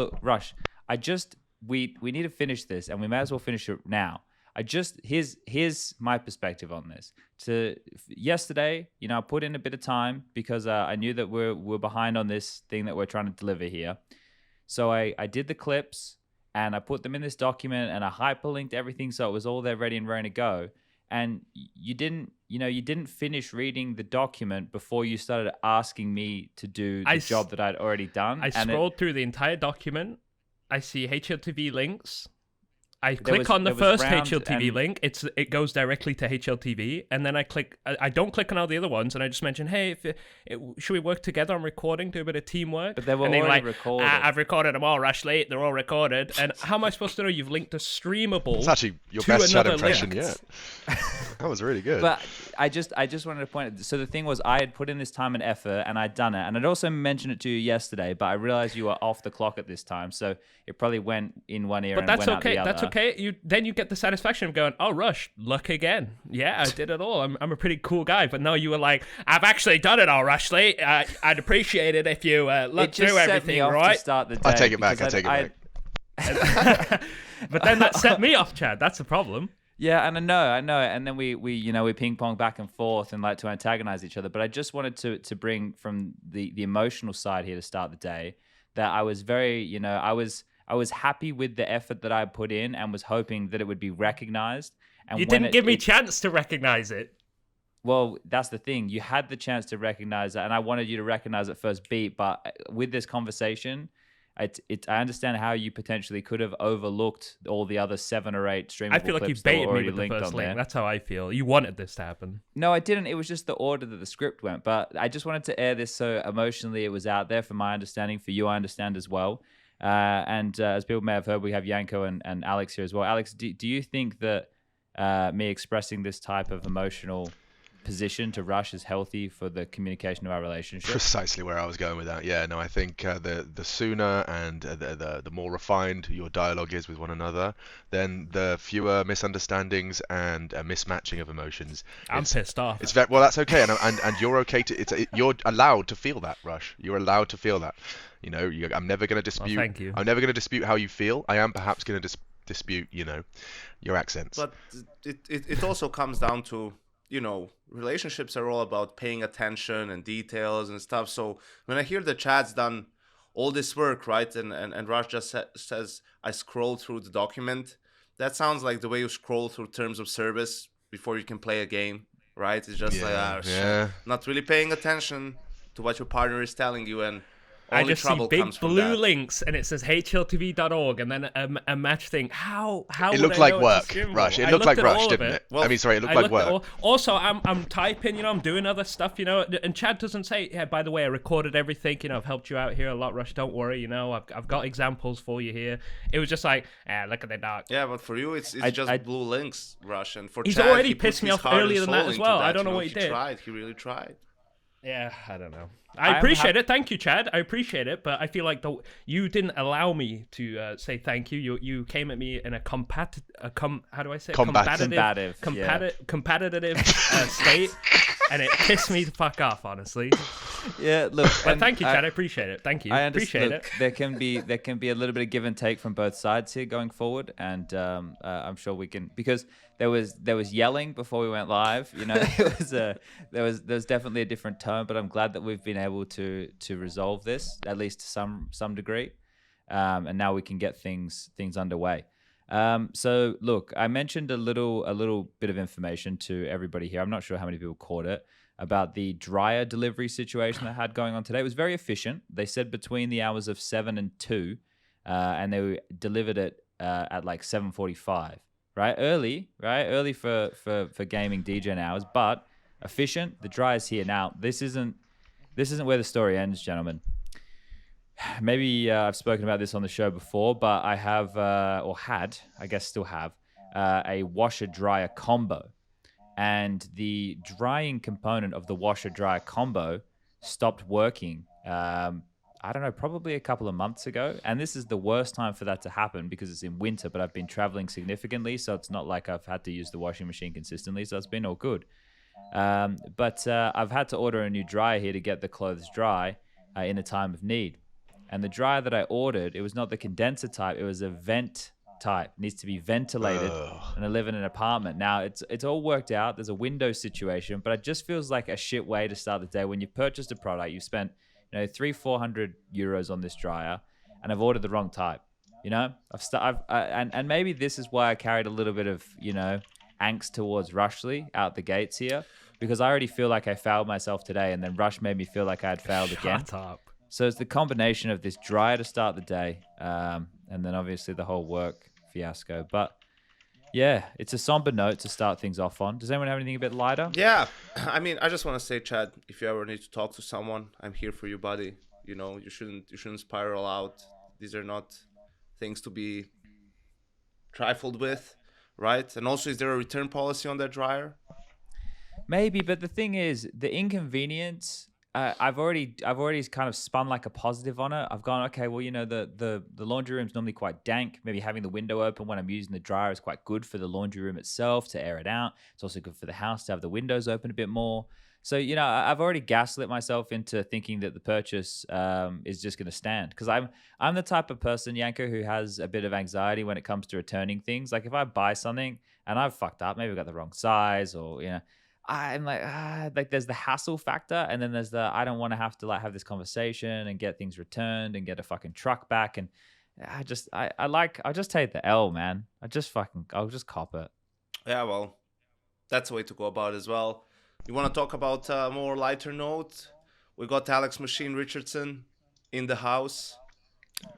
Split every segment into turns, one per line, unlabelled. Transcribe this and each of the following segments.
look, Rush, we need to finish this, and we may as well finish it now. Here's my perspective on this. Yesterday, I put in a bit of time because I knew that we're behind on this thing that we're trying to deliver here. So I did the clips and I put them in this document and I hyperlinked everything so it was all there ready and ready to go. And you didn't finish reading the document before you started asking me to do the job that I'd already done.
I scrolled through the entire document. I see HLTV links. I click on the first HLTV link. It goes directly to HLTV, and then I don't click on all the other ones, and I just mention, hey, should we work together on recording, do a bit of teamwork?
But they were already recorded.
I've recorded them all, Rushley. They're all recorded. And how am I supposed to know you've linked a streamable?
It's actually your best Chad impression yet. That was really good.
But I just wanted to point out. So the thing was, I had put in this time and effort, and I'd done it, and I'd also mentioned it to you yesterday. But I realized you were off the clock at this time, so it probably went in one ear and went out the other.
That's okay. You get the satisfaction of going, oh, Rush, luck again. Yeah, I did it all. I'm a pretty cool guy. But no, you were like, I've actually done it all, Rushley. I'd appreciate it if you look through everything, right?
To start the day
I take it back. I take it
back. But then that set me off, Chad. That's the problem.
Yeah, and I know, and then we ping pong back and forth and like to antagonize each other. But I just wanted to bring from the emotional side here to start the day that I was very, I was happy with the effort that I put in and was hoping that it would be recognized. And
you didn't give me chance to recognize it.
Well, that's the thing. You had the chance to recognize it, and I wanted you to recognize it first beat. But with this conversation, I understand how you potentially could have overlooked all the other 7 or 8 streamable clips.
I feel like you baited me with the first link. That's how I feel. You wanted this to happen.
No, I didn't. It was just the order that the script went. But I just wanted to air this so emotionally it was out there for my understanding. For you, I understand as well. And as people may have heard, we have Janko and Alex here as well. Alex, do you think that me expressing this type of emotional position to Rush is healthy for the communication of our relationship?
Precisely where I was going with that. Yeah, no, I think the sooner and the more refined your dialogue is with one another, then the fewer misunderstandings and mismatching of emotions.
I'm pissed off.
It's well, that's okay, and you're okay to. You're allowed to feel that, Rush. You're allowed to feel that. I'm never going to dispute.
Well, thank you.
I'm never going to dispute how you feel. I am perhaps going to dispute, your accents.
But it also comes down to, relationships are all about paying attention and details and stuff. So when I hear that Chad's done all this work, right, and Rush just says, I scrolled through the document, that sounds like the way you scroll through terms of service before you can play a game, right? It's just not really paying attention to what your partner is telling you, and
I just see big blue links and it says hltv.org and then a match thing. How
it looked like work, Rush. It looked like Rush, didn't it? Well, it looked like work.
Also, I'm typing, I'm doing other stuff, and Chad doesn't say, yeah, by the way, I recorded everything, I've helped you out here a lot, Rush, don't worry, I've got examples for you here. It was just like, look at the doc.
Yeah, but for you, it's just blue links, Rush, and for
he's
Chad,
already pissed me off earlier than that as well. I don't know what he did.
He really tried.
Yeah, I don't know. I appreciate it. Thank you, Chad. I appreciate it, but I feel like you didn't allow me to say thank you. You came at me in a competitive state, and it pissed me the fuck off, honestly.
Yeah, look.
But thank you, Chad. I appreciate it. Thank you. I appreciate it.
There can be a little bit of give and take from both sides here going forward, and I'm sure we can, because there was yelling before we went live. There was definitely a different tone, but I'm glad that we've been able to resolve this at least to some degree, and now we can get things underway. So look, I mentioned a little bit of information to everybody here. I'm not sure how many people caught it, about the dryer delivery situation I had going on today. It was very efficient. They said between the hours of 7 and 2, and they delivered it at like 7:45. Right, early for gaming DJ hours, but efficient. The dryer's here now. This isn't where the story ends, gentlemen. Maybe I've spoken about this on the show before, but I have still have a washer dryer combo, and the drying component of the washer dryer combo stopped working. I don't know, probably a couple of months ago. And this is the worst time for that to happen because it's in winter, but I've been traveling significantly. So it's not like I've had to use the washing machine consistently. So it's been all good. But I've had to order a new dryer here to get the clothes dry in a time of need. And the dryer that I ordered, it was not the condenser type. It was a vent type. It needs to be ventilated. And I live in an apartment. Now, it's all worked out. There's a window situation, but it just feels like a shit way to start the day. When you've purchased a product, you've spent 300-400 euros on this dryer, and I've ordered the wrong type. And maybe this is why I carried a little bit of, angst towards Rushly out the gates here, because I already feel like I failed myself today, and then Rush made me feel like I had failed again.
Shut up.
So it's the combination of this dryer to start the day, and then obviously the whole work fiasco. But yeah, it's a somber note to start things off on. Does anyone have anything a bit lighter?
Yeah, I mean, I just want to say, Chad, if you ever need to talk to someone, I'm here for you, buddy. You shouldn't spiral out. These are not things to be trifled with, right? And also, is there a return policy on that dryer?
Maybe, but the thing is, the inconvenience. I've already kind of spun like a positive on it. I've gone, okay, well, the laundry room's normally quite dank. Maybe having the window open when I'm using the dryer is quite good for the laundry room itself to air it out. It's also good for the house to have the windows open a bit more. So, I've already gaslit myself into thinking that the purchase is just going to stand, because I'm the type of person, Janko, who has a bit of anxiety when it comes to returning things. Like if I buy something and I've fucked up, maybe I got the wrong size, or I'm like there's the hassle factor, and then there's the I don't want to have to have this conversation and get things returned and get a fucking truck back, and I'll just take the L, man. I'll just cop it.
Yeah, well, that's the way to go about it as well. You want to talk about a more lighter note? We got Alex Machine Richardson in the house.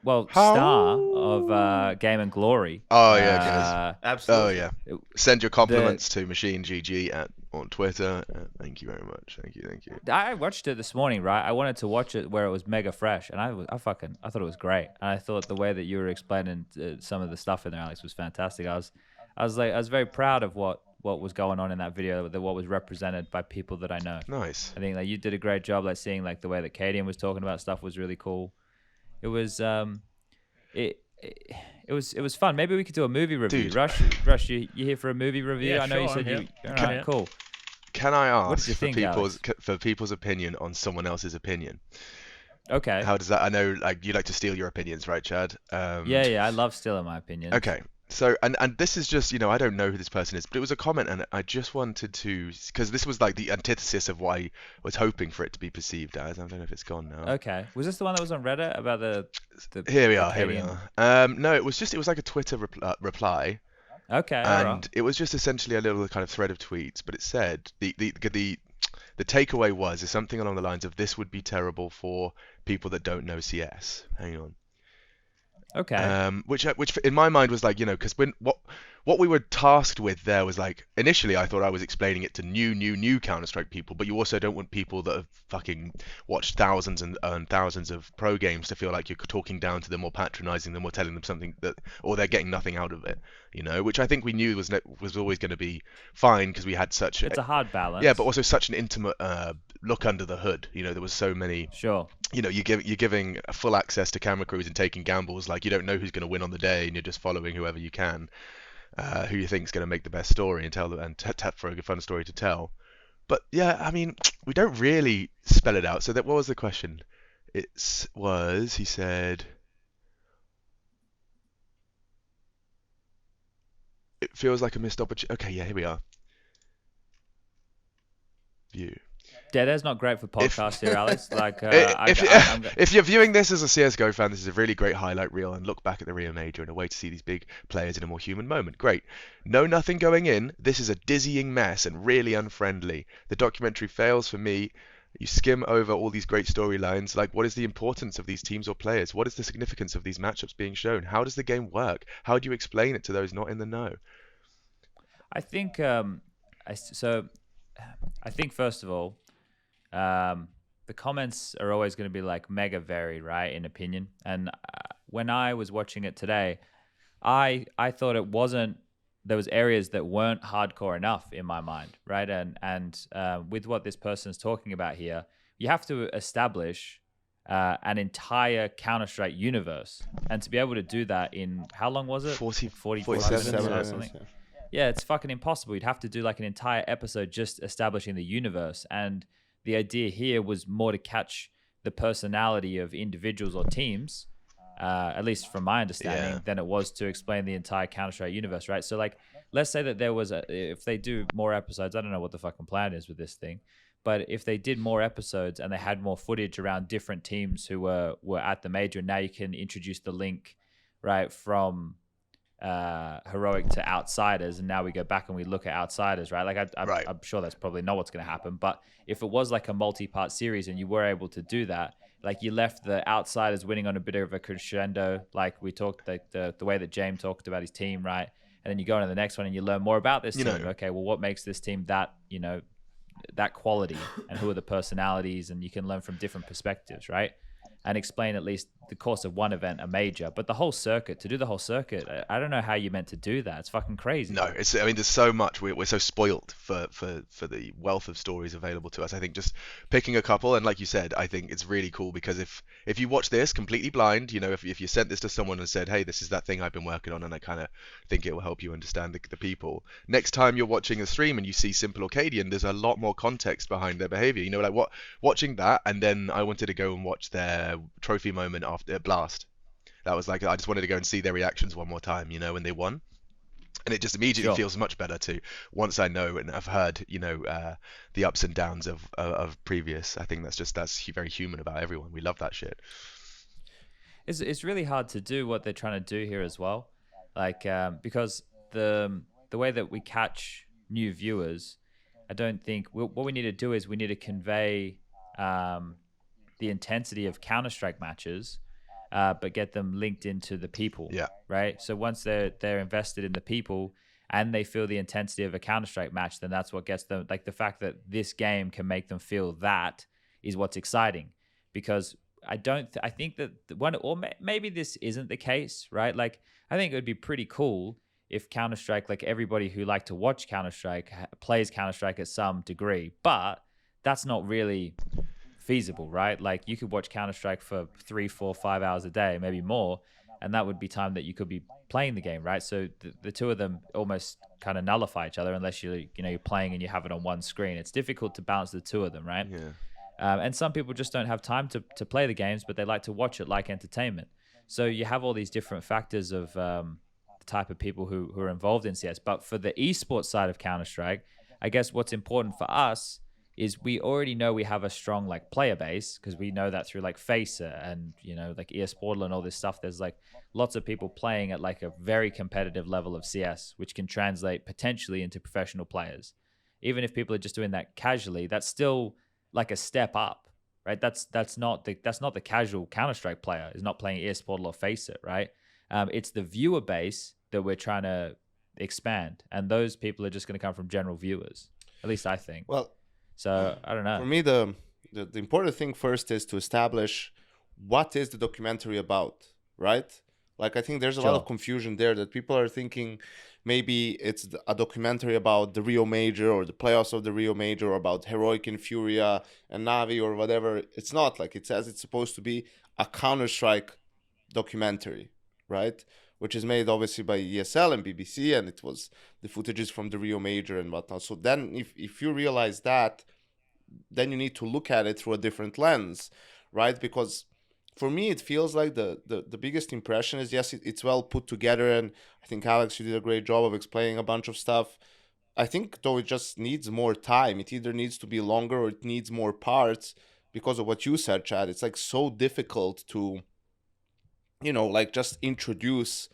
Well, star of Game and Glory.
Oh yeah, guys.
Absolutely.
Oh yeah. Send your compliments to Machine GG on Twitter. Thank you very much. Thank you.
I watched it this morning, right? I wanted to watch it where it was mega fresh, and I thought it was great. And I thought the way that you were explaining some of the stuff in there, Alex, was fantastic. I was very proud of what was going on in that video, what was represented by people that I know.
Nice.
I think you did a great job, seeing the way that Cadian was talking about stuff was really cool. It was it was fun. Maybe we could do a movie review.
Dude.
Rush, you here for a movie review?
Yeah,
I know
sure,
you said
yeah.
you. All right, cool.
Can I
What
ask
did you think,
for people's opinion on someone else's opinion?
Okay.
How does that? I know you like to steal your opinions, right, Chad?
Yeah. I love stealing my opinion.
Okay. So, and this is just, I don't know who this person is, but it was a comment, and I just wanted to, because this was the antithesis of what I was hoping for it to be perceived as. I don't know if it's gone now.
Okay. Was this the one that was on Reddit about the
Here we are. No, it was like a Twitter reply.
Okay.
And it was just essentially a little kind of thread of tweets, but it said the takeaway was something along the lines of, this would be terrible for people that don't know CS. Hang on.
Okay.
Which in my mind was because what we were tasked with there was initially I thought I was explaining it to new Counter-Strike people, but you also don't want people that have fucking watched thousands and thousands of pro games to feel like you're talking down to them or patronizing them or telling them something or they're getting nothing out of it, which I think we knew was always going to be fine, because we had
it's a hard balance.
Yeah, but also such an intimate look under the hood. There was so many.
Sure.
You're giving full access to camera crews and taking gambles. You don't know who's going to win on the day, and you're just following whoever you can, who you think is going to make the best story and tell for a fun story to tell. But yeah, I mean, we don't really spell it out. So what was the question? He said, it feels like a missed opportunity. Okay, yeah, here we are. View.
Deadair's not great for podcasts here, Alex.
If you're viewing this as a CSGO fan, this is a really great highlight reel, and look back at the Rio Major and a way to see these big players in a more human moment. Great. No nothing going in. This is a dizzying mess and really unfriendly. The documentary fails for me. You skim over all these great storylines, what is the importance of these teams or players? What is the significance of these matchups being shown? How does the game work? How do you explain it to those not in the know?
I think first of all, the comments are always going to be mega varied, right, in opinion. And when I was watching it today, I thought there was areas that weren't hardcore enough in my mind, right? And with what this person's talking about here, you have to establish an entire Counter-Strike universe, and to be able to do that in, how long was it?
47
minutes or something. Yeah, it's fucking impossible. You'd have to do an entire episode just establishing the universe. And the idea here was more to catch the personality of individuals or teams, at least from my understanding, than it was to explain the entire Counter-Strike universe, right? So like, let's say that there was if they do more episodes, I don't know what the fucking plan is with this thing, but if they did more episodes and they had more footage around different teams who were at the major, now you can introduce the link, right, from heroic to outsiders, and now we go back and we look at outsiders, right? Like I'm sure that's probably not what's going to happen, but if it was like a multi-part series and you were able to do that, like you left the outsiders winning on a bit of a crescendo, like we talked, like the way that James talked about his team, right? And then you go into the next one and you learn more about this team. Okay, well, what makes this team that, that quality, and who are the personalities, and you can learn from different perspectives, right? And explain at least the course of one event, a major, but the whole circuit, to do the whole circuit, I don't know how you meant to do that. It's fucking crazy.
No, there's so much. We're so spoilt for the wealth of stories available to us. I think just picking a couple, and like you said, I think it's really cool because if you watch this completely blind, if you sent this to someone and said, hey, this is that thing I've been working on, and I kind of think it will help you understand the people. Next time you're watching a stream and you see Simple or Cadian, there's a lot more context behind their behavior. Watching that, and then I wanted to go and watch their trophy moment after Blast. That was like, I just wanted to go and see their reactions one more time, when they won. And it just immediately feels much better to, once I know and I've heard, the ups and downs of previous. I think that's very human about everyone. We love that shit.
It's really hard to do what they're trying to do here as well. Like, because the way that we catch new viewers, I don't think what we need to do is we need to convey the intensity of Counter-Strike matches, but get them linked into the people.
Yeah.
Right. So once they're invested in the people and they feel the intensity of a Counter-Strike match, then that's what gets them. Like the fact that this game can make them feel that is what's exciting. Because I think that maybe this isn't the case, right? Like I think it would be pretty cool if Counter-Strike, like everybody who like to watch Counter-Strike plays Counter-Strike at some degree, but that's not really feasible, right? Like you could watch Counter-Strike for 3, 4, 5 hours a day, maybe more, and that would be time that you could be playing the game, right? So the two of them almost kind of nullify each other unless you're playing and you have it on one screen. It's difficult to balance the two of them, right?
Yeah.
And some people just don't have time to play the games, but they like to watch it like entertainment. So you have all these different factors of the type of people who are involved in CS. But for the esports side of Counter-Strike, I guess what's important for us is we already know we have a strong like player base, because we know that through like Facer and like eSportal and all this stuff. There's like lots of people playing at like a very competitive level of CS, which can translate potentially into professional players. Even if people are just doing that casually, that's still like a step up, right? That's not the casual Counter-Strike player is not playing eSportal or Facer, right? It's the viewer base that we're trying to expand, and those people are just going to come from general viewers. At least I think.
Well.
So I don't know.
For me, the important thing first is to establish what is the documentary about, right? Like I think there's a lot of confusion there that people are thinking maybe it's a documentary about the Rio Major or the playoffs of the Rio Major or about Heroic and Furia and NaVi or whatever. It's not. Like it says it's supposed to be a Counter-Strike documentary, right? Which is made obviously by ESL and BBC, and it was the footages from the Rio Major and whatnot. So then if you realize that, then you need to look at it through a different lens, right? Because for me, it feels like the biggest impression is, yes, it's well put together, and I think, Alex, you did a great job of explaining a bunch of stuff. I think, though, it just needs more time. It either needs to be longer or it needs more parts because of what you said, Chad. It's like so difficult to like just introduce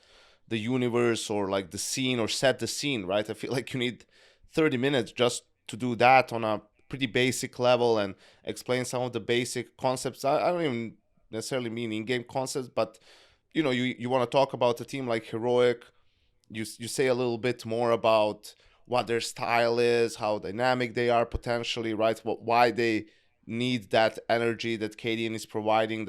the universe or like the scene or set the scene, right? I feel like you need 30 minutes just to do that on a pretty basic level and explain some of the basic concepts. I don't even necessarily mean in-game concepts, but you want to talk about a team like Heroic. You say a little bit more about what their style is, how dynamic they are potentially, right? Why they need that energy that Cadian is providing,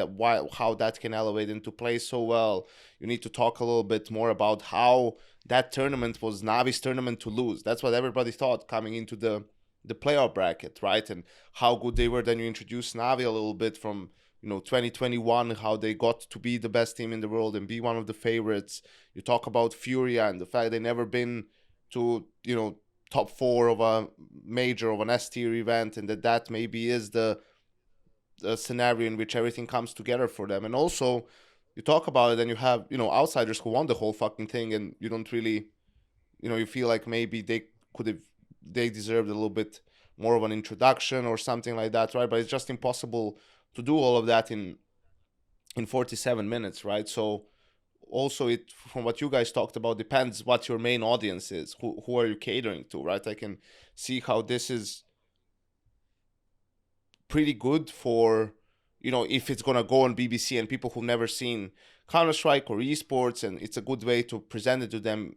how that can elevate into play so well. You need to talk a little bit more about how that tournament was NaVi's tournament to lose. That's what everybody thought coming into the playoff bracket, right? And how good they were. Then you introduce NaVi a little bit from 2021, how they got to be the best team in the world and be one of the favorites. You talk about Furia and the fact they never been to top 4 of a major, of an S tier event, and that maybe is the a scenario in which everything comes together for them. And also, you talk about it, and you have outsiders who won the whole fucking thing, and you don't really, you feel like maybe they deserved a little bit more of an introduction or something like that, right? But it's just impossible to do all of that in 47 minutes, right? So also, it, from what you guys talked about, depends what your main audience is. Who are you catering to, right? I can see how this is pretty good for, if it's gonna go on BBC and people who've never seen Counter-Strike or esports, and it's a good way to present it to them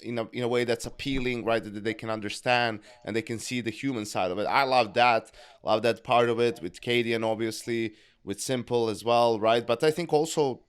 in a way that's appealing, right? That they can understand and they can see the human side of it. I love that part of it, with cadian, obviously, with Simple as well, right? But I think also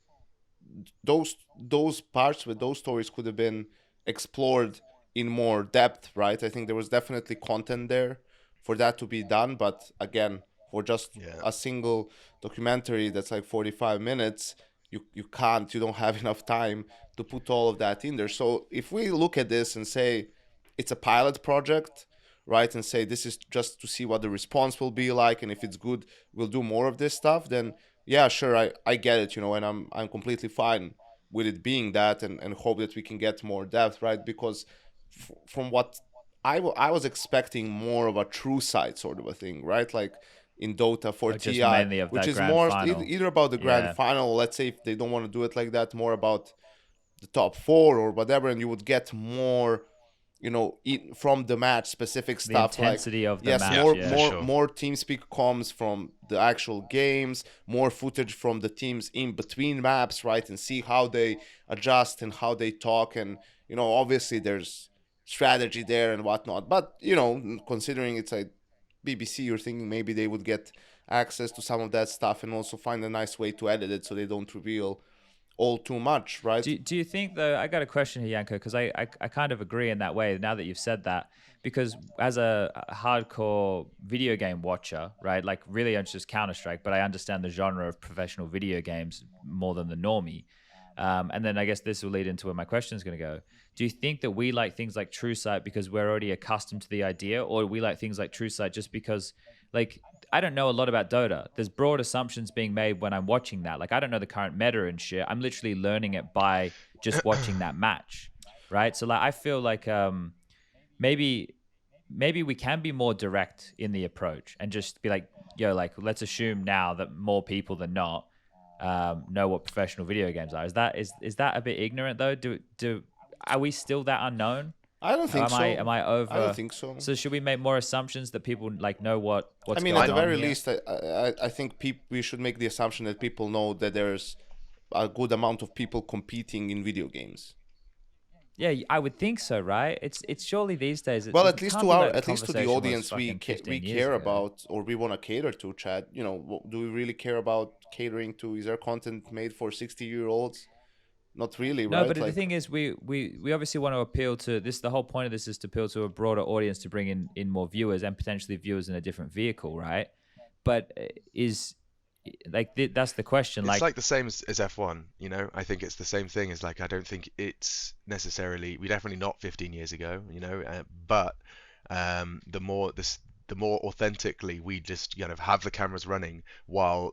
those parts with those stories could have been explored in more depth, right? I think there was definitely content there for that to be done, but again, for just a single documentary that's like 45 minutes, you don't have enough time to put all of that in there. So if we look at this and say it's a pilot project, right, and say this is just to see what the response will be like, and if it's good, we'll do more of this stuff, then yeah, sure, I get it, and I'm completely fine with it being that, and hope that we can get more depth, right? Because from what I was expecting more of a true side sort of a thing, right? Like in Dota for TI, which is more either about the grand final, let's say, if they don't want to do it like that, more about the top 4 or whatever, and you would get more, from the match specific stuff,
the intensity of the
match. More TeamSpeak comms from the actual games, more footage from the teams in between maps, right, and see how they adjust and how they talk, and obviously there's strategy there and whatnot, but considering it's a BBC, you're thinking maybe they would get access to some of that stuff and also find a nice way to edit it so they don't reveal all too much, right?
Do you think, though, I got a question here, Janko, because I kind of agree in that way now that you've said that, because as a hardcore video game watcher, right, like really I'm just Counter-Strike, but I understand the genre of professional video games more than the normie. And then I guess this will lead into where my question is going to go. Do you think that we like things like TrueSight because we're already accustomed to the idea, or we like things like TrueSight just because, like, I don't know a lot about Dota. There's broad assumptions being made when I'm watching that. Like, I don't know the current meta and shit. I'm literally learning it by just watching that match, right? So, like, I feel like maybe we can be more direct in the approach and just be like, yo, like, let's assume now that more people than not know what professional video games are. Is that a bit ignorant though? Are we still that unknown?
I don't think so.
Am I over?
I don't think so.
So should we make more assumptions that people like know what's going on?
I mean, at the very least, I think we should make the assumption that people know that there's a good amount of people competing in video games.
Yeah, I would think so, right? It's surely these days.
Well, at least to the audience we care about, or we want to cater to, Chad. Do we really care about catering to? Is there content made for 60-year-olds? Not really, right?
No, but the thing is, we obviously want to appeal to this. The whole point of this is to appeal to a broader audience, to bring in more viewers and potentially viewers in a different vehicle, right? But that's the question.
It's like the same as F1, I think it's the same thing. It's like, I don't think it's necessarily, we're definitely not 15 years ago, but the more authentically we just have the cameras running, while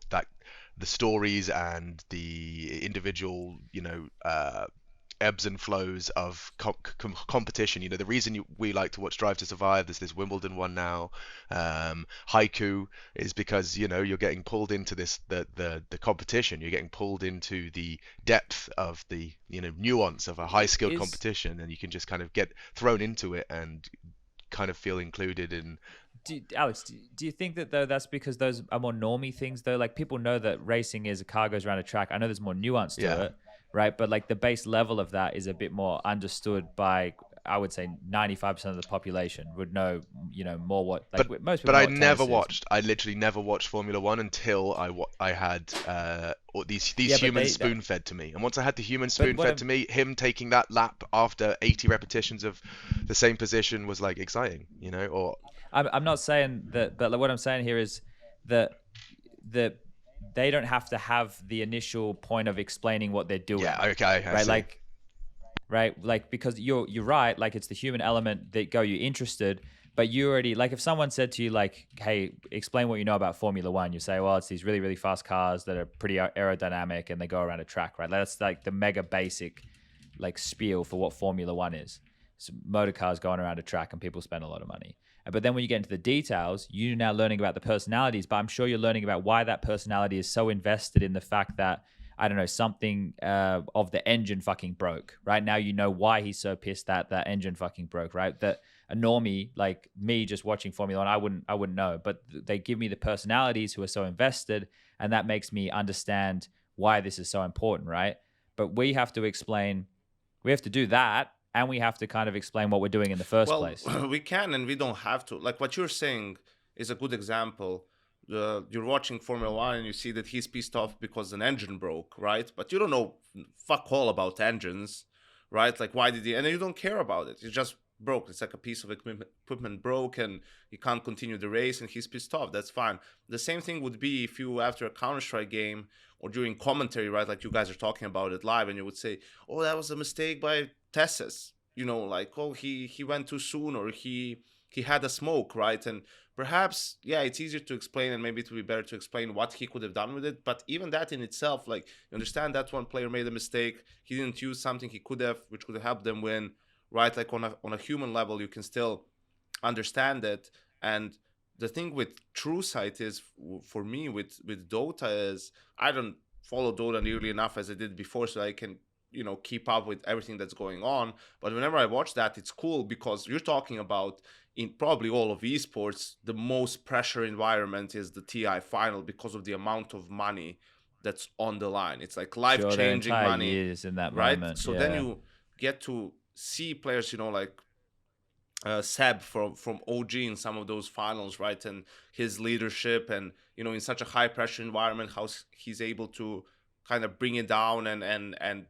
the stories and the individual ebbs and flows of competition. The reason we like to watch Drive to Survive, there's this Wimbledon one now, Haiku, is because you're getting pulled into the competition. You're getting pulled into the depth of the nuance of a high skilled competition, and you can just kind of get thrown into it and kind of feel included in.
Alex, do you think that though that's because those are more normie things though? Like, people know that racing is a car goes around a track. I know there's more nuance to it, right? But like the base level of that is a bit more understood by, I would say, 95% of the population would know, more what. Like, most people.
But I literally never watched Formula One until I had these humans spoon fed to me. And once I had the human spoon fed to me, him taking that lap after 80 repetitions of the same position was like exciting, Or
I'm not saying that, but what I'm saying here is that they don't have to have the initial point of explaining what they're doing.
Yeah, okay,
right? Right, like, because you're right, like, it's the human element that you're interested, but you already, like, if someone said to you, like, hey, explain what you know about Formula One, you say, well, it's these really, really fast cars that are pretty aerodynamic and they go around a track, right? That's like the mega basic, like, spiel for what Formula One is. It's motor cars going around a track and people spend a lot of money. But then when you get into the details, you're now learning about the personalities, but I'm sure you're learning about why that personality is so invested in the fact that, I don't know, something of the engine fucking broke. Right now, you know why he's so pissed that that engine fucking broke. Right, that a normie like me just watching Formula One, I wouldn't know. But they give me the personalities who are so invested, and that makes me understand why this is so important. Right, but we have to do that, and we have to kind of explain what we're doing in the first place.
We can, and we don't have to. Like what you're saying is a good example. You're watching Formula One and you see that he's pissed off because an engine broke, right? But you don't know fuck all about engines, right? Like why did he? And you don't care about it. It just broke. It's like a piece of equipment broke, and he can't continue the race, and he's pissed off. That's fine. The same thing would be if you, after a Counter-Strike game or during commentary, right? Like you guys are talking about it live, and you would say, "Oh, that was a mistake by Tessus." You know, like, "Oh, he went too soon," or he had a smoke, right? And perhaps, yeah, it's easier to explain, and maybe it would be better to explain what he could have done with it. But even that in itself, like, you understand that one player made a mistake. He didn't use something he could have, which could have helped them win, right? Like on a human level, you can still understand it. And the thing with True Sight is, for me, with Dota is, I don't follow Dota nearly enough as I did before, so I can, you know, keep up with everything that's going on. But whenever I watch that, it's cool because you're talking about, in probably all of esports, the most pressure environment is the TI final because of the amount of money that's on the line. It's like life-changing money,
years in that
right?
moment.
So then you get to see players, you know, like Seb from OG in some of those finals, right? And his leadership, and, you know, in such a high-pressure environment, how he's able to kind of bring it down and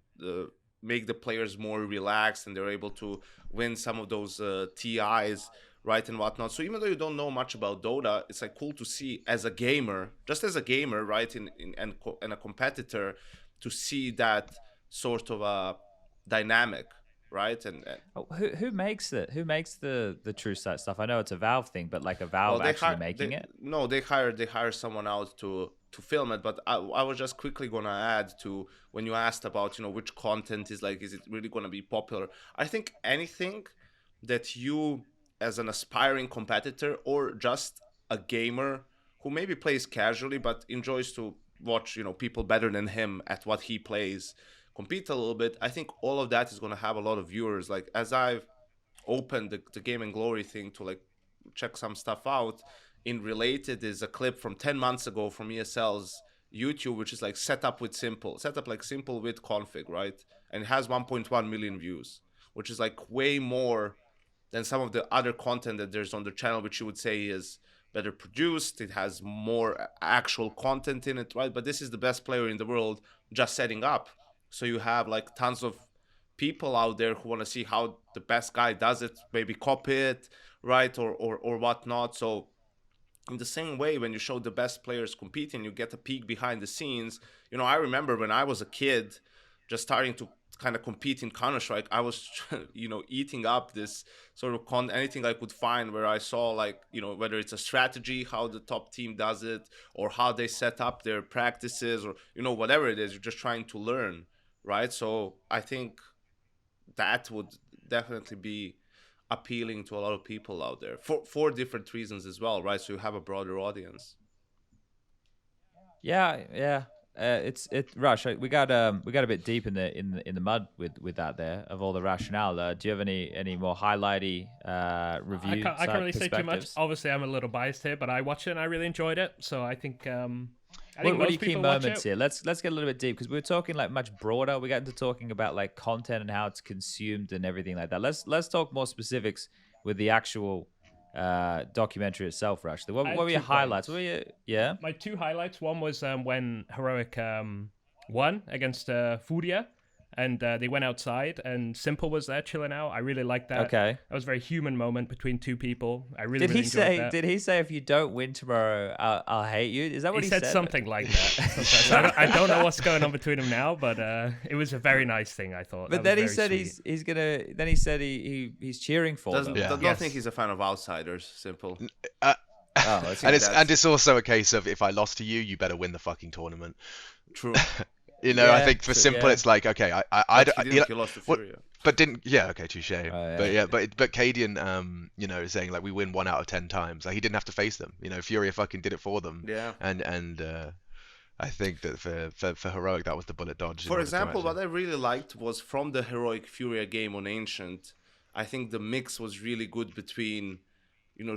make the players more relaxed, and they're able to win some of those TIs, right, and whatnot. So even though you don't know much about Dota, it's like cool to see as a gamer, just as a gamer, right, and a competitor, to see that sort of a dynamic, right? And
who makes it? Who makes the True Sight stuff? I know it's a Valve thing, but like a Valve making it?
No, they hire someone out to film it. But I was just quickly gonna add to when you asked about, you know, which content is it really gonna be popular? I think anything that you, as an aspiring competitor or just a gamer who maybe plays casually but enjoys to watch, you know, people better than him at what he plays compete a little bit, I think all of that is going to have a lot of viewers. Like, as I've opened the Game and Glory thing to like check some stuff out, in related is a clip from 10 months ago from ESL's YouTube, which is like set up with simple with config, right? And it has 1.1 million views, which is like way more than some of the other content that there's on the channel, which you would say is better produced. It has more actual content in it, right? But this is the best player in the world just setting up. So you have like tons of people out there who want to see how the best guy does it, maybe copy it, right, or whatnot. So in the same way, when you show the best players competing, you get a peek behind the scenes. You know, I remember when I was a kid, just starting to kind of compete in Counter-Strike, I was, you know, eating up this sort of anything I could find where I saw, like, you know, whether it's a strategy, how the top team does it, or how they set up their practices, or, you know, whatever it is, you're just trying to learn, right? So I think that would definitely be appealing to a lot of people out there for different reasons as well, right? So you have a broader audience.
Yeah. It's Rush. We got a bit deep in the mud with that there of all the rationale. Do you have any more highlighty reviews?
I can't really say too much. Obviously, I'm a little biased here, but I watched it and I really enjoyed it. So I think.
What are your key moments here? Let's get a little bit deep, because we were talking like much broader. We got into talking about like content and how it's consumed and everything like that. Let's talk more specifics with the actual documentary itself, Rush. What were your highlights? Yeah.
My two highlights. One was when Heroic won against Furia. and they went outside, and Simple was there chilling out. I really liked that.
Okay.
That was a very human moment between two people. I really,
Did he
enjoyed that.
Did he say if you don't win tomorrow, I'll hate you? Is that what he said?
He said something like that. I don't know what's going on between them now, but it was a very nice thing, I thought.
But then he said he's gonna. Then he said he's cheering for them.
I don't think he's a fan of outsiders. Simple.
And it's also a case of if I lost to you, you better win the fucking tournament.
True.
I think for Simple, it's like, okay,
you lost to Furia.
But touche. But Cadian, is saying like we win 1 out of 10 times. Like he didn't have to face them. Furia fucking did it for them.
Yeah.
And I think that for Heroic, that was the bullet dodge.
For example, what I really liked was from the Heroic Furia game on Ancient, I think the mix was really good between,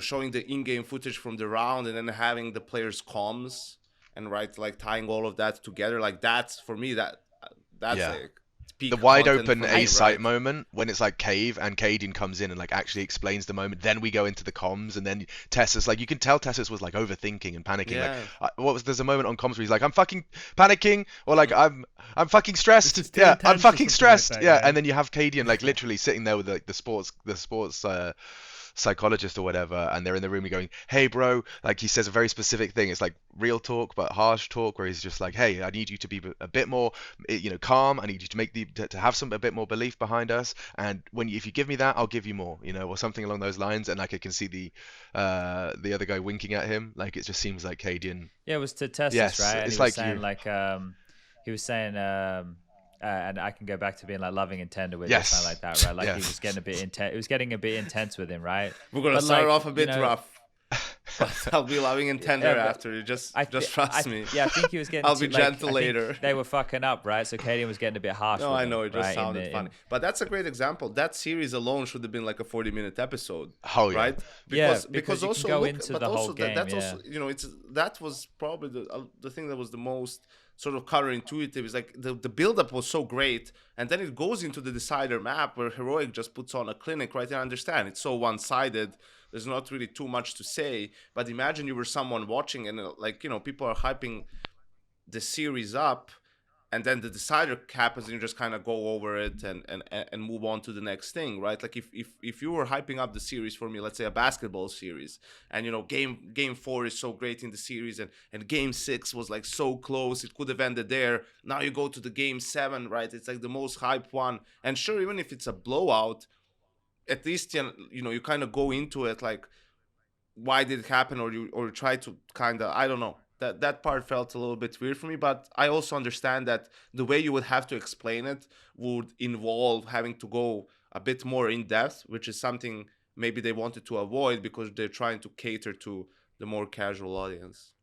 showing the in-game footage from the round and then having the players' comms and like tying all of that together. Like that's for me that's like peak
the wide
content
open
for me,
A-site
right?
moment when it's like cave and Cadian comes in and like actually explains the moment. Then we go into the comms and then Tessa's like, you can tell Tessa's was like overthinking and panicking.
Yeah.
Like there's a moment on comms where he's like, I'm fucking panicking, or like I'm fucking stressed.
It's
Yeah,
too
I'm
intense or
fucking
something
stressed.
like that,
yeah.
yeah.
And then you have Cadian like literally sitting there with like the sports psychologist or whatever, and they're in the room going, hey bro, like he says a very specific thing. It's like real talk but harsh talk, where he's just like, hey, I need you to be a bit more calm. I need you to make to have a bit more belief behind us, and if you give me that, I'll give you more, or something along those lines. And like I can see the other guy winking at him. Like it just seems like Cadian.
Yeah, it was to Tessus,
Yes,
right? And
it's
he was
like
saying
you.
like he was saying and I can go back to being like loving and tender with
Yes.
you, something like that, right? Like
Yes.
he was getting a bit intense. It was getting a bit intense with him, right?
We're gonna
But,
start
like,
off a bit rough, but I'll be loving and tender
Yeah, but
after. You just trust me.
Yeah, I think he was getting.
I'll be
I
gentle
think
later.
They were fucking up, right? So Cadian was getting a bit harsh.
No,
with
I
him,
know it just
right?
sounded funny, but that's a great example. That series alone should have been like a 40-minute episode,
Oh, yeah.
right?
Because you
also
can go into the whole game,
that's
yeah.
also that was probably the thing that was the most sort of counterintuitive. Is like the build-up was so great, and then it goes into the decider map where Heroic just puts on a clinic, right? I understand it's so one-sided. There's not really too much to say, but imagine you were someone watching and people are hyping the series up, and then the decider happens and you just kind of go over it and move on to the next thing, right? Like if you were hyping up the series for me, let's say a basketball series, and game 4 is so great in the series, and game 6 was like so close, it could have ended there. Now you go to the game 7, right? It's like the most hyped one, and sure, even if it's a blowout, at least you kind of go into it like, why did it happen, or you try to kind of, I don't know. That part felt a little bit weird for me, but I also understand that the way you would have to explain it would involve having to go a bit more in depth, which is something maybe they wanted to avoid because they're trying to cater to the more casual audience.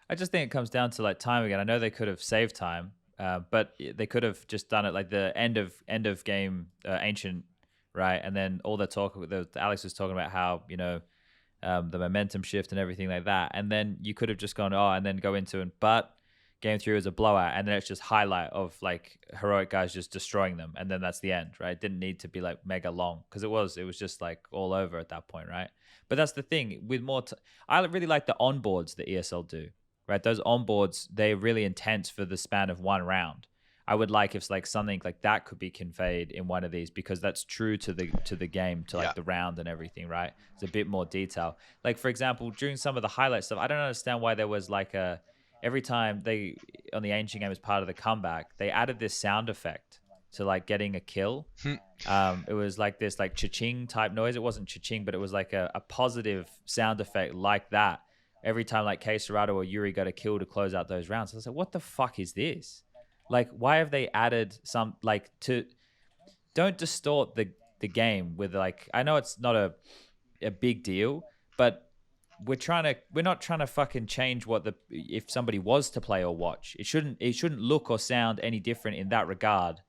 I just think it comes down to like time again. I know they could have saved time, but they could have just done it like the end of game Ancient, right? And then all the talk, Alex was talking about how the momentum shift and everything like that, and then you could have just gone and then go into it. But game 3 was a blowout, and then it's just highlight of like Heroic guys just destroying them, and then that's the end, right? It didn't need to be like mega long because it was just like all over at that point, right? But that's the thing with more. I really like the onboards that ESL do, right? Those onboards, they're really intense for the span of one round. I would like if like something like that could be conveyed in one of these, because that's true to the game, to like the round and everything, right? It's a bit more detail. Like for example, during some of the highlight stuff, I don't understand why there was like every time they on the Ancient game as part of the comeback, they added this sound effect to like getting a kill. It was like this like cha-ching type noise. It wasn't cha-ching, but it was like a positive sound effect like that every time like K Serato or Yuri got a kill to close out those rounds. I was like, what the fuck is this? Like, why have they added some, like, don't distort the game with, like, I know it's not a big deal, but we're not trying to fucking change if somebody was to play or watch. It shouldn't look or sound any different in that regard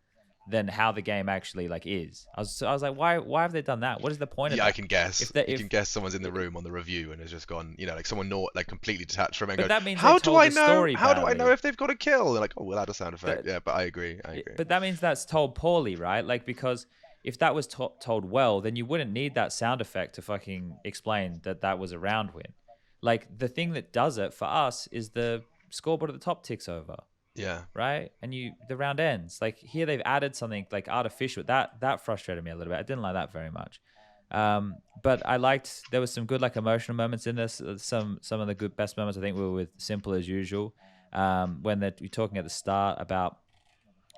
than how the game actually like is. I was like, why have they done that? What is the point of that?
I can guess. You can guess someone's in the room on the review and has just gone, like someone like completely detached from it. And
But
goes,
that means
how
they
do
told
I
the
know?
story
How do I know
badly.
if they've got a kill? They're like, oh, we'll add a sound effect. But I agree.
But that means that's told poorly, right? Like, because if that was told well, then you wouldn't need that sound effect to fucking explain that was a round win. Like, the thing that does it for us is the scoreboard at the top ticks over.
Yeah.
Right? And the round ends. Like here they've added something like artificial. That frustrated me a little bit. I didn't like that very much. But I liked there was some good like emotional moments in this. Some of the good best moments I think were with Simple as usual. When you're talking at the start about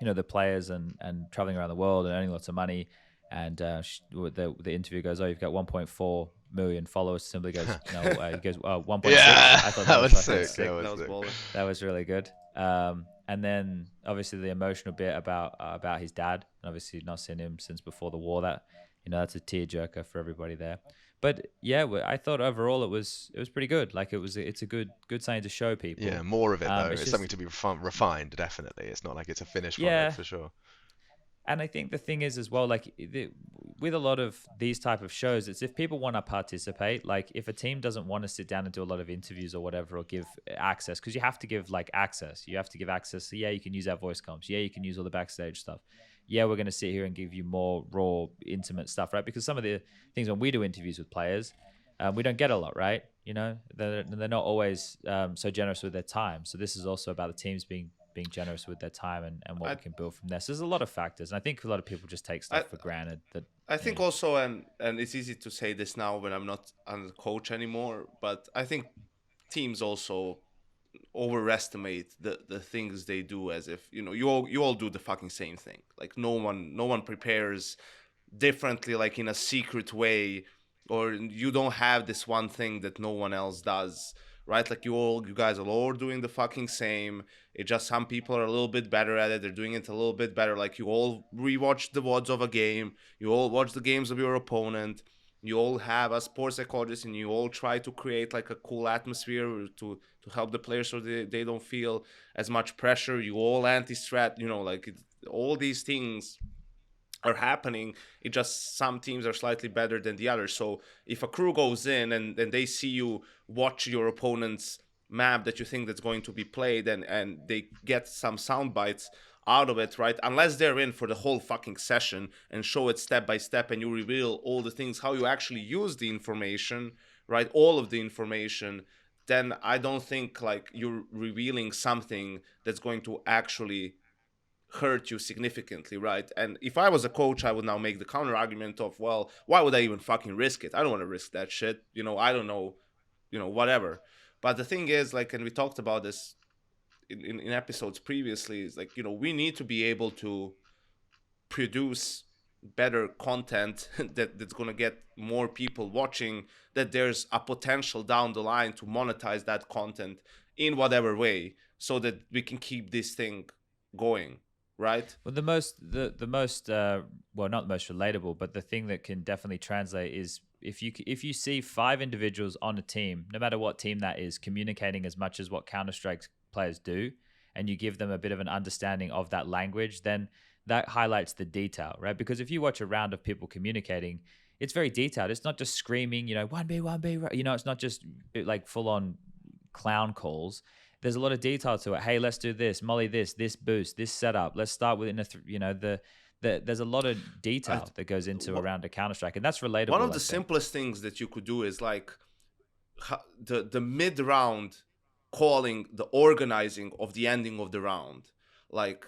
the players and traveling around the world and earning lots of money, and the interview goes, oh, you've got 1.4 million followers. Simply goes, no, he goes, 1.6.
Yeah,
I thought
that was
fucking
sick. That was sick.
That was really good. And then obviously the emotional bit about his dad, and obviously not seen him since before the war. That that's a tearjerker for everybody there. But yeah, I thought overall it was pretty good. Like it's a good sign to show people.
Yeah, more of it though. It's
just
something to be refined, definitely. It's not like it's a finished product for sure.
And I think the thing is as well, like with a lot of these type of shows, it's if people want to participate, like if a team doesn't want to sit down and do a lot of interviews or whatever, or give access, because you have to give like access. You have to give access. So yeah, you can use our voice comms. Yeah, you can use all the backstage stuff. Yeah, we're going to sit here and give you more raw, intimate stuff, right? Because some of the things when we do interviews with players, we don't get a lot, right? They're not always so generous with their time. So this is also about the teams being generous with their time and what we can build from there. So there's a lot of factors, and I think a lot of people just take stuff for granted. That
I think also, and it's easy to say this now when I'm not a coach anymore, but I think teams also overestimate the things they do, as if you all do the fucking same thing. Like no one prepares differently, like in a secret way, or you don't have this one thing that no one else does, right? Like you guys are all doing the fucking same. It's just some people are a little bit better at it. They're doing it a little bit better. Like you all rewatch the VODs of a game. You all watch the games of your opponent. You all have a sports psychologist, and you all try to create like a cool atmosphere to help the players so they don't feel as much pressure. You all anti-strat, all these things are happening. It just some teams are slightly better than the others. So if a crew goes in and they see you watch your opponent's map that you think that's going to be played, and they get some sound bites out of it, right? Unless they're in for the whole fucking session and show it step by step, and you reveal all the things, how you actually use the information, right? All of the information, then I don't think like you're revealing something that's going to actually hurt you significantly, right? And if I was a coach, I would now make the counter argument of, well, why would I even fucking risk it? I don't want to risk that shit. I don't know, whatever. But the thing is, like, and we talked about this in episodes previously, is like, we need to be able to produce better content that's going to get more people watching, that there's a potential down the line to monetize that content in whatever way, so that we can keep this thing going. Right.
Well, the most well, not the most relatable, but the thing that can definitely translate is if you see 5 individuals on a team, no matter what team that is, communicating as much as what Counter-Strike players do, and you give them a bit of an understanding of that language, then that highlights the detail, right? Because if you watch a round of people communicating, it's very detailed. It's not just screaming, 1B, 1B, it's not just like full on clown calls. There's a lot of detail to it. Hey, let's do this, molly this boost, this setup. Let's start with there's a lot of detail that goes into a round of Counter-Strike, and that's relatable.
One of the simplest things that you could do is like the mid-round calling, the organizing of the ending of the round. Like,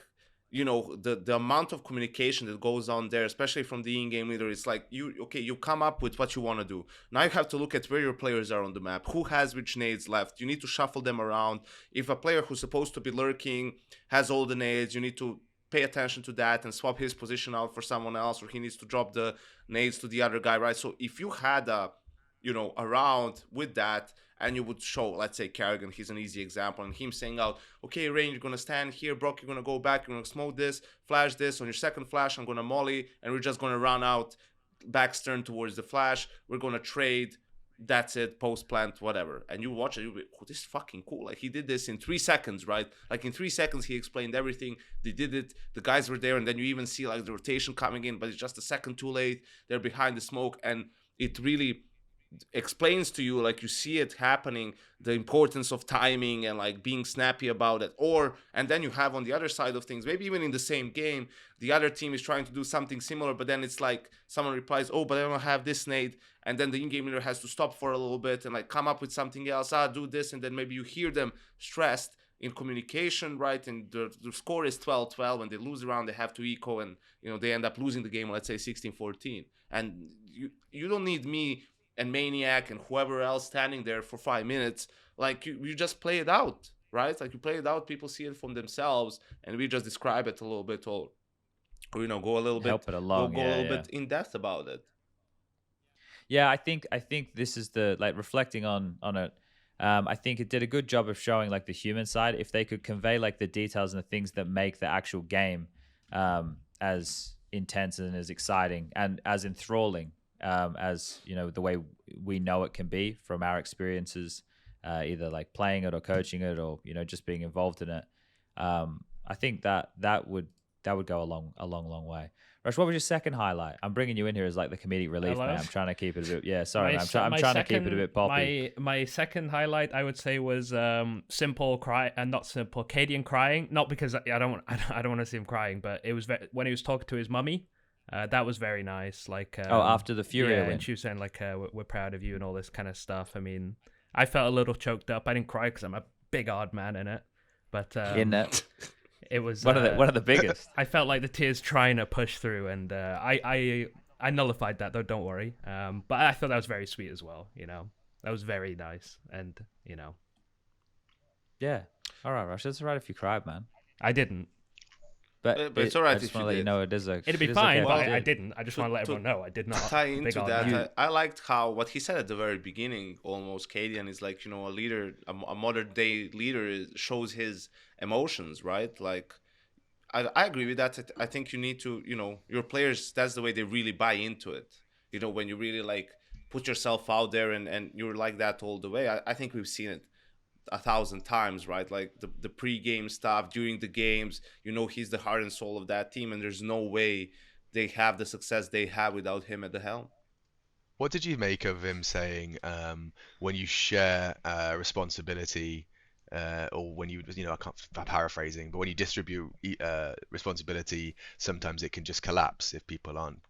the amount of communication that goes on there, especially from the in-game leader, it's like you come up with what you want to do. Now you have to look at where your players are on the map, who has which nades left. You need to shuffle them around. If a player who's supposed to be lurking has all the nades, you need to pay attention to that and swap his position out for someone else, or he needs to drop the nades to the other guy, right? So if you had a round with that, and you would show, let's say, Kerrigan, he's an easy example, and him saying out, okay, Rain, you're going to stand here, Brock, you're going to go back, you're going to smoke this, flash this, on your second flash, I'm going to molly, and we're just going to run out, back stern towards the flash, we're going to trade, that's it, post plant, whatever. And you watch it, you'll be, oh, this is fucking cool. Like, he did this in 3 seconds, right? Like, in 3 seconds, he explained everything, they did it, the guys were there, and then you even see, like, the rotation coming in, but it's just a second too late, they're behind the smoke, and it really explains to you, like, you see it happening, the importance of timing and like being snappy about it. And then you have on the other side of things, maybe even in the same game, the other team is trying to do something similar, but then it's like someone replies, oh, but I don't have this nade, and then the in-game leader has to stop for a little bit and like come up with something else, do this, and then maybe you hear them stressed, in communication, right? And the score is 12-12. When they lose the round, they have to eco, and they end up losing the game, let's say 16-14. And you don't need me and Maniac and whoever else standing there for 5 minutes. Like you just play it out, right? Like you play it out, people see it from themselves, and we just describe it a little bit, or go a little
Help
bit,
it along.
go a little bit in depth about it.
Yeah, I think this is the like reflecting on it. I think it did a good job of showing like the human side. If they could convey like the details and the things that make the actual game as intense and as exciting and as enthralling as the way we know it can be from our experiences, either like playing it or coaching it or just being involved in it. I think that would go a long way. Rush, what was your second highlight? I'm bringing you in here as like the comedic relief, man. I'm trying to keep it a bit. Yeah, sorry, man. I'm trying to keep it a bit poppy.
My second highlight, I would say, was simple cry and not simple cadian crying. Not because I don't want to see him crying, but it was when he was talking to his mummy. That was very nice. Like
after the Fury win.
When she was saying like we're proud of you and all this kind of stuff. I mean, I felt a little choked up. I didn't cry because I'm a big odd man in it, but
in it.
It was
one of the biggest.
I felt like the tears trying to push through, and I nullified that though. Don't worry. But I thought that was very sweet as well. That was very nice, and
Yeah. All right, Rush. It's all right if you cried, man.
I didn't.
But it's all right.
I
just
want to let you know it is
it'd be fine, okay, but I didn't. I just want to let everyone know I did not.
Tie into that, I liked how what he said at the very beginning. Almost Cadian is like a leader, a modern day leader shows his emotions, right? Like I agree with that. I think you need to your players. That's the way they really buy into it. When you really like put yourself out there and you're like that all the way. I think we've seen it 1,000 times, right? Like the pre-game stuff during the games, he's the heart and soul of that team, and there's no way they have the success they have without him at the helm.
What did you make of him saying when you share responsibility or when I'm paraphrasing, but when you distribute responsibility, sometimes it can just collapse if people aren't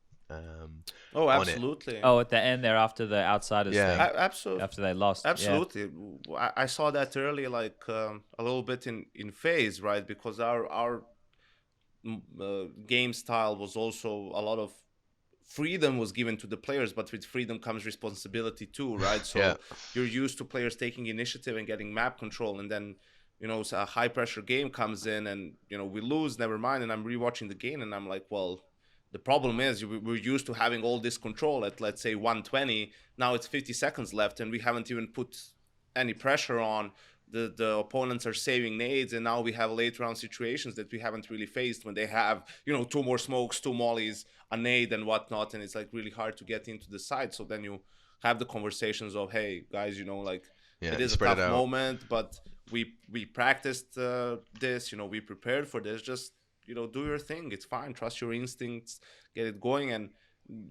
absolutely.
At the end there after the outsiders thing.
Absolutely.
After they lost.
Absolutely. Yeah. I saw that early, like a little bit in phase, right? Because our game style was also a lot of freedom was given to the players, but with freedom comes responsibility too, right? So you're used to players taking initiative and getting map control, and then a high pressure game comes in and we lose, never mind, and I'm rewatching the game and I'm like, well, the problem is we're used to having all this control at, let's say, 120. Now it's 50 seconds left, and we haven't even put any pressure on. The opponents are saving nades, and now we have late round situations that we haven't really faced when they have, 2 more smokes, 2 mollies, a nade, and whatnot, and it's like really hard to get into the side. So then you have the conversations of, hey, guys, it is a tough moment, but we practiced this, we prepared for this. Just do your thing. It's fine. Trust your instincts. Get it going. And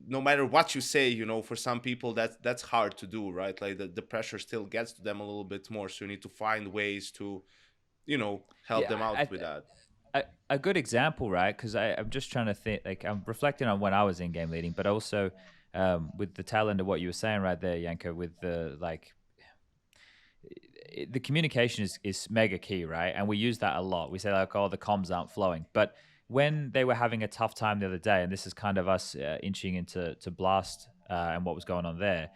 no matter what you say, for some people that's hard to do, right? Like the pressure still gets to them a little bit more. So you need to find ways to, help them out with that.
A good example, right? Because I'm just trying to think. Like I'm reflecting on when I was in game leading, but also with the tail end of what you were saying right there, Janko, with the the communication is mega key, right? And we use that a lot. We say like, oh, the comms aren't flowing. But when they were having a tough time the other day, and this is kind of us inching into Blast and what was going on there,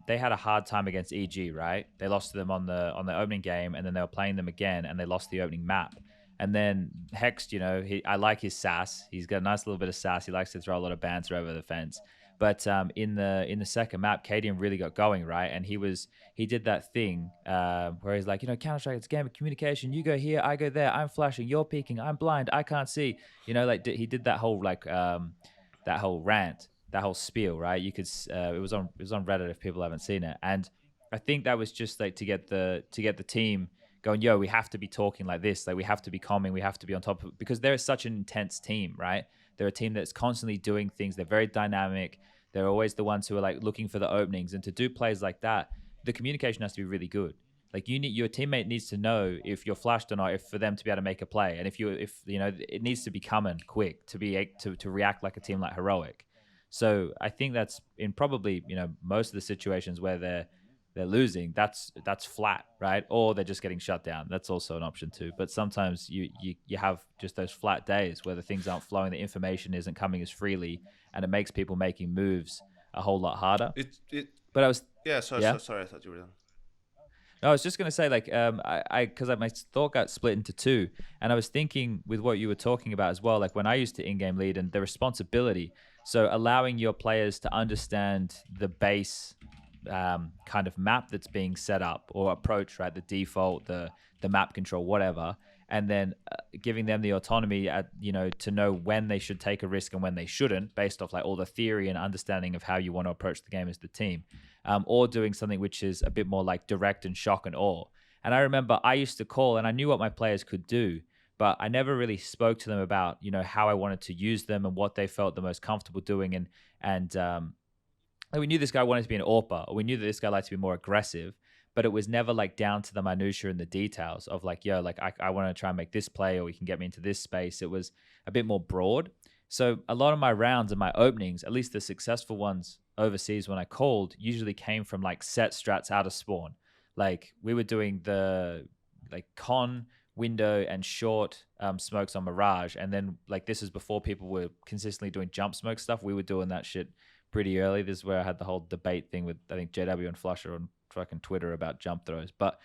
they had a hard time against EG, right? They lost to them on the opening game, and then they were playing them again, and they lost the opening map. And then Hex, I like his sass. He's got a nice little bit of sass. He likes to throw a lot of banter over the fence. But in the second map, Cadian really got going, right? And he did that thing where he's like, Counter-Strike, it's a game of communication. You go here, I go there. I'm flashing, you're peeking, I'm blind, I can't see. He did that whole that whole rant, that whole spiel, right? You could it was on Reddit if people haven't seen it. And I think that was just like to get the team going, yo, we have to be talking like this. Like we have to be calming, we have to be on top of it, because they're such an intense team, right? They're a team that's constantly doing things. They're very dynamic. They're always the ones who are like looking for the openings. And to do plays like that, the communication has to be really good. Like your teammate needs to know if you're flashed or not, if for them to be able to make a play. And if it needs to be coming quick to be to react like a team like Heroic. So I think that's in probably most of the situations where they're they're losing, that's flat, right? Or they're just getting shut down. That's also an option too. But sometimes you have just those flat days where the things aren't flowing, the information isn't coming as freely, and it makes people making moves a whole lot harder. But I was
sorry, I thought you were done.
I was just gonna say, like, because my thought got split into two, and I was thinking with what you were talking about as well, like when I used to in-game lead and the responsibility, so allowing your players to understand the base kind of map that's being set up or approach, right? The default, the map control, whatever, and then giving them the autonomy to know when they should take a risk and when they shouldn't, based off like all the theory and understanding of how you want to approach the game as the team. Or doing something which is a bit more like direct and shock and awe. And I remember I used to call and I knew what my players could do, but I never really spoke to them about, how I wanted to use them and what they felt the most comfortable doing. And we knew this guy wanted to be an AWPer, or we knew that this guy liked to be more aggressive, but it was never like down to the minutia and the details of like, I want to try and make this play, or you can get me into this space. It was a bit more broad. So a lot of my rounds and my openings, at least the successful ones overseas when I called, usually came from like set strats out of spawn. Like we were doing the like con, window, and short smokes on Mirage. And then like this is before people were consistently doing jump smoke stuff. We were doing that shit pretty early. This is where I had the whole debate thing with, I think, JW and Flusher on fucking Twitter about jump throws. But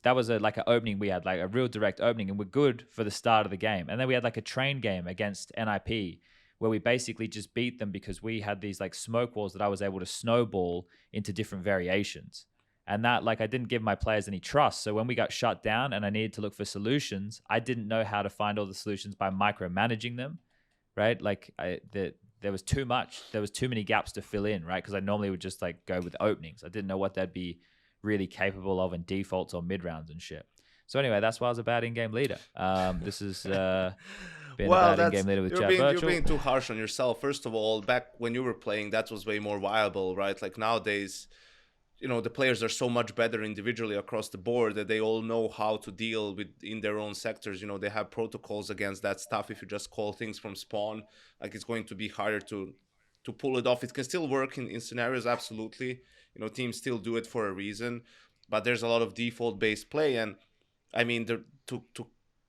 that was like an opening. We had like a real direct opening, and we're good for the start of the game. And then we had like a train game against NIP where we basically just beat them because we had these like smoke walls that I was able to snowball into different variations. And that, like, I didn't give my players any trust. So when we got shut down and I needed to look for solutions, I didn't know how to find all the solutions by micromanaging them, right? Like there was too much. There was too many gaps to fill in, right? Because I normally would just like go with openings. I didn't know what they'd be really capable of in defaults or mid rounds and shit. So anyway, that's why I was a bad in-game leader. This is being a bad in-game leader with Chat Virtual.
You're being too harsh on yourself. First of all, back when you were playing, that was way more viable, right? Like nowadays, the players are so much better individually across the board that they all know how to deal with in their own sectors. They have protocols against that stuff. If you just call things from spawn, like it's going to be harder to pull it off. It can still work in scenarios, absolutely. Teams still do it for a reason, but there's a lot of default based play. And I mean, to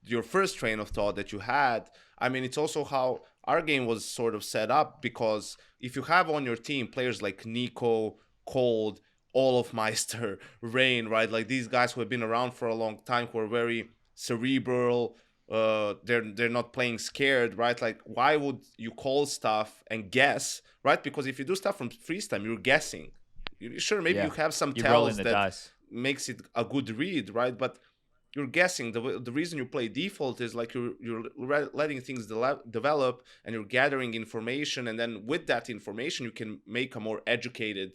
your first train of thought that you had, I mean, it's also how our game was sort of set up, because if you have on your team players like Nico, Cold, Olofmeister, Rain, right? Like these guys who have been around for a long time, who are very cerebral, they're not playing scared, right? Like why would you call stuff and guess, right? Because if you do stuff from freeze time, you're guessing. Sure, maybe you have some tells that dice makes it a good read, right? But you're guessing. The reason you play default is like you're letting things develop, and you're gathering information, and then with that information you can make a more educated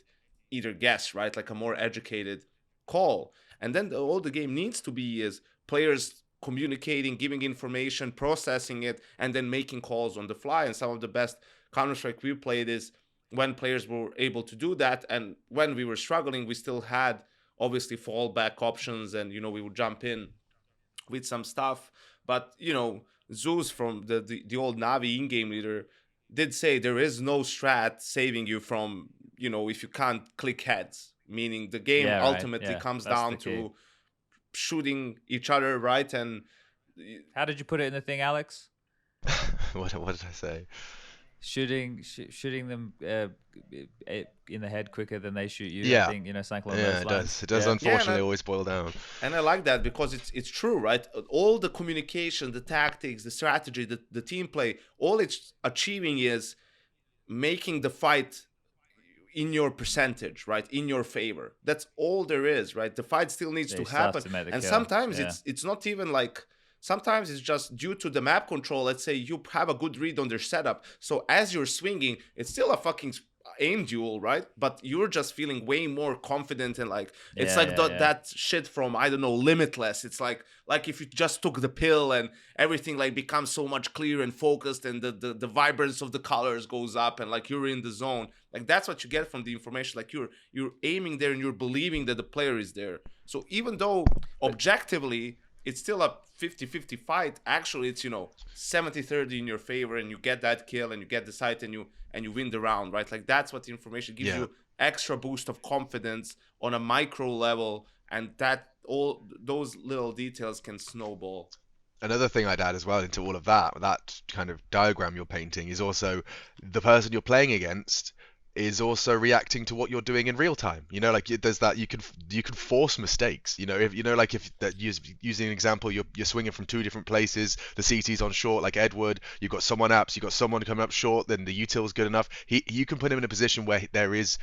either guess, right? Like a more educated call. And then all the game needs to be is players communicating, giving information, processing it, and then making calls on the fly. And some of the best Counter-Strike we played is when players were able to do that. And when we were struggling, we still had obviously fallback options, and we would jump in with some stuff. But Zeus from the old NaVi in-game leader did say there is no strat saving you from if you can't click heads, meaning the game ultimately comes down to shooting each other, right? And
how did you put it in the thing, Alex?
What did I say?
Shooting them in the head quicker than they shoot you.
Yeah,
I think something along those lines.
It does unfortunately always boil down.
And I like that because it's true, right? All the communication, the tactics, the strategy, the team play, all it's achieving is making the fight in your percentage, right? In your favor. That's all there is, right? The fight still needs to happen. And sometimes it's not even like, sometimes it's just due to the map control. Let's say you have a good read on their setup. So as you're swinging, it's still a fucking aim duel, right? But you're just feeling way more confident, and like it's that shit from, I don't know, Limitless. It's like if you just took the pill and everything like becomes so much clear and focused, and the vibrance of the colors goes up, and like you're in the zone. Like that's what you get from the information. Like you're aiming there and you're believing that the player is there. So even though objectively it's still a 50-50 fight. Actually, it's 70-30 in your favor, and you get that kill, and you get the site, and you win the round, right? Like that's what the information gives you, extra boost of confidence on a micro level, and that all those little details can snowball.
Another thing I'd add as well into all of that kind of diagram you're painting, is also the person you're playing against is also reacting to what you're doing in real time. Like there's that you can force mistakes. If that using an example, you're swinging from two different places, the CT's on short, like Edward, you've got someone apps, you've got someone coming up short, then the util's good enough. You can put him in a position where there is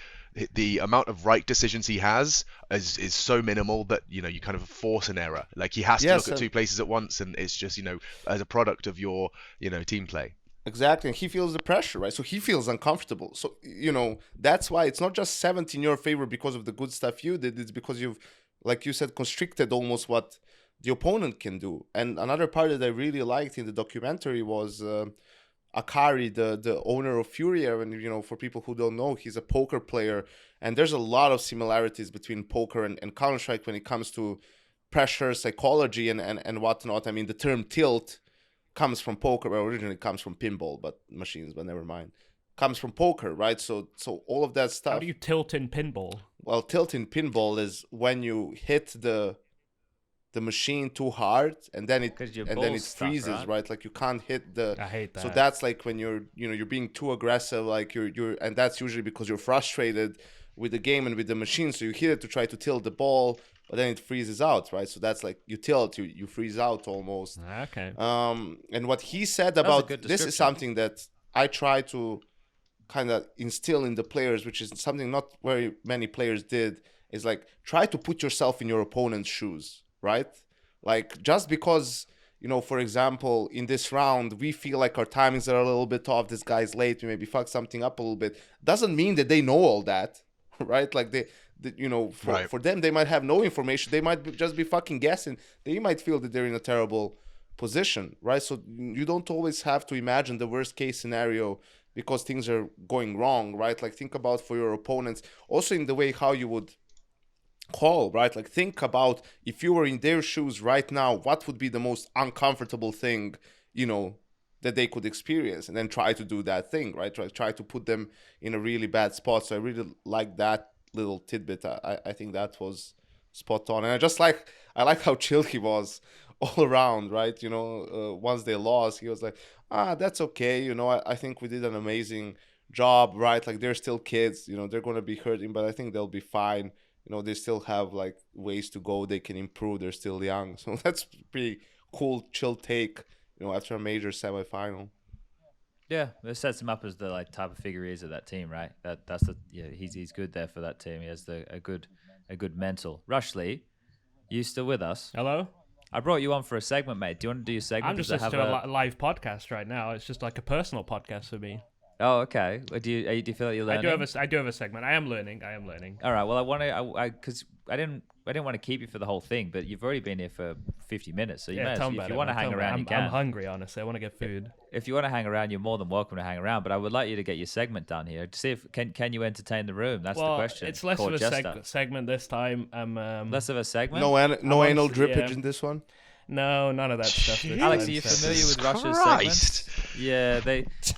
the amount of right decisions he has is so minimal that you kind of force an error. Like he has to look at two places at once, and it's just as a product of your team play.
Exactly, and he feels the pressure, right? So he feels uncomfortable. So that's why it's not just 70 in your favor because of the good stuff you did. It's because you've, like you said, constricted almost what the opponent can do. And another part that I really liked in the documentary was Akari, the owner of Furia. And for people who don't know, he's a poker player, and there's a lot of similarities between poker and Counter-Strike when it comes to pressure, psychology, and whatnot. I mean, the term tilt comes from poker. Well, originally comes from pinball, but machines, but never mind. Comes from poker, right? So all of that stuff.
How do you tilt in pinball?
Well, tilt in pinball is when you hit the machine too hard, and then it freezes, right? Like you can't hit the.
I hate that.
So that's like when you're being too aggressive, like you're, and that's usually because you're frustrated with the game and with the machine. So you hit it to try to tilt the ball, but then it freezes out, right? So that's like you tilt, you freeze out almost.
Okay.
And what he said about this is something that I try to kind of instill in the players, which is something not very many players did, is like try to put yourself in your opponent's shoes, right? Like just because, for example, in this round, we feel like our timings are a little bit off, this guy's late, we maybe fuck something up a little bit, doesn't mean that they know all that, right? Like for them, they might have no information. They might just be fucking guessing. They might feel that they're in a terrible position, right? So you don't always have to imagine the worst case scenario because things are going wrong, right? Like think about for your opponents, also in the way how you would call, right? Like think about if you were in their shoes right now, what would be the most uncomfortable thing, that they could experience, and then try to do that thing, right? Try to put them in a really bad spot. So I really like that little tidbit. I think that was spot on, and I like how chill he was all around, right? Once they lost, he was like, that's okay, I think we did an amazing job, right? Like they're still kids, they're gonna be hurting, but I think they'll be fine. They still have like ways to go, they can improve, they're still young. So that's pretty cool, chill take, after a major semifinal.
Yeah, it sets him up as the type of figure he is of that team, right? He's good there for that team. He has a good mental. Rushley, you still with us?
Hello.
I brought you on for a segment, mate. Do you want to do your segment?
I'm just listening to a live podcast right now. It's just like a personal podcast for me.
Oh, okay. Do you feel like you're learning?
I do have a segment. I am learning. All
right. Well, I want to, because I didn't want to keep you for the whole thing, but you've already been here for 50 minutes, so if you want to hang around, you can.
I'm hungry, honestly. I want to get food.
If you want to hang around, you're more than welcome to hang around. But I would like you to get your segment done here to see if can you entertain the room. That's the question.
It's less of a segment this time.
Less of a segment.
No anal drippage in this one.
No, none of that stuff.
Alex, are you familiar with Russia's segments? Yeah,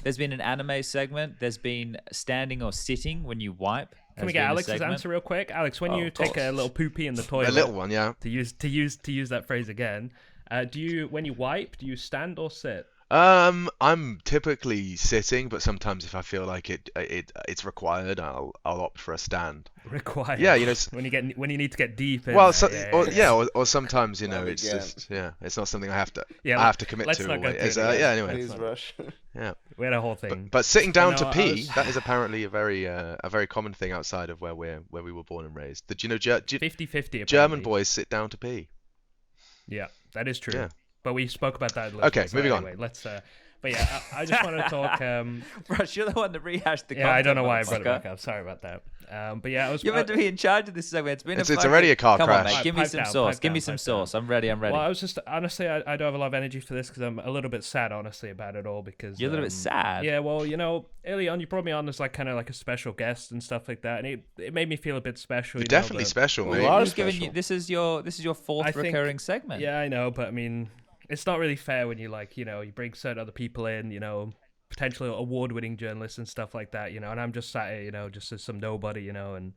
there's been an anime segment. There's been standing or sitting when you wipe.
Can we get Alex's answer real quick? Alex, when you take a little poopy in the toilet,
a little one, yeah.
To use that phrase again, when you wipe, do you stand or sit?
I'm typically sitting, but sometimes if I feel like it's required, I'll opt for a stand.
Required.
Yeah,
when you need to get deep.
Well, or sometimes it's just it's not something I have to commit to. Anyway.
Please rush.
Yeah.
We had a whole thing.
But sitting down to pee, that is apparently a very common thing outside of where we were born and raised. Did you know
50-50
German boys sit down to pee?
Yeah, that is true.
Yeah.
But we spoke about that.
Okay, moving on.
Let's But yeah, I just want to talk.
Rush, you're the one that rehashed the
Yeah, I don't know why I
content,
brought it back up. Sorry about that. But yeah, I was.
You're meant to be in charge of this segment.
It's already a car
Come
crash.
on, mate. Give me some sauce. Give me some sauce. I'm ready.
Well, I was just honestly, I don't have a lot of energy for this because I'm a little bit sad, honestly, about it all. Because
you're a little bit sad.
Yeah, well, you know, early on, you brought me on as like kind of like a special guest and stuff like that, and it made me feel a bit special.
You're definitely special, mate.
This is your fourth recurring segment.
Yeah, I know, but I mean, it's not really fair when you like, you know, you bring certain other people in, you know, potentially award-winning journalists and stuff like that, you know, and I'm just sat here, you know, just as some nobody, you know, and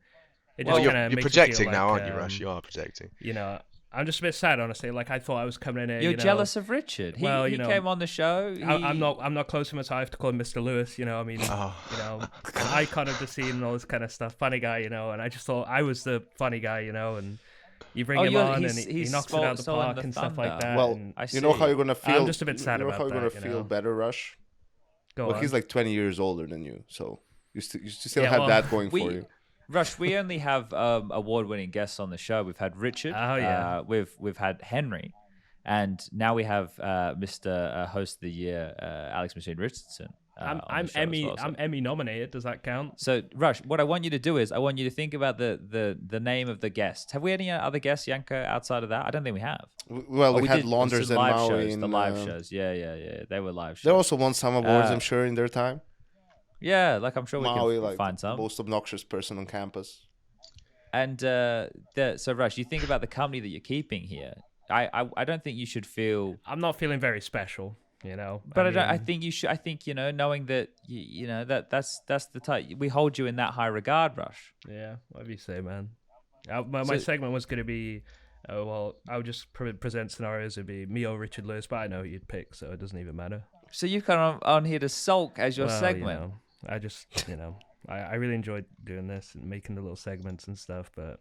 it just kind of
you're projecting now, aren't you, Rush? You are projecting.
You know, I'm just a bit sad, honestly. Like I thought I was coming in here.
You're jealous of Richard. He came on the show.
I'm not close to him, so I have to call him Mr. Lewis. You know, I mean, you know, an icon of the scene and all this kind of stuff. Funny guy, you know, and I just thought I was the funny guy, you know, and. You bring him on and he knocks it out of the park and stuff like that.
Well, you know how you're gonna feel.
I'm just a bit sad about that.
You know how you're gonna feel better, Rush. Well, he's like 20 years older than you, so you still have that going for you.
Rush, we only have award-winning guests on the show. We've had Richard.
Oh yeah.
We've had Henry, and now we have Mr. Host of the Year, Alex Machine Richardson.
I'm Emmy nominated. Does that count?
So Rush, what I want you to do is I want you to think about the name of the guest. Have we any other guests, Janko, outside of that? I don't think we have.
Well, we had Launders and Maui.
The live shows. Yeah. They were live shows.
They also won some awards, I'm sure, in their time.
Yeah, like I'm sure
Maui,
we can find some.
Most obnoxious person on campus.
And so Rush, you think about the company that you're keeping here. I don't think you should feel.
I'm not feeling very special. You know,
but I think you should. I think, you know, knowing that you know that's the type we hold you in that high regard, Rush.
Yeah, whatever you say, man. My segment was going to be, well, I would just present scenarios. It'd be me or Richard Lewis, but I know who you'd pick, so it doesn't even matter.
So you come on here to sulk as your segment.
You know, I just, you know, I really enjoyed doing this and making the little segments and stuff, but.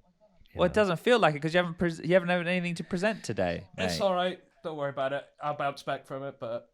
It doesn't feel like it because you haven't had anything to present today.
It's all right. Don't worry about it. I'll bounce back from it, but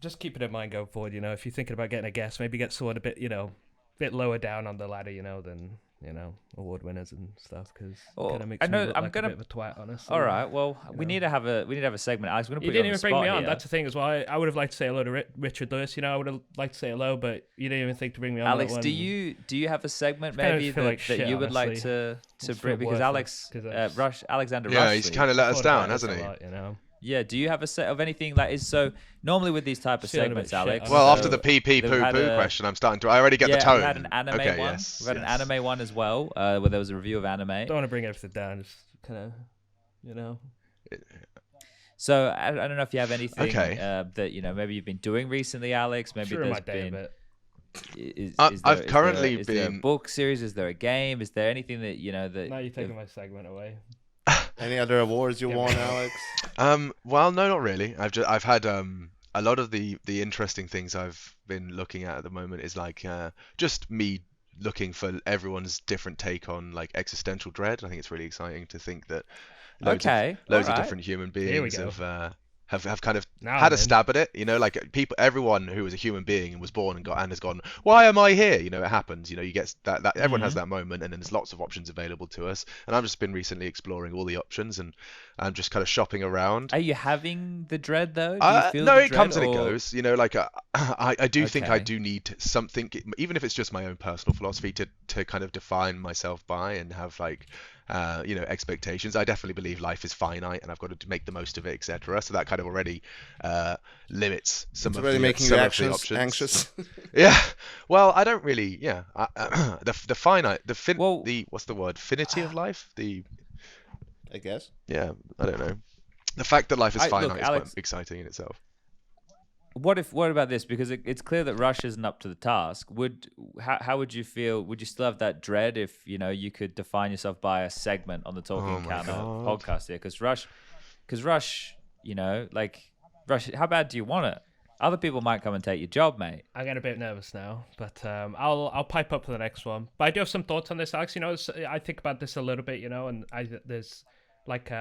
just keep it in mind going forward. You know, if you're thinking about getting a guest, maybe get someone a bit, you know, bit lower down on the ladder, you know, than, you know, award winners and stuff, because it kind of makes me look like a bit of a twat, honestly.
All right, well, we need to have a segment. Alex, we're gonna put
you didn't even bring me on.
Here.
That's the thing as well. I would have liked to say hello to Richard Lewis. You know, I would have liked to say hello, but you didn't even think to bring me on.
Alex, do you have a segment maybe that you would like to bring? Because Alexander Rush.
Yeah, he's kind of let us down, hasn't he?
You know.
Yeah, do you have a set of anything that is so normally with these type of segments, Alex?
Well, after the pee poo question, I'm starting to. I already get the tone.
We had an anime one.
Yes,
We've had an anime one as well, where there was a review of anime.
Don't want to bring everything down, just kind of, you know.
So I don't know if you have anything that, you know, maybe you've been doing recently, Alex. Maybe there's been.
I've currently been.
Is there a book series? Is there a game? Is there anything that, you know, that?
Now you're taking my segment away.
Any other awards you won, Alex?
Well, no, not really. I've had a lot of the interesting things I've been looking at the moment is like just me looking for everyone's different take on like existential dread. I think it's really exciting to think that loads of different human beings have kind of had a stab at it, you know, like everyone who is a human being and was born and has gone, why am I here? You know, it happens, you know, you get that everyone has that moment, and then there's lots of options available to us. And I've just been recently exploring all the options, and I'm just kind of shopping around.
Are you having the dread though? Do you feel
no,
the
it comes
dread,
and it goes, you know, like I do think I do need something, even if it's just my own personal philosophy to kind of define myself by and have like you know, expectations. I definitely believe life is finite and I've got to make the most of it, etc. So that kind of already limits some of the options.
Anxious.
Yeah. Well, I don't really. Yeah. What's the word? Finity of life.
I guess.
Yeah. I don't know. The fact that life is finite is
Alex,
quite exciting in itself.
What about this? Because it's clear that Rush isn't up to the task. How would you feel? Would you still have that dread if, you know, you could define yourself by a segment on the Talking Encounter podcast here? Because Rush, you know, like Rush, how bad do you want it? Other people might come and take your job, mate.
I'm getting a bit nervous now, but I'll pipe up for the next one. But I do have some thoughts on this, Alex. You know, I think about this a little bit, you know, and there's like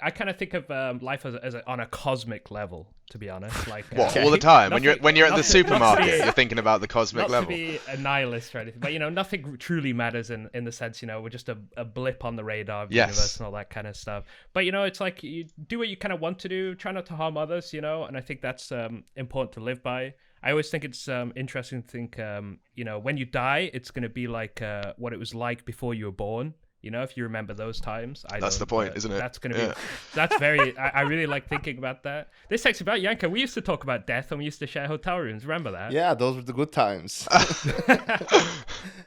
I kind of think of life as on a cosmic level, to be honest. Like
what all the time when you're at the supermarket,
be,
you're thinking about the cosmic level.
Not to be a nihilist or anything, but nothing truly matters in the sense we're just a blip on the radar of the universe and all that kind of stuff. But it's like you do what you kind of want to do, try not to harm others, and I think that's important to live by. I always think it's interesting to think, when you die, it's going to be like what it was like before you were born. If you remember those times. That's
the point, isn't it?
That's going to be, that's very, I really like thinking about that. This takes about Janko. We used to talk about death and we used to share hotel rooms. Remember that?
Yeah, those were the good times.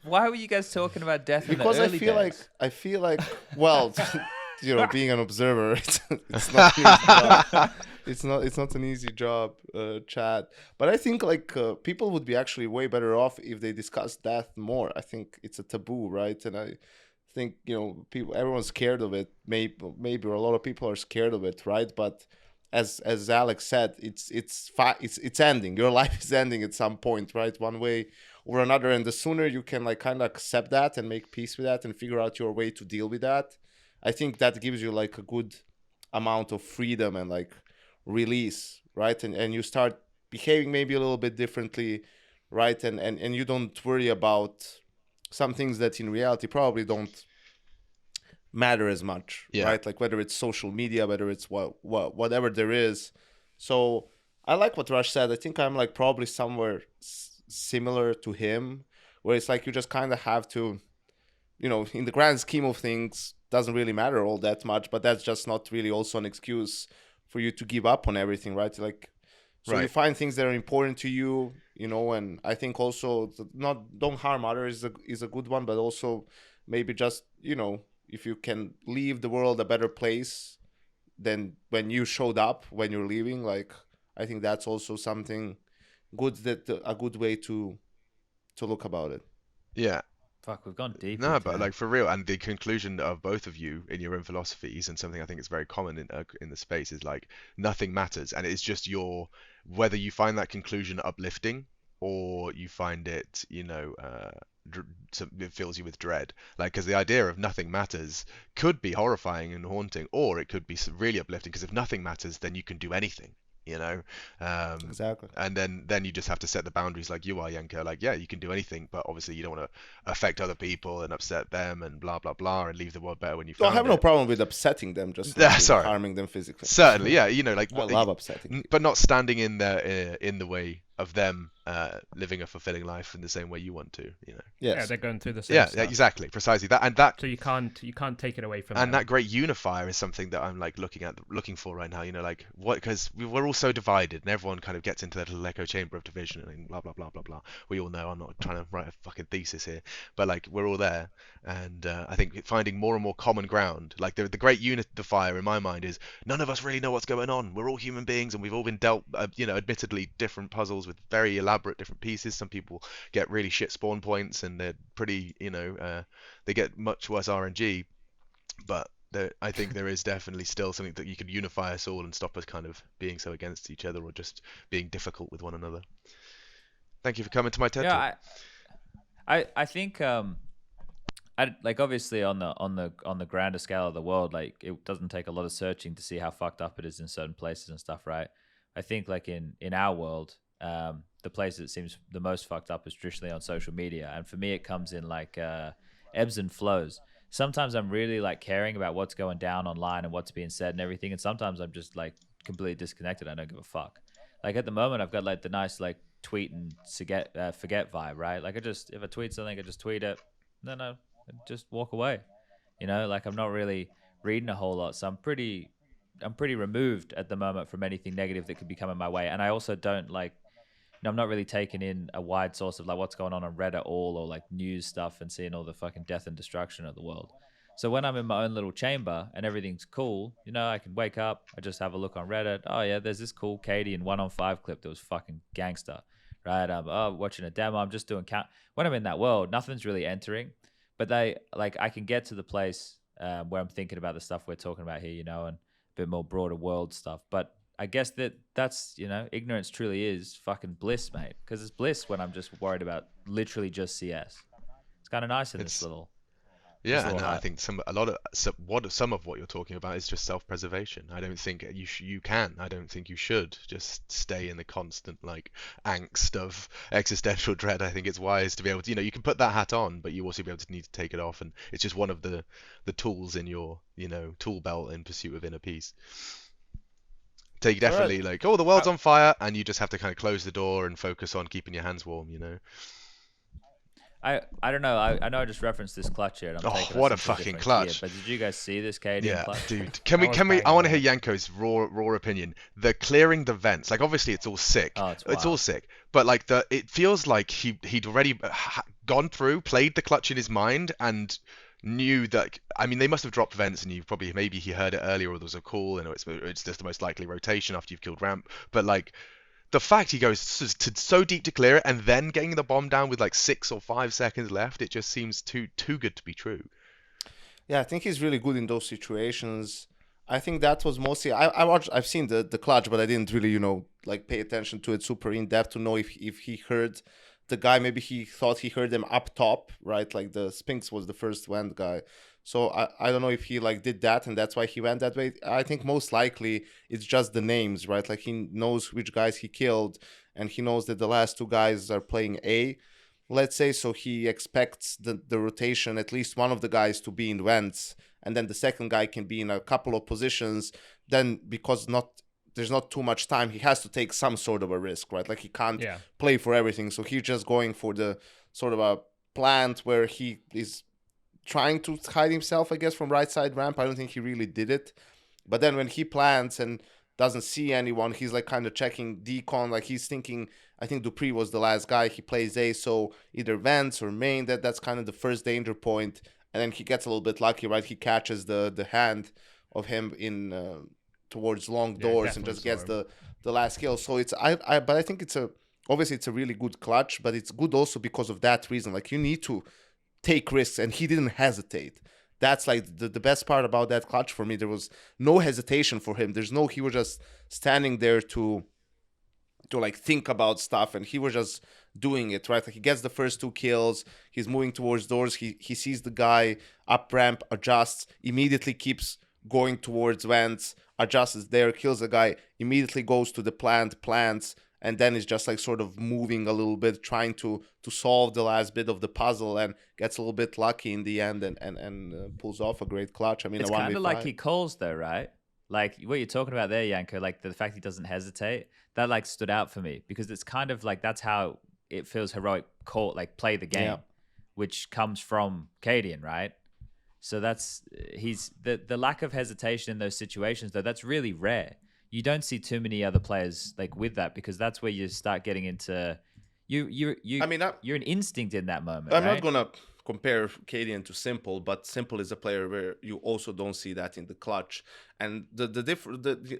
Why were you guys talking about death
because
in the early days?
I feel like, well, being an observer, it's not an easy job. It's not an easy job, Chad. But I think people would be actually way better off if they discuss death more. I think it's a taboo, right? And I think everyone's scared of it. Maybe or a lot of people are scared of it, right? But as Alex said, it's ending. Your life is ending at some point, right? One way or another. And the sooner you can kind of accept that and make peace with that and figure out your way to deal with that, I think that gives you a good amount of freedom and release, right? And you start behaving maybe a little bit differently, right? And you don't worry about some things that in reality probably don't matter as much, right? Like whether it's social media, whether it's whatever there is. So I like what Rush said. I think I'm probably somewhere similar to him, where it's you just kind of have to, in the grand scheme of things, doesn't really matter all that much, but that's just not really also an excuse for you to give up on everything, right? So you find things that are important to you, and I think also don't harm others is a good one, but also maybe just, if you can leave the world a better place than when you showed up, when you're leaving, I think that's also something good, that a good way to look about it.
Yeah.
Fuck, we've gone deep.
No, but for real, and the conclusion of both of you in your own philosophies, and something I think is very common in the space, is nothing matters, and it's just whether you find that conclusion uplifting or you find it, it fills you with dread. Because the idea of nothing matters could be horrifying and haunting, or it could be really uplifting, because if nothing matters, then you can do anything.
Exactly.
And then you just have to set the boundaries like you are, Janko. You can do anything, but obviously you don't want to affect other people and upset them and blah blah blah, and leave the world better when you found
I have no problem with upsetting them, just harming them physically.
Certainly, yeah.
I love upsetting,
but not standing in the way of them living a fulfilling life in the same way you want to.
Yes. Yeah, they're going through the same stuff.
Yeah, exactly, precisely that, and that.
So you can't take it away from them.
And that great unifier is something that I'm looking for right now. Because we're all so divided, and everyone kind of gets into that little echo chamber of division and blah blah blah blah blah. We all know I'm not trying to write a fucking thesis here, but we're all there, and I think finding more and more common ground, the great unifier in my mind is none of us really know what's going on. We're all human beings, and we've all been dealt, admittedly different puzzles with very elaborate different pieces. Some people get really shit spawn points, and they're pretty, they get much worse RNG, but I think there is definitely still something that you could unify us all and stop us kind of being so against each other or just being difficult with one another. Thank you for coming to my TED Talk.
I think obviously on the grander scale of the world, it doesn't take a lot of searching to see how fucked up it is in certain places and stuff, right? I think in our world, the place that seems the most fucked up is traditionally on social media, and for me it comes in ebbs and flows. Sometimes I'm really caring about what's going down online and what's being said and everything, and sometimes I'm just completely disconnected. I don't give a fuck. At the moment I've got the nice tweet and forget vibe, right? If I tweet something, I just tweet it, then I just walk away. I'm not really reading a whole lot, so I'm pretty removed at the moment from anything negative that could be coming my way. And I also don't I'm not really taking in a wide source of what's going on Reddit at all, or news stuff and seeing all the fucking death and destruction of the world. So when I'm in my own little chamber and everything's cool, I can wake up, I just have a look on Reddit. Oh yeah, there's this cool cadian 1-on-5 clip that was fucking gangster, right? I'm watching a demo, I'm just doing count. When I'm in that world, nothing's really entering, but I can get to the place where I'm thinking about the stuff we're talking about here, and a bit more broader world stuff. But I guess that's ignorance truly is fucking bliss, mate. Because it's bliss when I'm just worried about literally just CS. It's kind of nice in this little
Yeah, and I think some of what you're talking about is just self-preservation. I don't think you can. I don't think you should just stay in the constant like angst of existential dread. I think it's wise to be able to, you can put that hat on, but you also be able to need to take it off, and it's just one of the tools in your, tool belt in pursuit of inner peace. So you definitely like, the world's on fire, and you just have to kind of close the door and focus on keeping your hands warm.
I don't know. I know I just referenced this clutch here. And I'm taking
what a fucking clutch!
But did you guys see this cadian clutch?
Dude. Can we? I want to hear Janko's raw opinion. The clearing the vents, like obviously it's all sick.
Oh,
it's all sick. But like it feels like he'd already gone through, played the clutch in his mind, and knew that. I mean, they must have dropped vents, and maybe he heard it earlier, or there was a call, and it's just the most likely rotation after you've killed ramp. But like, the fact he goes so deep to clear it, and then getting the bomb down with like 6 or 5 seconds left, it just seems too good to be true.
Yeah, I think he's really good in those situations. I think that was mostly I've seen the clutch, but I didn't really pay attention to it super in depth to know if he heard the guy. Maybe he thought he heard them up top, right? Like the Sphinx was the first went guy. So I don't know if he did that and that's why he went that way. I think most likely it's just the names, right? Like he knows which guys he killed, and he knows that the last 2 guys are playing A, let's say. So he expects the rotation, at least one of the guys to be in vents, and then the second guy can be in a couple of positions. Then because there's not too much time, he has to take some sort of a risk, right? Like he can't play for everything. So he's just going for the sort of a plant where he is trying to hide himself, I guess, from right side ramp. I don't think he really did it. But then when he plants and doesn't see anyone, he's like kind of checking decon. Like he's thinking, I think Dupree was the last guy. He plays A, so either vents or main. That's kind of the first danger point. And then he gets a little bit lucky, right? He catches the hand of him in towards long doors and just gets the last kill. So but I think obviously it's a really good clutch, but it's good also because of that reason. Like you need to take risks, and he didn't hesitate. That's like the best part about that clutch for me. There was no hesitation for him. He was just standing there to like think about stuff, and he was just doing it, right? Like he gets the first 2 kills, he's moving towards doors, he sees the guy up ramp, adjusts, immediately keeps going towards vents, adjusts there, kills the guy, immediately goes to the plants, and then is just like sort of moving a little bit, trying to solve the last bit of the puzzle, and gets a little bit lucky in the end and pulls off a great clutch. I mean,
it's kind of like he calls though, right? Like what you're talking about there, Janko, like the fact he doesn't hesitate, that like stood out for me, because it's kind of like that's how it feels heroic, call, like play the game, which comes from cadian, right? So that's the lack of hesitation in those situations though, that's really rare. You don't see too many other players like with that, because that's where you start getting into you. I mean, you're an instinct in that moment.
I'm
right?
not gonna compare cadian to Simple, but Simple is a player where you also don't see that in the clutch. And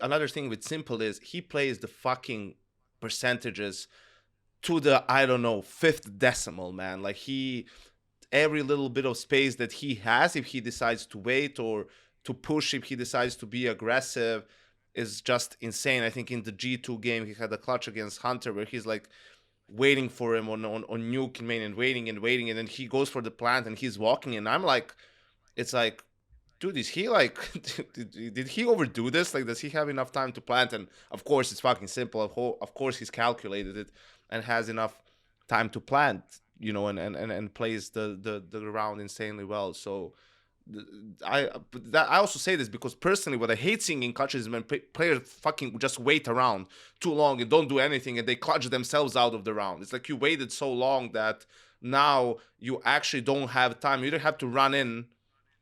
another thing with Simple is he plays the fucking percentages to the 5th decimal, man. Like every little bit of space that he has, if he decides to wait or to push, if he decides to be aggressive, is just insane. I think in the G2 game, he had a clutch against Hunter where he's like waiting for him on nuke in main and waiting, and then he goes for the plant and he's walking, and I'm like, it's like, dude, is he like, did he overdo this? Like, does he have enough time to plant? And of course, it's fucking Simple. Of course, he's calculated it and has enough time to plant, and plays the round insanely well. So I also say this because personally, what I hate seeing in clutches is when players fucking just wait around too long and don't do anything, and they clutch themselves out of the round. It's like you waited so long that now you actually don't have time. You either have to run in.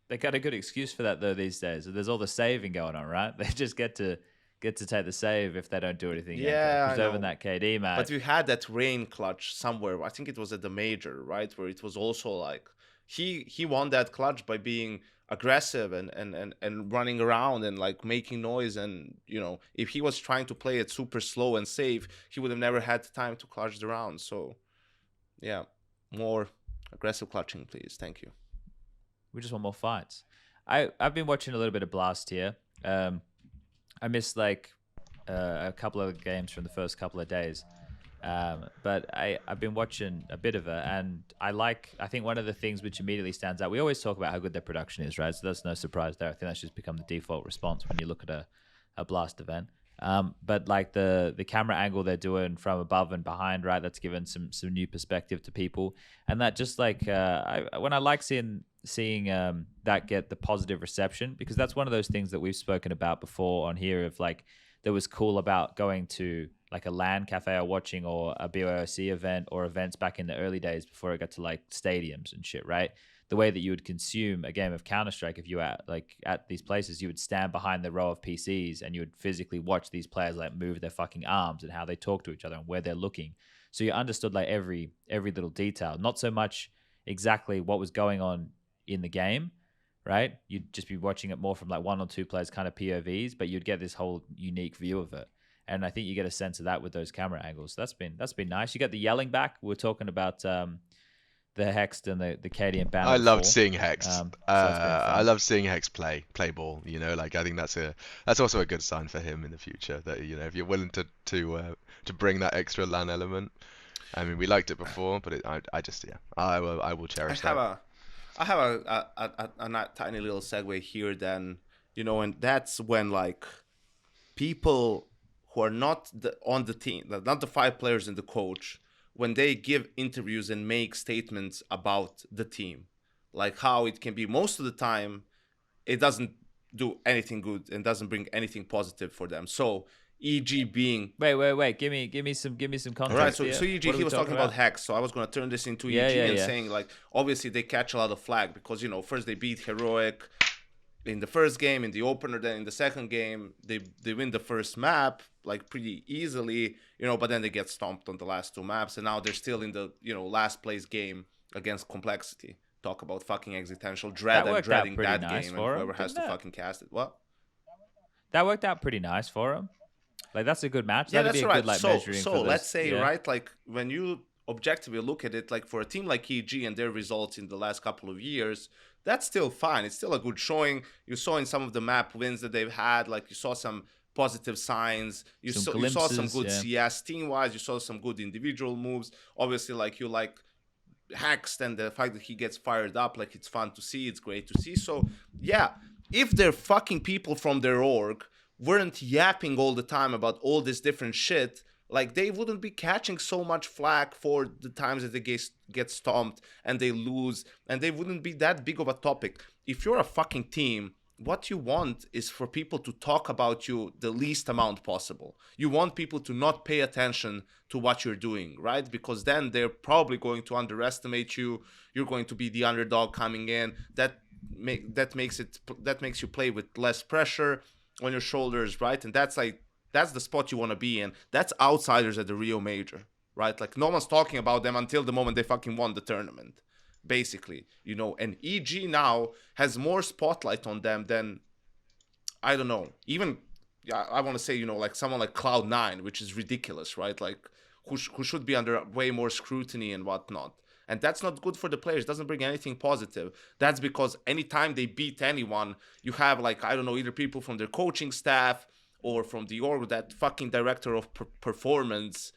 They got a good excuse for that though these days. There's all the saving going on, right? They just get to take the save if they don't do anything.
Yeah,
preserving that KD, man.
But we had that rain clutch somewhere. I think it was at the major, right, where it was also like he won that clutch by being aggressive and running around and like making noise, and if he was trying to play it super slow and safe, he would have never had time to clutch the round. So yeah, more aggressive clutching, please. Thank you.
We just want more fights. I've been watching a little bit of Blast here. I missed like a couple of games from the first couple of days. But I've been watching a bit of it, and I think one of the things which immediately stands out, we always talk about how good their production is, right? So that's no surprise there. I think that's just become the default response when you look at a Blast event. But like the camera angle they're doing from above and behind, right? That's given some new perspective to people, and that just like when I like seeing that get the positive reception, because that's one of those things that we've spoken about before on here of like that was cool about going to like a LAN cafe or watching or a BOC event or events back in the early days before it got to like stadiums and shit, right? The way that you would consume a game of Counter-Strike if you were at these places, you would stand behind the row of PCs and you would physically watch these players like move their fucking arms and how they talk to each other and where they're looking. So you understood like every little detail, not so much exactly what was going on in the game, right? You'd just be watching it more from like one or two players kind of POVs, but you'd get this whole unique view of it. And I think you get a sense of that with those camera angles. So that's been nice. You got the yelling back. We're talking about the Hext and the cadian banner.
I loved seeing Hext. I love seeing Hext play ball. You know, like I think that's also a good sign for him in the future. That, you know, if you're willing to bring that extra LAN element. I mean, we liked it before, but I will cherish that.
I have a tiny little segue here. Then, you know, and that's when like people who are not on the team, not the 5 players and the coach, when they give interviews and make statements about the team, like how it can be most of the time, it doesn't do anything good and doesn't bring anything positive for them. So EG being
wait, give me some context.
All right, so EG, he was talking about Hex, so I was going to turn this into EG and saying like obviously they catch a lot of flag because, you know, first they beat Heroic in the first game, in the opener, then in the second game they win the first map like pretty easily, you know, but then they get stomped on the last 2 maps, and now they're still in the, you know, last place game against Complexity. Talk about fucking existential dreading that
nice
game, and whoever has to fucking cast it. What?
That worked out pretty nice for him. Like that's a good match.
Yeah,
that'd
that's
be a
right.
Good, like,
so let's say right, like when you objectively look at it, like for a team like EG and their results in the last couple of years, that's still fine. It's still a good showing. You saw in some of the map wins that they've had, like you saw some positive signs. You saw some good CS team-wise. You saw some good individual moves. Obviously, like you like Hext and the fact that he gets fired up, like it's fun to see. It's great to see. So yeah, if they're fucking people from their org weren't yapping all the time about all this different shit, like they wouldn't be catching so much flack for the times that they get stomped and they lose, and they wouldn't be that big of a topic. If you're a fucking team, what you want is for people to talk about you the least amount possible. You want people to not pay attention to what you're doing, right? Because then they're probably going to underestimate you. You're going to be the underdog coming in. That makes you play with less pressure on your shoulders, right? And that's the spot you want to be in. That's outsiders at the Rio Major, right? Like no one's talking about them until the moment they fucking won the tournament, basically, you know. And EG now has more spotlight on them than, I don't know, even I want to say, you know, like someone like Cloud9, which is ridiculous, right? Like who should be under way more scrutiny and whatnot. And that's not good for the players. It doesn't bring anything positive. That's because anytime they beat anyone, you have like, I don't know, either people from their coaching staff or from the org, that fucking director of performance.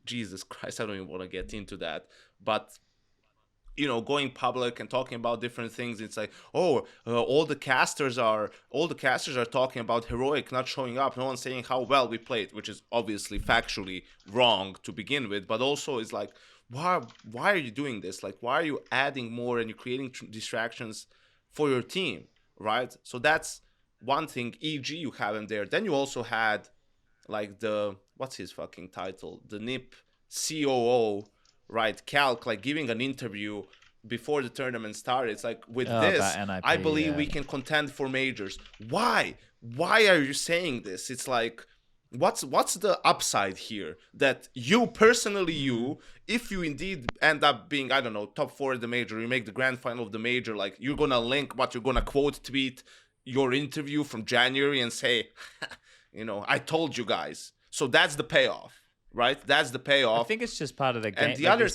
Jesus Christ, I don't even want to get into that. But, you know, going public and talking about different things, it's like, all the casters are talking about Heroic not showing up. No one's saying how well we played, which is obviously factually wrong to begin with. But also it's like, why are you doing this? Like, why are you adding more and you're creating distractions for your team, right? So that's one thing. EG, you have him there. Then you also had like what's his fucking title? The NIP COO, right? Calc, like giving an interview before the tournament started. It's like, with this, NIP, I believe we can contend for majors. Why are you saying this? It's like, what's the upside here that you personally, if you indeed end up being, I don't know, top 4 at the major, you make the grand final of the major, like you're gonna link what you're gonna quote tweet your interview from January and say, you know, I told you guys. So that's the payoff, right? That's the payoff.
I think it's just part of the game.
And the other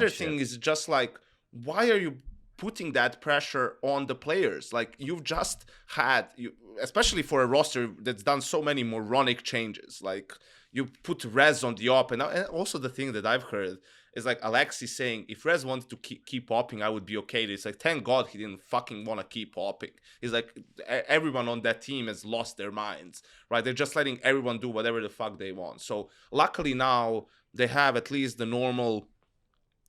thing is just like, why are you putting that pressure on the players? Like you've just had, especially for a roster that's done so many moronic changes, like you put Rez on the op, and also the thing that I've heard is like Alexi saying, if Rez wanted to keep popping, I would be okay. It's like, thank God he didn't fucking want to keep popping. He's like, everyone on that team has lost their minds, right? They're just letting everyone do whatever the fuck they want. So luckily now they have at least the normal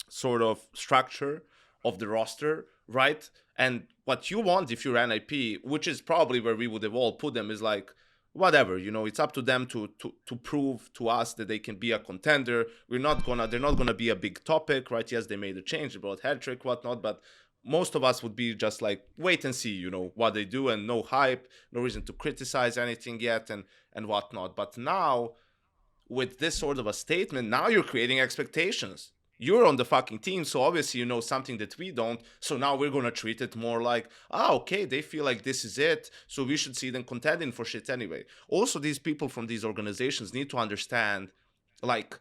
sort of structure of the roster, right? And what you want if you're NIP, which is probably where we would have all put them, is like, whatever, it's up to them to prove to us that they can be a contender. They're not gonna be a big topic, right? Yes, they made a change, they brought hat trick, whatnot, but most of us would be just like, wait and see, what they do, and no hype, no reason to criticize anything yet, and whatnot. But now, with this sort of a statement, now you're creating expectations. You're on the fucking team, so obviously you know something that we don't. So now we're gonna treat it more like, okay, they feel like this is it, so we should see them contending for shit anyway. Also, these people from these organizations need to understand, like,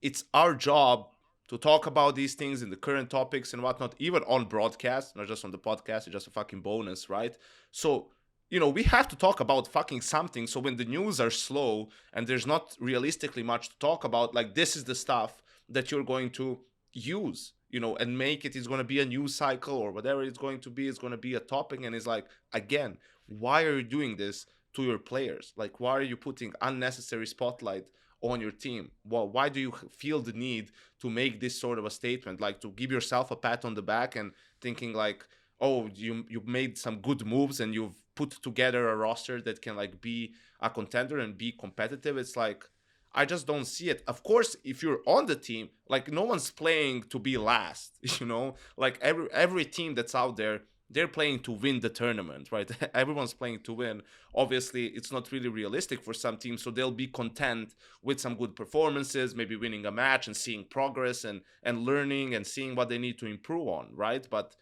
it's our job to talk about these things in the current topics and whatnot, even on broadcast, not just on the podcast. It's just a fucking bonus, right? So, we have to talk about fucking something. So when the news are slow and there's not realistically much to talk about, like, this is the stuff that you're going to use, and make it's going to be a news cycle or whatever it's going to be. It's going to be a topic. And it's like, again, why are you doing this to your players? Like, why are you putting unnecessary spotlight on your team? Well, why do you feel the need to make this sort of a statement, like to give yourself a pat on the back and thinking like, oh, you made some good moves and you've put together a roster that can like be a contender and be competitive? It's like, I just don't see it. Of course, if you're on the team, like, no one's playing to be last, like every team that's out there, they're playing to win the tournament, right? Everyone's playing to win. Obviously, it's not really realistic for some teams, so they'll be content with some good performances, maybe winning a match and seeing progress and learning and seeing what they need to improve on, right? But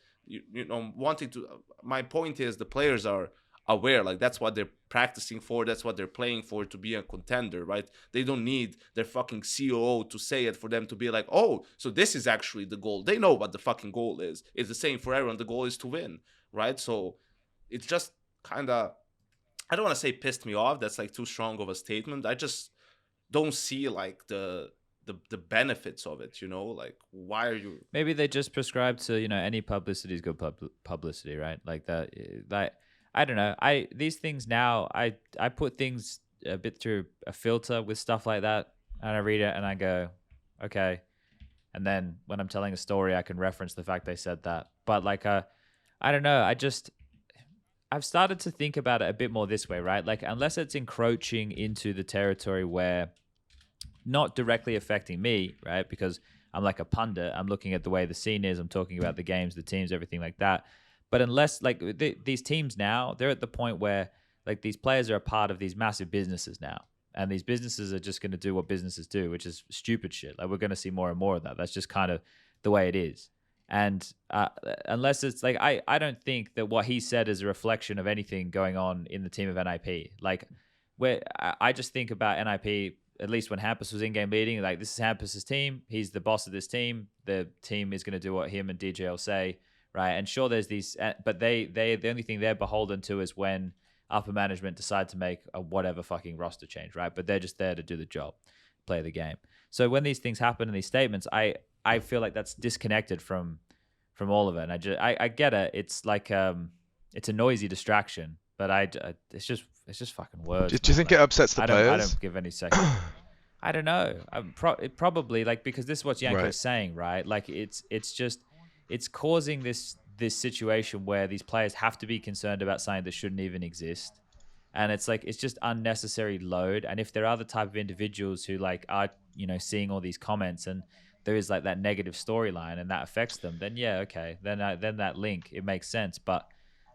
my point is, the players are aware, like, that's what they're practicing for, that's what they're playing for, to be a contender, right? They don't need their fucking COO to say it for them to be like, oh, so this is actually the goal. They know what the fucking goal is. It's the same for everyone. The goal is to win, right? So it's just kind of, I don't want to say pissed me off, that's like too strong of a statement. I just don't see like the benefits of it, like, why are you?
Maybe they just prescribe to, any publicity is good publicity, right? Like that, like, I don't know. These things now, I put things a bit through a filter with stuff like that, and I read it and I go, okay. And then when I'm telling a story, I can reference the fact they said that. But like, I don't know. I've started to think about it a bit more this way, right? Like, unless it's encroaching into the territory where not directly affecting me, right? Because I'm like a pundit. I'm looking at the way the scene is. I'm talking about the games, the teams, everything like that. But unless, like, these teams now, they're at the point where, like, these players are a part of these massive businesses now. And these businesses are just going to do what businesses do, which is stupid shit. Like, we're going to see more and more of that. That's just kind of the way it is. And unless it's, like, I don't think that what he said is a reflection of anything going on in the team of NIP. Like, I just think about NIP, at least when Hampus was in-game leading, like, this is Hampus's team. He's the boss of this team. The team is going to do what him and DJ will say. Right, and sure, there's these, but they the only thing they're beholden to is when upper management decide to make a whatever fucking roster change, right? But they're just there to do the job, play the game. So when these things happen in these statements, I feel like that's disconnected from all of it. And I get it. It's like it's a noisy distraction, but it's just fucking words.
Do you think it upsets the players?
I don't give any second. I don't know. It probably, like, because this is what Janko is saying, right? Like, it's causing this situation where these players have to be concerned about something that shouldn't even exist. And it's like, it's just unnecessary load. And if there are the type of individuals who, like, are, seeing all these comments and there is like that negative storyline and that affects them, then yeah, okay. Then that link, it makes sense. But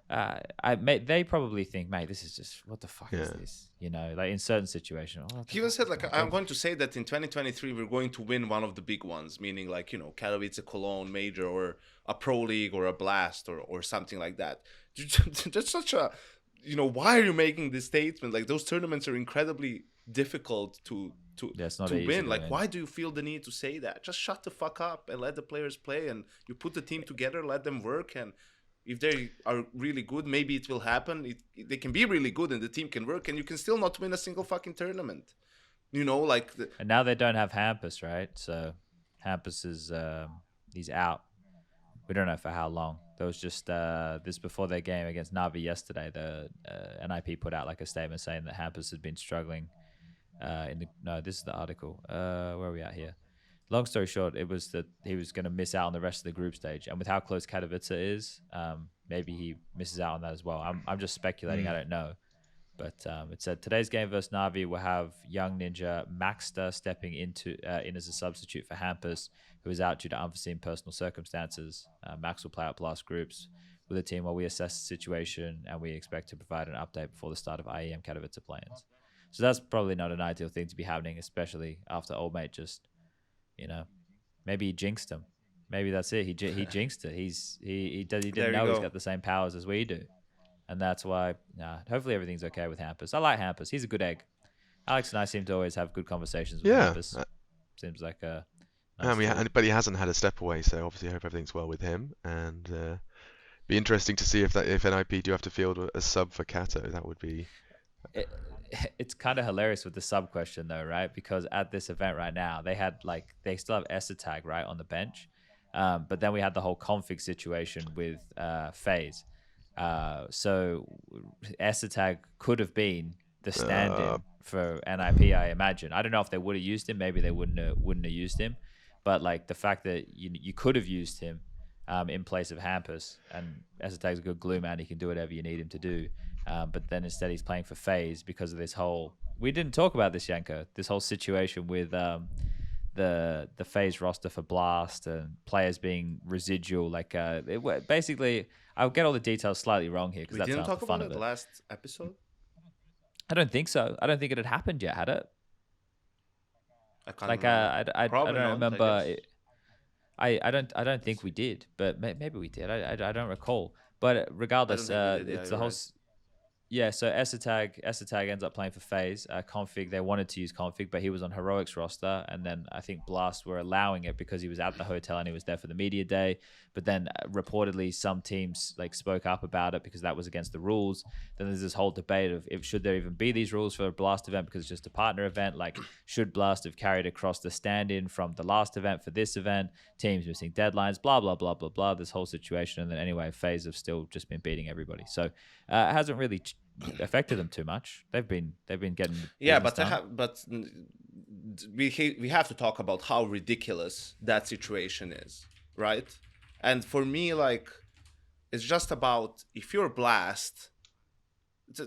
they probably think, mate, this is just, what the fuck is this? Like, in certain situations.
He even said, like, I'm going to say that in 2023 we're going to win one of the big ones, meaning like, Katowice, Cologne, Major, or a Pro League or a Blast or something like that. That's such a, why are you making this statement? Like, those tournaments are incredibly difficult to win. Like, why do you feel the need to say that? Just shut the fuck up and let the players play, and you put the team together, let them work, and if they are really good, maybe it will happen. They can be really good and the team can work, and you can still not win a single fucking tournament. Like
and now they don't have Hampus, right? So Hampus is he's out. We don't know for how long. There was just this before their game against NaVi yesterday. The NIP put out like a statement saying that Hampus had been struggling. This is the article. Where are we at here? Long story short, it was that he was going to miss out on the rest of the group stage, and with how close Katowice is, maybe he misses out on that as well. I'm just speculating. I don't know. But it said today's game versus NaVi will have young ninja Maxter stepping in as a substitute for Hampus, who is out due to unforeseen personal circumstances. Max will play out blast groups with the team while we assess the situation, and we expect to provide an update before the start of YNk Katowice plans. So that's probably not an ideal thing to be happening, especially after old mate just, maybe he jinxed him. Maybe that's it. He jinxed it. He didn't know he's got the same powers as we do. And that's why, hopefully everything's okay with Hampus. I like Hampus. He's a good egg. Alex and I seem to always have good conversations with Hampus. Seems like a nice
but he hasn't had a step away, so obviously I hope everything's well with him. And be interesting to see if NIP do have to field a sub for Kato. That would be...
It's kind of hilarious with the sub question, though, right? Because at this event right now, they still have Esatag, right, on the bench. But then we had the whole config situation with FaZe. So Esatag could have been the stand-in for NIP, I imagine. I don't know if they would have used him. Maybe they wouldn't have used him. But like the fact that you could have used him in place of Hampus, and Esatag's a good glue man. He can do whatever you need him to do. But then instead he's playing for FaZe because of this whole... We didn't talk about this, Janko. This whole situation with the FaZe roster for Blast and players being residual. Basically... I'll get all the details slightly wrong here because that's not the fun of it.
We didn't talk about it last episode?
I don't think so. I don't think it had happened yet, had it?
I can't
I don't remember. I don't think we did, but maybe we did. I don't recall. But regardless, it's the whole... Yeah, so Esatag ends up playing for FaZe. Config, they wanted to use Config, but he was on Heroic's roster, and then I think Blast were allowing it because he was at the hotel and he was there for the media day. But then reportedly some teams spoke up about it because that was against the rules. Then there's this whole debate of should there even be these rules for a Blast event because it's just a partner event. Should Blast have carried across the stand-in from the last event for this event? Teams missing deadlines, blah, blah, blah, blah, blah, this whole situation. And then anyway, FaZe have still just been beating everybody. So it hasn't really affected them too much. They've been getting...
Yeah, but we have to talk about how ridiculous that situation is, right? And for me, it's just about if you're Blast.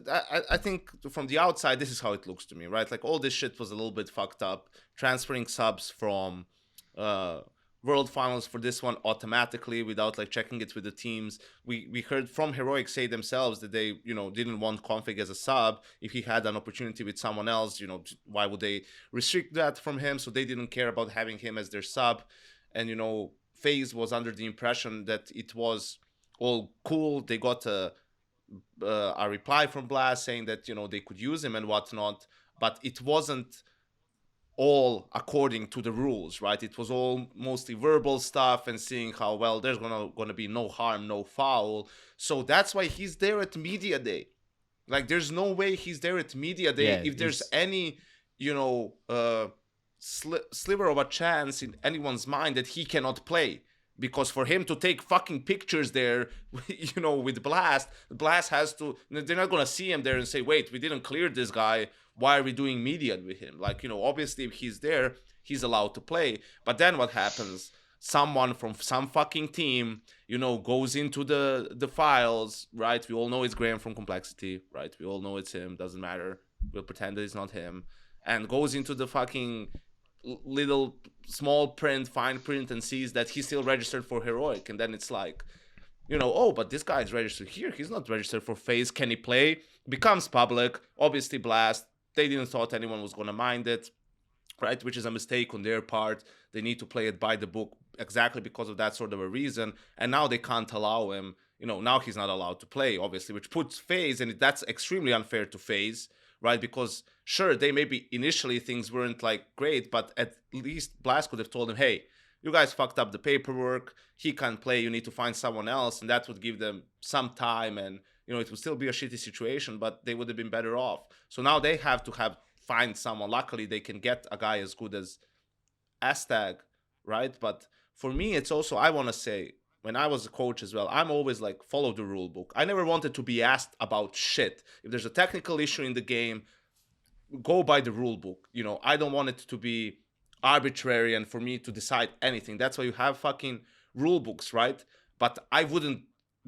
I think from the outside, this is how it looks to me, right? All this shit was a little bit fucked up. Transferring subs from World Finals for this one automatically without checking it with the teams. We heard from Heroic say themselves that they didn't want Config as a sub. If he had an opportunity with someone else, why would they restrict that from him? So they didn't care about having him as their sub. And FaZe was under the impression that it was all cool. They got a reply from Blast saying that they could use him and whatnot, but it wasn't all according to the rules, right? It was all mostly verbal stuff and seeing how, well, there's gonna be no harm, no foul. So that's why he's there at media day. There's no way he's there at media day if there's any, sliver of a chance in anyone's mind that he cannot play. Because for him to take fucking pictures there, with Blast has to... They're not gonna see him there and say, wait, we didn't clear this guy. Why are we doing media with him? Obviously if he's there, he's allowed to play. But then what happens? Someone from some fucking team, goes into the files, right? We all know it's Graham from Complexity, right? We all know it's him. Doesn't matter. We'll pretend that it's not him. And goes into the fucking little small print, fine print, and sees that he's still registered for Heroic. And then it's oh, but this guy's registered here. He's not registered for FaZe. Can he play? Becomes public. Obviously Blast. They didn't thought anyone was going to mind it, right? Which is a mistake on their part. They need to play it by the book exactly because of that sort of a reason. And now they can't allow him. Now he's not allowed to play, obviously, which puts FaZe, and that's extremely unfair to FaZe, right? Because sure, they maybe initially things weren't great, but at least Blast could have told him, hey, you guys fucked up the paperwork. He can't play. You need to find someone else. And that would give them some time, and it would still be a shitty situation, but they would have been better off. So now they have to have find someone. Luckily, they can get a guy as good as Astag, right? But for me, it's also, I want to say, when I was a coach as well, I'm always like, follow the rule book. I never wanted to be asked about shit. If there's a technical issue in the game, go by the rule book. You know, I don't want it to be arbitrary and for me to decide anything. That's why you have fucking rule books, right? But I wouldn't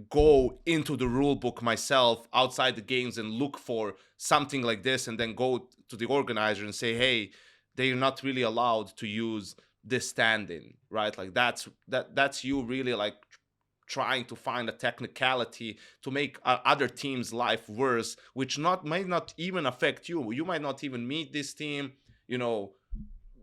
go into the rule book myself outside the games and look for something like this and then go to the organizer and say, hey, they're not really allowed to use this stand-in, right? Like that's you really like trying to find a technicality to make other team's life worse, which might not even affect you. You might not even meet this team, you know,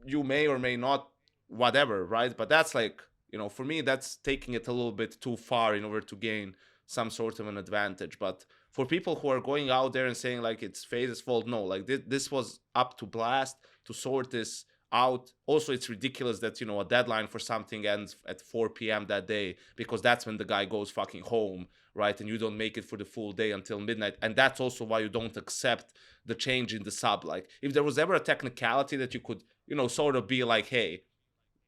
you may or may not, whatever, right? But that's like, you know, for me, that's taking it a little bit too far in order to gain some sort of an advantage. But for people who are going out there and saying like it's FaZe's fault, no, like this was up to Blast to sort this out. Also, it's ridiculous that, you know, a deadline for something ends at 4 p.m. that day, because that's when the guy goes fucking home, right? And you don't make it for the full day until midnight. And that's also why you don't accept the change in the sub. Like, if there was ever a technicality that you could, you know, sort of be like, hey,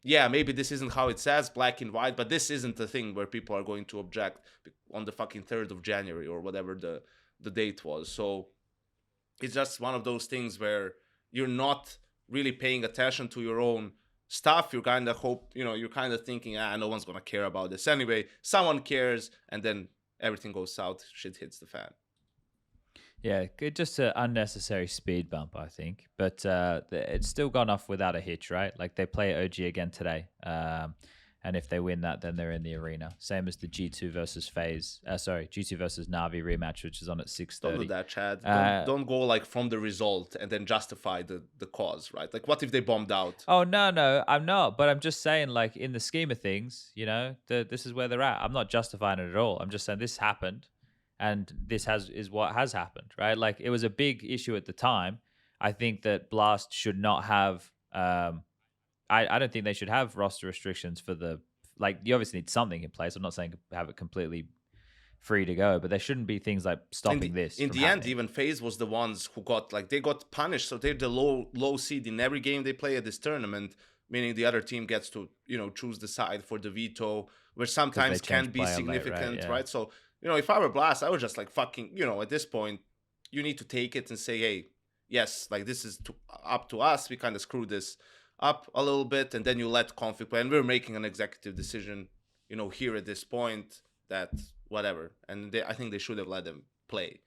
yeah, maybe this isn't how it says, black and white, but this isn't the thing where people are going to object on the fucking 3rd of January or whatever the date was. So it's just one of those things where you're not really paying attention to your own stuff. You kind of you're kind of thinking, no one's going to care about this anyway. Someone cares, and then everything goes south, shit hits the fan.
Yeah, just an unnecessary speed bump, I think. But it's still gone off without a hitch, right? Like, they play OG again today. And if they win that, then they're in the arena. Same as the G2 versus FaZe. G2 versus NaVi rematch, which is on at 6:30.
Don't do that, Chad. Don't go, like, from the result and then justify the cause, right? Like, what if they bombed out?
Oh, no, I'm not. But I'm just saying, like, in the scheme of things, you know, this is where they're at. I'm not justifying it at all. I'm just saying this happened. And this is what has happened, right? Like, it was a big issue at the time. I think that Blast should not have. I don't think they should have roster restrictions for you obviously need something in place. I'm not saying have it completely free to go, but there shouldn't be things like stopping this.
In the end, even FaZe was the ones who got they got punished. So they're the low seed in every game they play at this tournament, meaning the other team gets to, you know, choose the side for the veto, which sometimes can be significant,
late,
right? So, you know, if I were Blast, I would just like fucking, you know, at this point, you need to take it and say, hey, yes, like this is up to us. We kind of screwed this up a little bit, and then you let conflict play. And we're making an executive decision, you know, here at this point that whatever. And I think they should have let them play.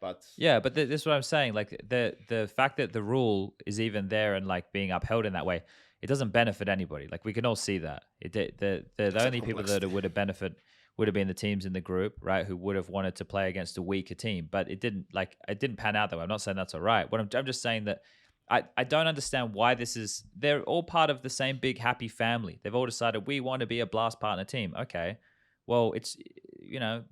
But
yeah, but this is what I'm saying. Like, the fact that the rule is even there and like being upheld in that way, it doesn't benefit anybody. Like, we can all see that. The only people that would have benefited would have been the teams in the group, right, who would have wanted to play against a weaker team. But it didn't pan out that way. I'm not saying that's all right. I'm just saying that I don't understand why they're all part of the same big happy family. They've all decided we want to be a Blast partner team. Okay, well, it's, you know,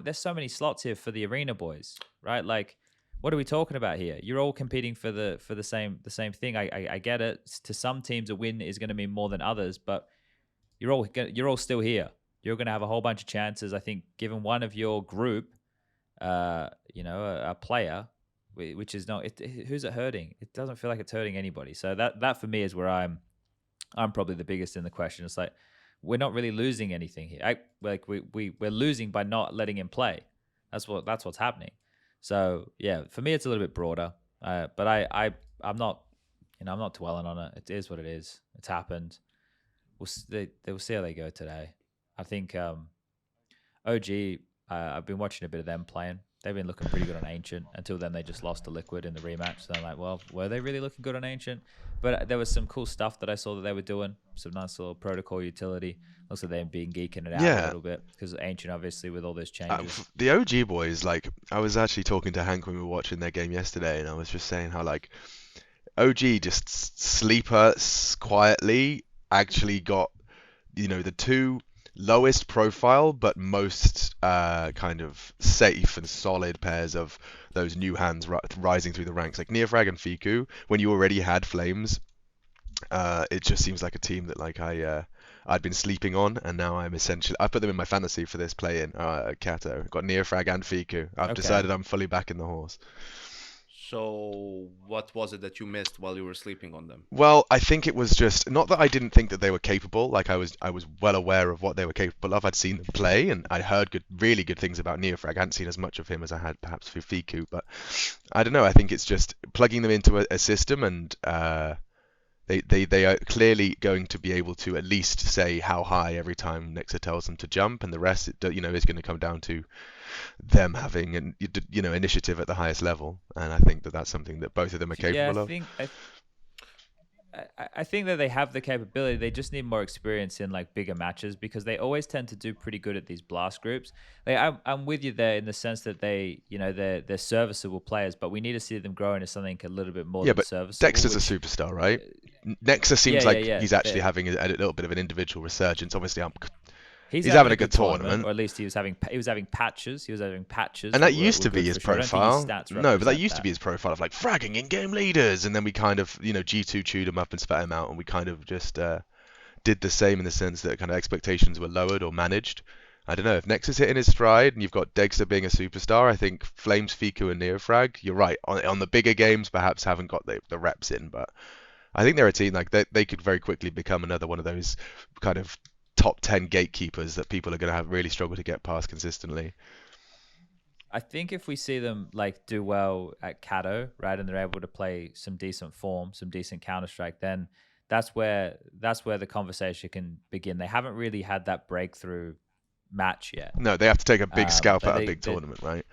there's so many slots here for the arena boys, right? Like, what are we talking about here? You're all competing for the same thing. I get it. To some teams, a win is going to mean more than others, but you're all still here. You're going to have a whole bunch of chances. I think, given one of your group, you know, a player, which is not, who's it hurting? It doesn't feel like it's hurting anybody. So that for me is where I'm probably the biggest in the question. It's like, we're not really losing anything here. We're losing by not letting him play. That's what's happening. So yeah, for me, it's a little bit broader. But I'm not, you know, I'm not dwelling on it. It is what it is. It's happened. We'll see how they go today. I think OG, I've been watching a bit of them playing. They've been looking pretty good on Ancient. Until then, they just lost to Liquid in the rematch. So I'm like, well, were they really looking good on Ancient? But there was some cool stuff that I saw that they were doing. Some nice little protocol utility. Looks like they've been geeking it out a little bit. Because Ancient, obviously, with all those changes.
The OG boys, like, I was actually talking to Hank when we were watching their game yesterday. And I was just saying how, like, OG just sleeper quietly actually got, you know, the two lowest profile but most kind of safe and solid pairs of those new hands rising through the ranks, like Neofrag and Fiku. When you already had Flames, it just seems like a team that like I'd been sleeping on, and now I put them in my fantasy for this play-in. Kato got Neofrag and Fiku. I've decided I'm fully back in the horse.
So what was it that you missed while you were sleeping on them?
Well, I think it was just not that I didn't think that they were capable. Like I was well aware of what they were capable of. I'd seen them play, and I heard really good things about NeoFrag. I hadn't seen as much of him as I had perhaps for Fiku, but I don't know. I think it's just plugging them into a system, and they are clearly going to be able to at least say how high every time Nexa tells them to jump, and the rest, is going to come down to them having initiative at the highest level. And I think that that's something that both of them are capable of.
I think that they have the capability. They just need more experience in like bigger matches, because they always tend to do pretty good at these blast groups. Like I'm with you there in the sense that they're serviceable players, but we need to see them grow into something a little bit more than serviceable.
Dexter's a superstar, right? Nexa seems like he's actually having a little bit of an individual resurgence. Obviously, he's having a good tournament,
or at least he was having patches.
And that used to be his profile. No, but that used to be his profile of like fragging in-game leaders, and then we kind of G2 chewed him up and spat him out, and we kind of just did the same in the sense that kind of expectations were lowered or managed. I don't know if Nexus hitting his stride, and you've got Dexter being a superstar. I think Flames, Fiku, and NeoFrag. You're right on the bigger games, perhaps haven't got the reps in, but I think they're a team like they could very quickly become another one of those kind of top 10 gatekeepers that people are going to have really struggle to get past consistently.
I think if we see them like do well at Cato, right, and they're able to play some decent form, some decent Counter-Strike, then that's where the conversation can begin. They haven't really had that breakthrough match yet.
No, they have to take a big scalp at a big tournament, right?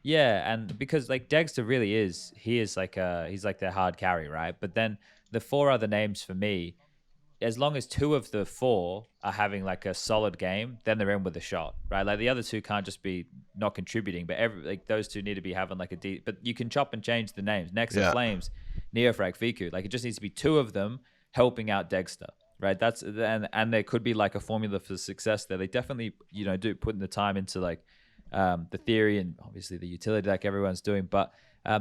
Yeah, and because like Dexter really is, he's like their hard carry, right? But then the four other names for me, as long as two of the four are having like a solid game, then they're in with a shot, right? Like the other two can't just be not contributing, but those two need to be having like but you can chop and change the names. Nexa, Flames, NeoFrag, Fiku. Like it just needs to be two of them helping out Dexter, right? And there could be like a formula for success there. They definitely, do putting the time into like the theory and obviously the utility like everyone's doing, but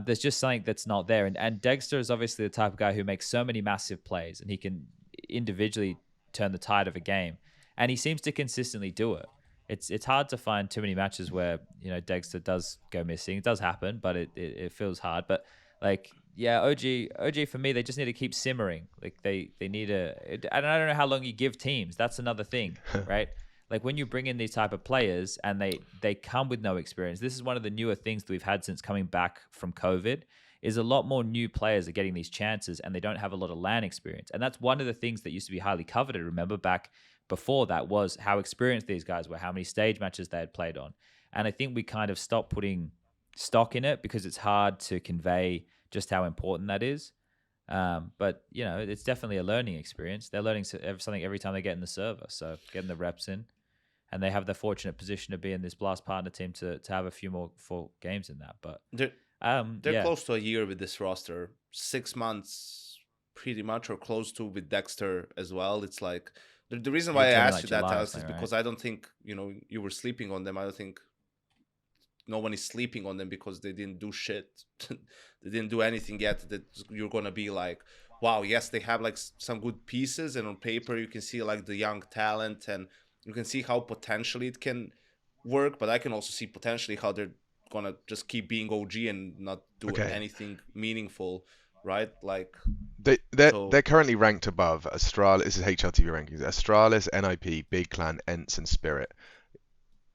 there's just something that's not there. And Dexter is obviously the type of guy who makes so many massive plays, and he can individually turn the tide of a game, and he seems to consistently do it. It's hard to find too many matches where Dexter does go missing. It does happen, but it feels hard. But like OG for me, they just need to keep simmering. Like they need and I don't know how long you give teams. That's another thing, right? Like when you bring in these type of players and they come with no experience. This is one of the newer things that we've had since coming back from COVID. Is a lot more new players are getting these chances, and they don't have a lot of LAN experience. And that's one of the things that used to be highly coveted. Remember back before that was how experienced these guys were, how many stage matches they had played on. And I think we kind of stopped putting stock in it because it's hard to convey just how important that is. But, it's definitely a learning experience. They're learning something every time they get in the server. So getting the reps in. And they have the fortunate position to be in this Blast partner team to have a few more full games in that. But
they're close to a year with this roster, 6 months pretty much, or close to with Dexter as well. It's like the reason why I asked you that, Alex, is because I don't think you were sleeping on them. I don't think no one is sleeping on them because they didn't do shit. They didn't do anything yet that you're gonna be like, wow, yes, they have like some good pieces, and on paper you can see like the young talent, and you can see how potentially it can work. But I can also see potentially how they're gonna just keep being OG and not do anything meaningful, right? Like
they're currently ranked above Astralis. This is HLTV rankings: Astralis, NIP, Big Clan, Ents, and Spirit.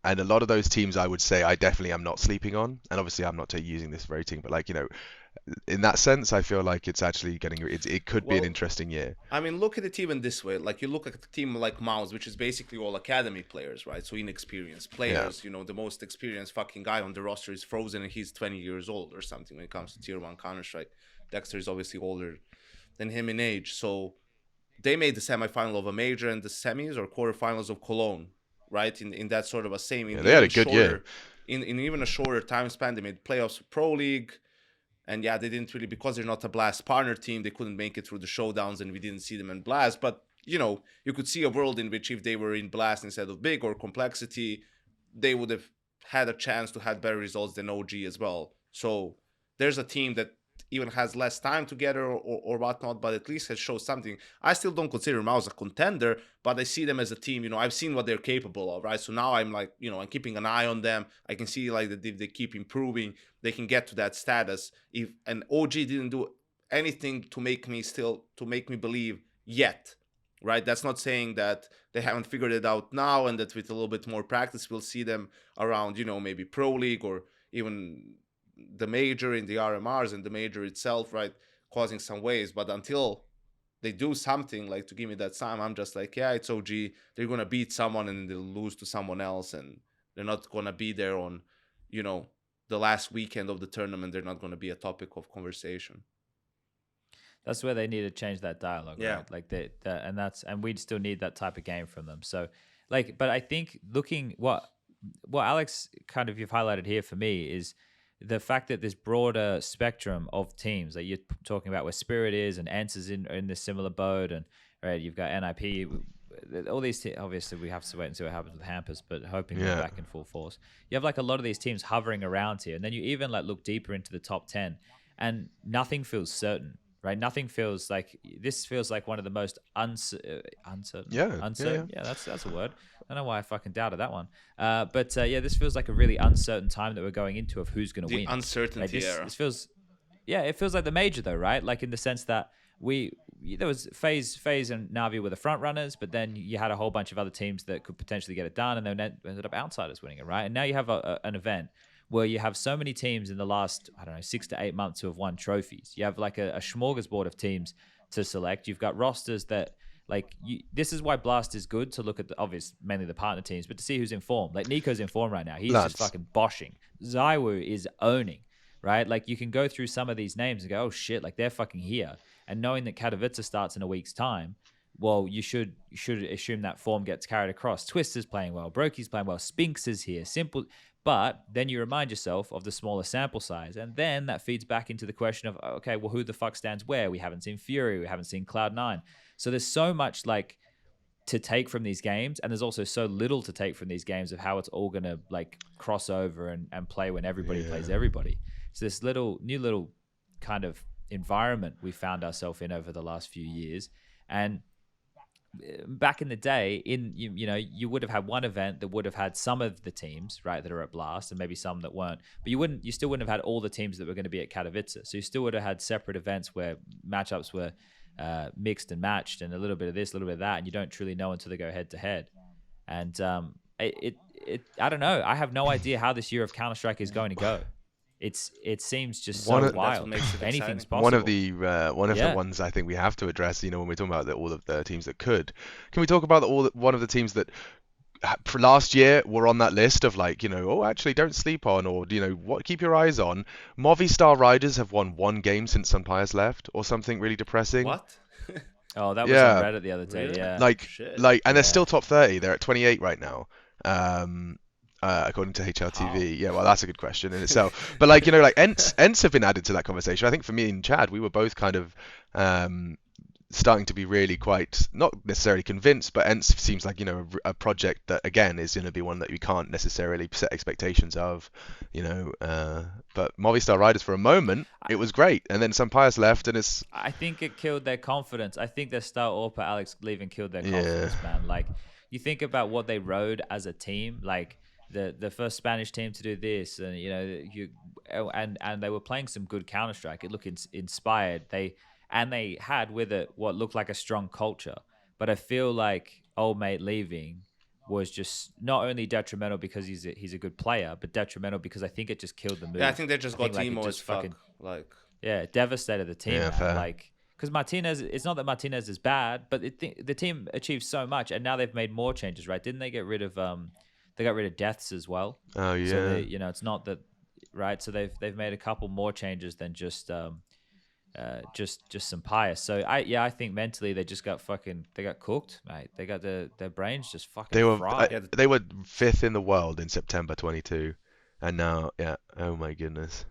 And a lot of those teams, I would say, I definitely am not sleeping on. And obviously, I'm not using this very team, but like in that sense, I feel like it's actually it could be an interesting year.
I mean, look at it even this way. Like you look at a team like Mouse, which is basically all academy players, right? So inexperienced players. Yeah. The most experienced fucking guy on the roster is Frozen, and he's 20 years old or something when it comes to tier 1 Counter-Strike. Dexter is obviously older than him in age. So they made the semifinal of a major and the semis or quarterfinals of Cologne, right? In that sort of a same.
They had a good year.
In even a shorter time span, they made playoffs for Pro League. And they didn't really, because they're not a Blast partner team, they couldn't make it through the showdowns, and we didn't see them in Blast. But, you could see a world in which if they were in Blast instead of Big or Complexity, they would have had a chance to have better results than OG as well. So there's a team that even has less time together or whatnot, but at least has shown something. I still don't consider them as a contender, but I see them as a team. I've seen what they're capable of, right? So now I'm like, I'm keeping an eye on them. I can see like that if they keep improving, they can get to that status. If an OG didn't do anything to make me believe yet, right? That's not saying that they haven't figured it out now, and that with a little bit more practice, we'll see them around, maybe Pro League or even the major in the RMRs and the major itself, right? Causing some waves. But until they do something like to give me that sign, I'm just like, yeah, it's OG. They're going to beat someone and they'll lose to someone else. And they're not going to be there on, the last weekend of the tournament. They're not going to be a topic of conversation.
That's where they need to change that dialogue, right? Like and we'd still need that type of game from them. So, but I think looking what Alex kind of you've highlighted here for me is the fact that this broader spectrum of teams that you're talking about, where Spirit is and ENCE is in this similar boat, and right, you've got NIP, all these obviously we have to wait and see what happens with Hampers, but hoping they're back in full force. You have like a lot of these teams hovering around here, and then you even like look deeper into the top 10, and nothing feels certain. Right, nothing feels like this. Feels like one of the most uncertain.
Uncertain.
Yeah, that's a word. I don't know why I fucking doubted that one. But this feels like a really uncertain time that we're going into of who's going to win.
The uncertainty era.
This feels, it feels like the major though, right? Like in the sense that there was FaZe and NaVi were the front runners, but then you had a whole bunch of other teams that could potentially get it done, and then ended up outsiders winning it, right? And now you have an event where you have so many teams in the last, 6 to 8 months who have won trophies. You have like a smorgasbord of teams to select. You've got rosters that, this is why Blast is good to look at mainly the partner teams, but to see who's in form. Like Nico's in form right now. He's just fucking boshing. Zywu is owning, right? Like you can go through some of these names and go, oh shit, like they're fucking here. And knowing that Katowice starts in a week's time, well, you should assume that form gets carried across. Twister's playing well. Brokey's playing well. Spinks is here. Simple. But then you remind yourself of the smaller sample size. And then that feeds back into the question of, okay, well, who the fuck stands where? We haven't seen Fury. We haven't seen Cloud9. So there's so much to take from these games. And there's also so little to take from these games of how it's all going to cross over and play when everybody plays everybody. So this new little kind of environment we found ourselves in over the last few years. And back in the day, you would have had one event that would have had some of the teams, right, that are at Blast, and maybe some that weren't. But you still wouldn't have had all the teams that were going to be at Katowice. So you still would have had separate events where matchups were mixed and matched, and a little bit of this, a little bit of that, and you don't truly know until they go head to head. And I don't know. I have no idea how this year of Counter-Strike is going to go. It seems just so wild. Anything's possible.
One of the ones I think we have to address, when we're talking about all of the teams that could. Can we talk about one of the teams that for last year were on that list of actually don't sleep on, or what keep your eyes on? Movistar Riders have won one game since Sunpire's left, or something really depressing.
What?
Oh, that was on Reddit the other day.
Really?
Yeah.
And they're still top 30. They're at 28 right now. According to HLTV. Yeah, well, that's a good question in itself. But ENCE have been added to that conversation. I think for me and Chad, we were both kind of starting to be really quite, not necessarily convinced, but ENCE seems like, a project that, again, is going to be one that we can't necessarily set expectations of, but Movistar Riders, for a moment, it was great. And then Sunpire's left, and it's...
I think it killed their confidence. I think their star AWPer, Alex, leaving killed their confidence, man. You think about what they rode as a team, the first Spanish team to do this, and and they were playing some good Counter-Strike. It looked inspired. They had with it what looked like a strong culture. But I feel like old mate leaving was just not only detrimental because he's a good player, but detrimental because I think it just killed the mood.
Yeah, I think they just got emo as fuck.
Devastated the team. Yeah, man. Because Martinez, it's not that Martinez is bad, but the team achieved so much, and now they've made more changes, right? Didn't they get rid of They got rid of deaths as well.
Oh yeah.
So it's not that, right? So they've made a couple more changes than just some pious. So I think mentally they just got cooked, mate. They got their brains just fucking fried.
They were 5th in the world in September 22, and now oh my goodness.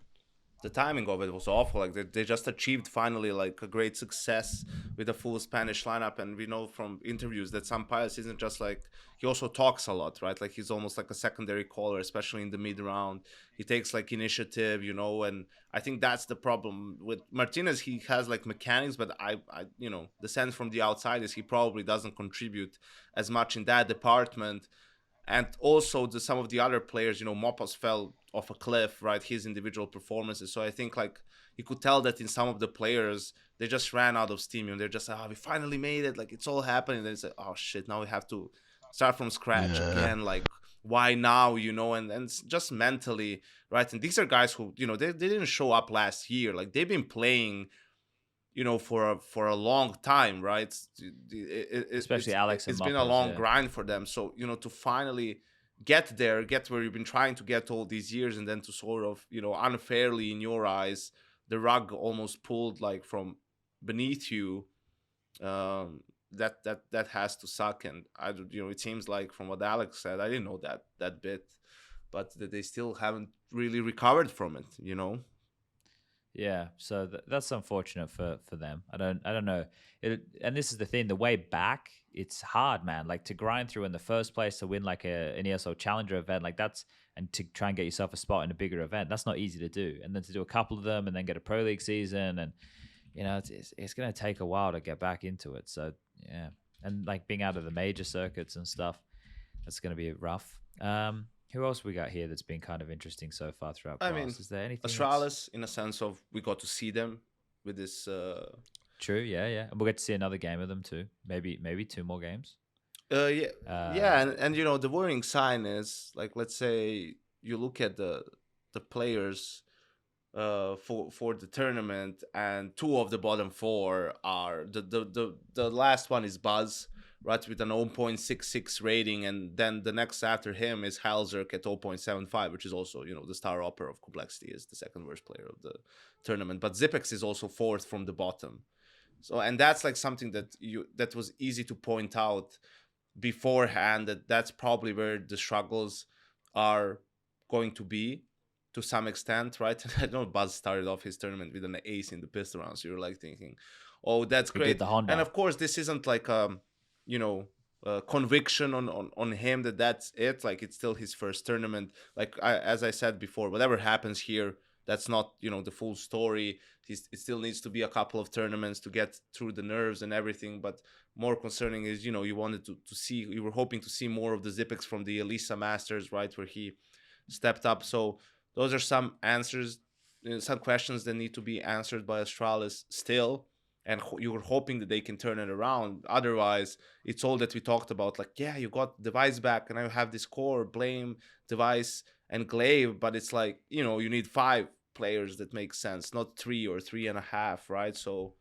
the timing of it was awful. Like they just achieved finally like a great success with a full Spanish lineup, and we know from interviews that Sam Pius isn't just like, he also talks a lot, right? Like he's almost like a secondary caller, especially in the mid round. He takes like initiative, you know, and I think that's the problem with Martinez. He has like mechanics, but I you know, the sense from the outside is he probably doesn't contribute as much in that department. And also some of the other players, you know, Mopos fell off a cliff, right? His individual performances. So I think like you could tell that in some of the players, they just ran out of steam. And they're just like, oh, we finally made it. Like it's all happening. And then it's like, oh shit, now we have to start from scratch again. Like why now, you know? And just mentally, right? And these are guys who, you know, they didn't show up last year. Like they've been playing, you know, for a long time, right?
Especially Alex and
it's been a long grind for them. So, you know, to finally get there, get where you've been trying to get all these years, and then to sort of, you know, unfairly in your eyes, the rug almost pulled like from beneath you. That has to suck. And I, you know, it seems like from what Alex said, I didn't know that bit, but that they still haven't really recovered from it, you know.
Yeah, so that's unfortunate for them. I don't know. And this is the thing, the way back, it's hard, man. Like to grind through in the first place to win like an ESL Challenger event, like that's, and to try and get yourself a spot in a bigger event, that's not easy to do. And then to do a couple of them and then get a Pro League season, and you know, it's going to take a while to get back into it. So yeah, and like being out of the major circuits and stuff, that's going to be rough. Who else we got here that's been kind of interesting so far throughout Brass? I mean, is there anything?
Astralis, in a sense of we got to see them with this.
True, yeah, and we'll get to see another game of them too. Maybe 2 more games.
Yeah, and you know, the worrying sign is like, let's say you look at the players for the tournament, and 2 of the bottom 4 are the last one is Buzz, right, with an 0.66 rating, and then the next after him is Halzerk at 0.75, which is also, you know, the star upper of complexity, is the second worst player of the tournament. But Zipex is also 4th from the bottom. So, and that's like something that was easy to point out beforehand, that's probably where the struggles are going to be to some extent, right? I know Buzz started off his tournament with an ace in the pistol round, so you're like thinking, oh, that's great. And of course, this isn't like you know, conviction on him that's it. Like it's still his first tournament. Like as I said before, whatever happens here, that's not, you know, the full story. It still needs to be a couple of tournaments to get through the nerves and everything. But more concerning is, you know, you wanted to see, you were hoping to see more of the Zipex from the Elisa Masters, right, where he stepped up. So those are some answers, some questions that need to be answered by Astralis still. And you were hoping that they can turn it around. Otherwise, it's all that we talked about. Like, yeah, you got Device back, and I have this core, Blame, Device, and Glaive. But it's like, you know, you need 5 players that make sense, not 3 or 3.5, right? So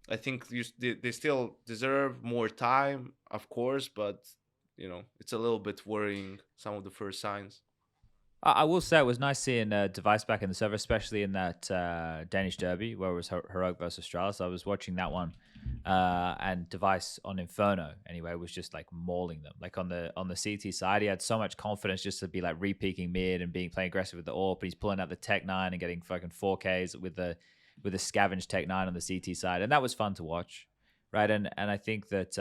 I think they still deserve more time, of course. But, you know, it's a little bit worrying, some of the first signs.
I will say it was nice seeing Device back in the server, especially in that Danish derby where it was Heroic versus Astralis. I was watching that one, and Device on Inferno anyway was just like mauling them. Like on the CT side, he had so much confidence just to be like re-peaking mid and playing aggressive with the AWP. But he's pulling out the Tech 9 and getting fucking 4Ks with the scavenge Tech 9 on the CT side, and that was fun to watch, right? And I think that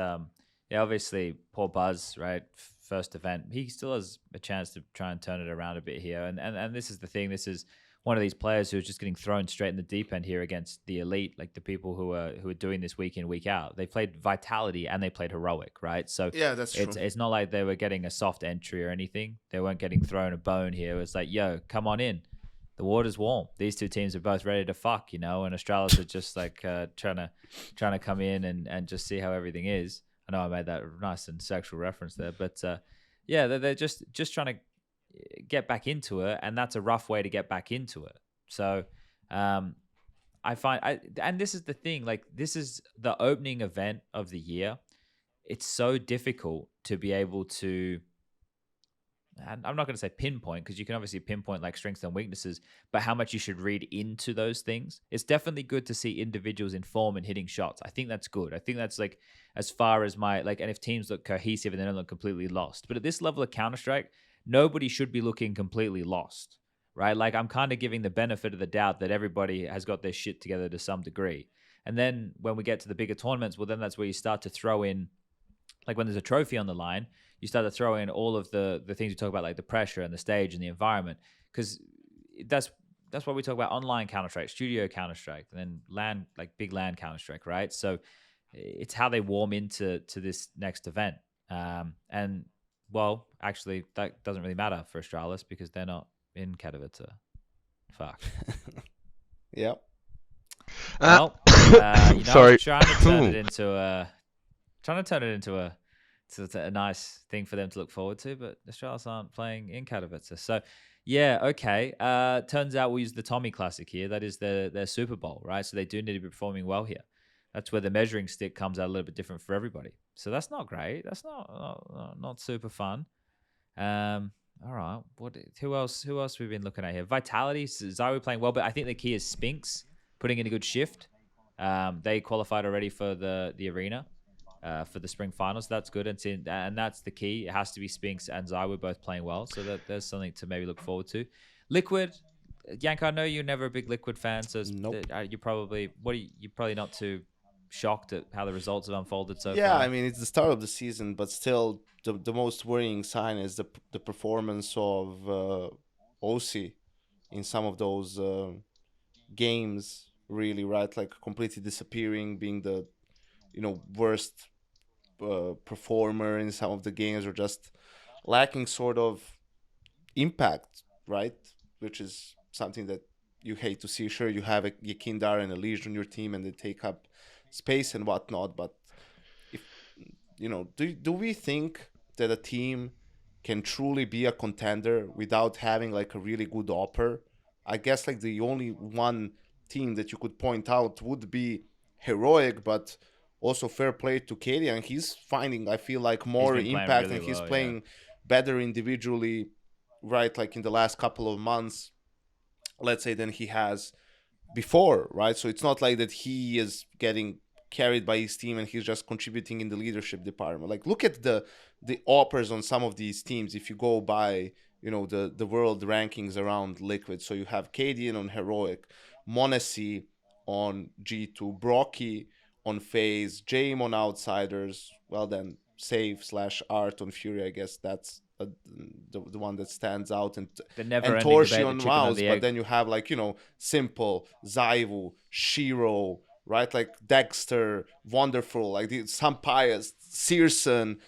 yeah, obviously poor Buzz, right? First event, he still has a chance to try and turn it around a bit here. And this is the thing. This is one of these players who's just getting thrown straight in the deep end here against the elite, like the people who are doing this week in, week out. They played Vitality and they played Heroic, right? So
yeah, that's true.
It's not like they were getting a soft entry or anything. They weren't getting thrown a bone here. It was like, yo, come on in. The water's warm. These 2 teams are both ready to fuck, you know, and Astralis are just like trying to come in and just see how everything is. I know I made that nice and sexual reference there, but yeah, they're just trying to get back into it, and that's a rough way to get back into it. So I find, and this is the thing, like this is the opening event of the year. It's so difficult to be able to, and I'm not going to say pinpoint, because you can obviously pinpoint like strengths and weaknesses, but how much you should read into those things. It's definitely good to see individuals in form and hitting shots. I think that's good. I think that's like as far as my, like, and if teams look cohesive and they don't look completely lost. But at this level of Counter-Strike, nobody should be looking completely lost, right? Like I'm kind of giving the benefit of the doubt that everybody has got their shit together to some degree. And then when we get to the bigger tournaments, well, then that's where you start to throw in, like when there's a trophy on the line, you start to throw in all of the things we talk about, like the pressure and the stage and the environment, because that's what we talk about: online Counter-Strike, studio Counter-Strike, and then LAN, like big LAN Counter-Strike, right? So it's how they warm into this next event. And well, actually, that doesn't really matter for Astralis because they're not in Katowice. Fuck.
Yep.
Well,
sorry.
trying to turn it into a nice thing for them to look forward to, but Astralis aren't playing in Katowice. So, yeah, okay. Turns out we use the Tommy Classic here. That is their Super Bowl, right? So they do need to be performing well here. That's where the measuring stick comes out a little bit different for everybody. So that's not great. That's not super fun. All right. Who else have we been looking at here? Vitality, Zyro playing well, but I think the key is Spinks putting in a good shift. They qualified already for the arena for the spring finals. That's good, and that's the key. It has to be Spinks and Zyro both playing well, so that there's something to maybe look forward to. Liquid, Janko, I know you're never a big Liquid fan, so
Nope.
you're probably not too shocked at how the results have unfolded so
Yeah,
far.
I mean, it's the start of the season, but still, the most worrying sign is the performance of OC in some of those games. Really, right? Like completely disappearing, being the worst performer in some of the games, or just lacking sort of impact, right? Which is something that you hate to see. Sure, you have a Yakindar and a Legion on your team, and they take up space and whatnot. But if do we think that a team can truly be a contender without having like a really good opper? I guess like the only one team that you could point out would be Heroic, but also fair play to cadian. He's finding, I feel like, more
been playing
impact,
really
and he's
well,
playing better individually, right? Like in the last couple of months, let's say, than he has before, right? So it's not like that he is getting carried by his team and he's just contributing in the leadership department. Like look at the offers on some of these teams. If you go by the world rankings around Liquid, so you have cadian on Heroic, Monesi on G2, Brocky on FaZe, Jame on Outsiders, well then Save/Art on Fury. I guess that's the one that stands out, and Torshi on Mouse. But then you have like Simple, Zaivu, Shiro, right? Like Dexter, Wonderful, like some Pius, Searson.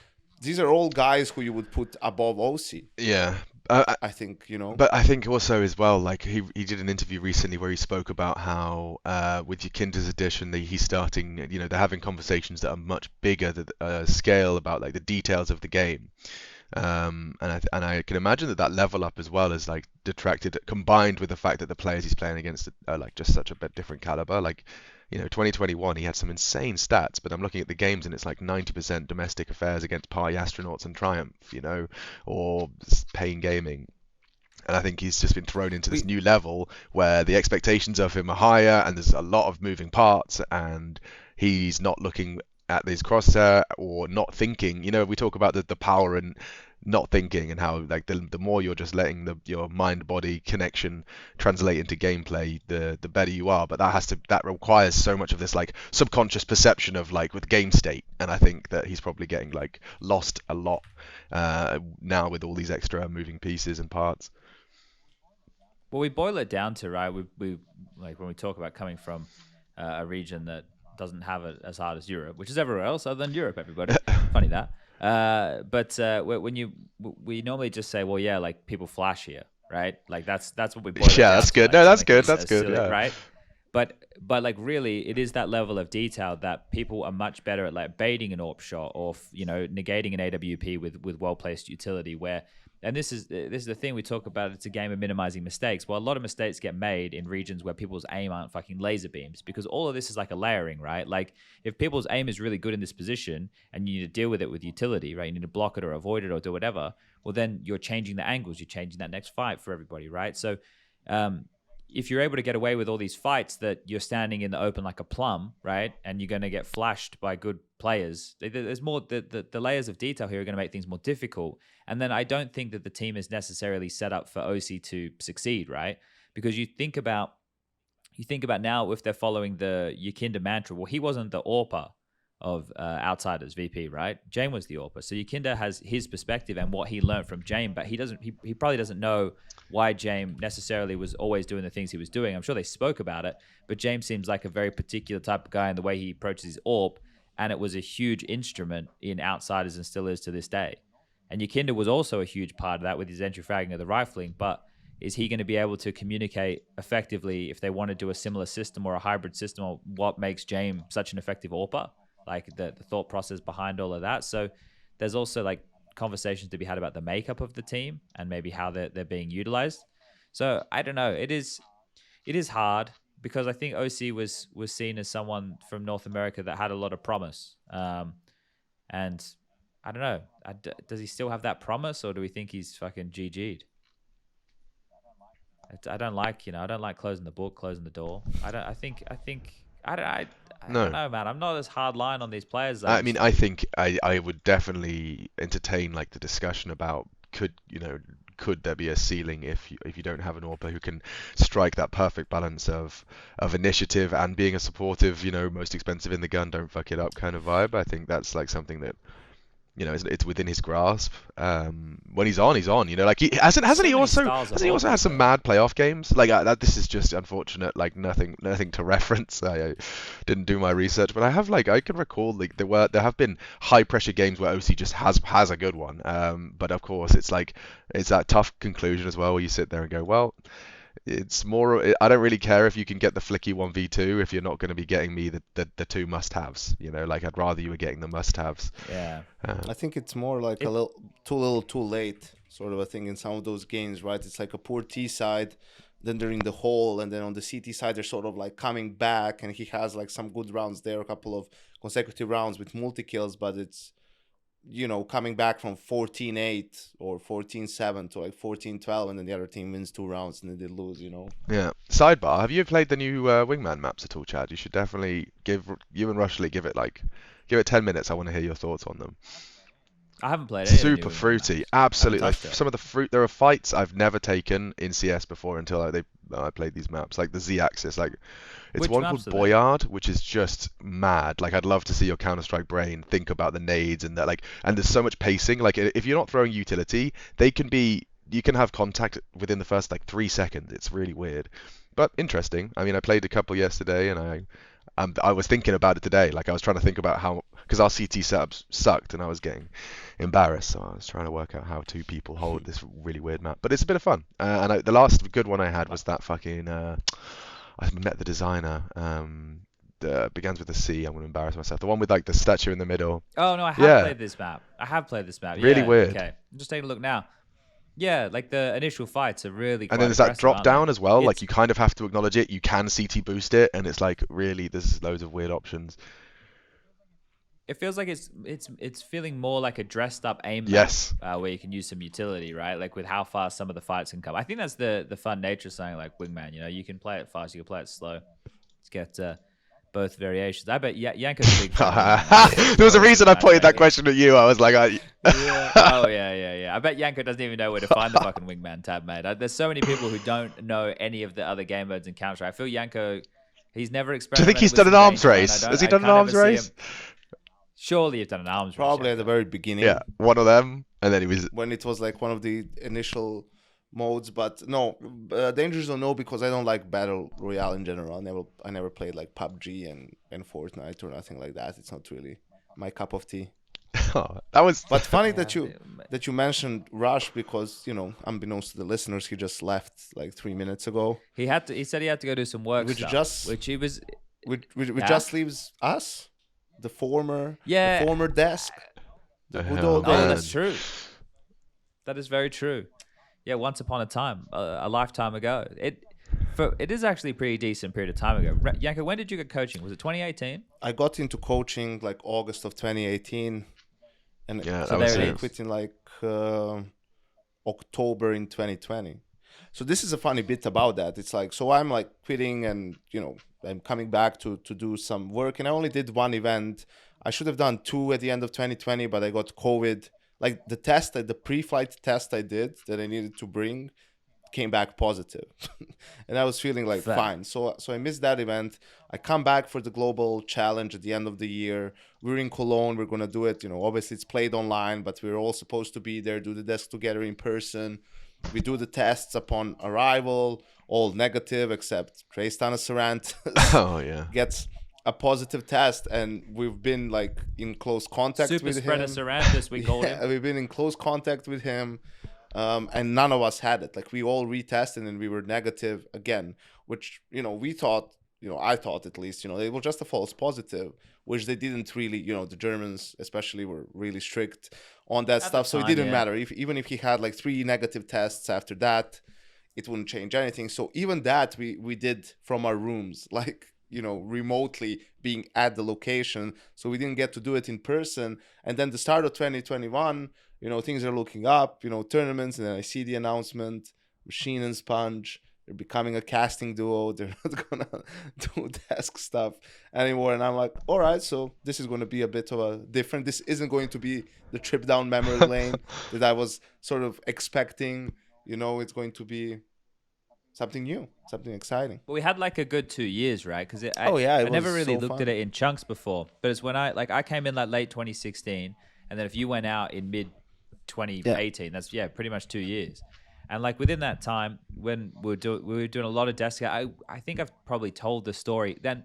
These are all guys who you would put above OC.
Yeah.
I think,
But I think also as well, like he did an interview recently where he spoke about how with Yakinda's addition, he's starting, they're having conversations that are much bigger scale about like the details of the game. And I can imagine that level up as well is like detracted, combined with the fact that the players he's playing against are like just such a bit different caliber. Like 2021 he had some insane stats, but I'm looking at the games and it's like 90% domestic affairs against Party Astronauts and Triumph, or Pain Gaming. And I think he's just been thrown into this new level where the expectations of him are higher and there's a lot of moving parts, and he's not looking at these crosshair or not thinking. We talk about the power and not thinking, and how like the more you're just letting your mind body connection translate into gameplay, the better you are. But that requires so much of this like subconscious perception of like with game state, and I think that he's probably getting like lost a lot now with all these extra moving pieces and parts.
Well, we boil it down to, right, we like when we talk about coming from a region that doesn't have it as hard as Europe, which is everywhere else other than Europe, everybody. Funny that. But we normally just say, well, yeah, like people flash here, right? Like that's what we boil it down
that's
to,
good.
like,
No, that's good. That's good.
Silly,
yeah.
Right. But like really, it is that level of detail that people are much better at, like baiting an AWP shot or negating an AWP with well placed utility. And this is the thing we talk about. It's a game of minimizing mistakes. Well, a lot of mistakes get made in regions where people's aim aren't fucking laser beams, because all of this is like a layering, right? Like if people's aim is really good in this position and you need to deal with it with utility, right? You need to block it or avoid it or do whatever. Well, then you're changing the angles. You're changing that next fight for everybody, right? So, if you're able to get away with all these fights that you're standing in the open like a plum, right? And you're going to get flashed by good players. There's more, the layers of detail here are going to make things more difficult. And then I don't think that the team is necessarily set up for OC to succeed, right? Because you think about now if they're following the Yakinda mantra, well, he wasn't the AWPer of Outsiders VP, right? Jane was the AWPer. So Yakinda has his perspective and what he learned from Jane, but he probably doesn't know why Jane necessarily was always doing the things he was doing. I'm sure they spoke about it, but James seems like a very particular type of guy in the way he approaches his AWP, and it was a huge instrument in Outsiders and still is to this day. And Yakinda was also a huge part of that with his entry fragging of the rifling, but is he going to be able to communicate effectively if they want to do a similar system or a hybrid system, or what makes James such an effective AWPer? Like the thought process behind all of that. So there's also like conversations to be had about the makeup of the team and maybe how they're being utilized. So I don't know. It is hard because I think OC was seen as someone from North America that had a lot of promise. And I don't know. Does he still have that promise, or do we think he's fucking GG'd? I don't like closing the book, closing the door. I don't know, man. I'm not as hard line on these players.
I mean, I think I would definitely entertain like the discussion about could there be a ceiling if you don't have an AWPer who can strike that perfect balance of initiative and being a supportive, most expensive in the gun, don't fuck it up kind of vibe. I think that's like something that it's within his grasp. When he's on, like hasn't he also had some mad playoff games like that? This is just unfortunate, like nothing to reference. I didn't do my research, but I can recall like there have been high pressure games where OC just has a good one. But of course it's that tough conclusion as well where you sit there and go, well, it's more, I don't really care if you can get the flicky 1v2 if you're not going to be getting me the two must-haves. Like I'd rather you were getting the must-haves.
Yeah.
I think it's more like a little too late sort of a thing in some of those games, right? It's like a poor T side, then they're in the hole, and then on the CT side they're sort of like coming back, and he has like some good rounds there, a couple of consecutive rounds with multi-kills, but it's coming back from 14-8 or 14-7 to like 14-12, and then the other team wins 2 rounds and then they lose,
Yeah. Sidebar, have you played the new Wingman maps at all, Chad? You should definitely give and Rushley give it 10 minutes. I want to hear your thoughts on them.
I haven't played it.
Super fruity, absolutely. Like, some of the fruit. There are fights I've never taken in CS before until I played these maps, like the Z-axis. Like it's
Which
one called Boyard, which is just mad. Like I'd love to see your Counter-Strike brain think about the nades and that. Like, and there's so much pacing. Like if you're not throwing utility, you can have contact within the first like 3 seconds. It's really weird, but interesting. I mean, I played a couple yesterday, and I was thinking about it today. Like I was trying to think about how, because our CT setups sucked and I was getting embarrassed, so I was trying to work out how 2 people hold this really weird map. But it's a bit of fun. The last good one I had was that fucking I met the designer. Begins with a C. I'm going to embarrass myself. The one with like the statue in the middle.
Oh no, I have played this map.
Really weird.
Okay, I'm just taking a look now. Yeah, like the initial fights are really quite
and then there's that drop down as well.
Like
you kind of have to acknowledge it. You can CT boost it, and it's like really there's loads of weird options.
It feels like it's feeling more like a dressed up aim map,
yes,
where you can use some utility, right? Like with how fast some of the fights can come. I think that's the fun nature of something like Wingman. You can play it fast, you can play it slow. Let's get both variations. I bet YNk's a big fan.
There was a reason I pointed that question at you. I was like,
yeah. Oh yeah. I bet YNko doesn't even know where to find the fucking Wingman tab, mate. There's so many people who don't know any of the other game modes in Counter. I feel YNko, he's never experimented.
Do you think he's done an arms race? Has he done an arms race?
Surely you've done an arms race.
Probably at the very beginning.
Yeah, one of them, and then he was
when it was like one of the initial modes, but no, Danger Zone no, because I don't like battle royale in general. I never played like PUBG and Fortnite or nothing like that. It's not really my cup of tea.
Oh, that was.
But funny that you mentioned Rush, because unbeknownst to the listeners, he just left like 3 minutes ago.
He said he had to go do some work
which just leaves us, the former desk. The good old days.
Oh, that's true. That is very true. Yeah, once upon a time, a lifetime ago. It is actually a pretty decent period of time ago. YNko, when did you get coaching? Was it 2018?
I got into coaching like August of 2018, and
yeah,
so I quit in like October in 2020. So this is a funny bit about that. It's like, so I'm like quitting and, I'm coming back to do some work. And I only did one event. I should have done two at the end of 2020, but I got COVID. Like the pre-flight test I did that I needed to bring came back positive. And I was feeling like fine. So I missed that event. I come back for the global challenge at the end of the year. We're in Cologne. We're going to do it. Obviously it's played online, but we're all supposed to be there, do the desk together in person. We do the tests upon arrival, all negative except Tristan Sarant gets a positive test, and we've been like in close contact with him.
Super spreader Sarant, as we call him.
We've been in close contact with him. And none of us had it. Like we all retested and we were negative again, which, we thought, I thought at least, it was just a false positive, which they didn't really, the Germans especially were really strict on that stuff. So it didn't matter. Even if he had like 3 negative tests after that, it wouldn't change anything. So even that we did from our rooms, like, remotely being at the location. So we didn't get to do it in person. And then the start of 2021, things are looking up, tournaments, and then I see the announcement, Machine and SPUNJ, they're becoming a casting duo. They're not going to do desk stuff anymore. And I'm like, all right, so this is going to be a bit of a different, this isn't going to be the trip down memory lane that I was sort of expecting. It's going to be something new, something exciting.
But we had like a good 2 years, right? Because I never really looked at it in chunks before. But it's when I came in like late 2016, and then if you went out in mid 2018, that's pretty much 2 years. And like within that time, when we were doing a lot of desk, I think I've probably told the story. Then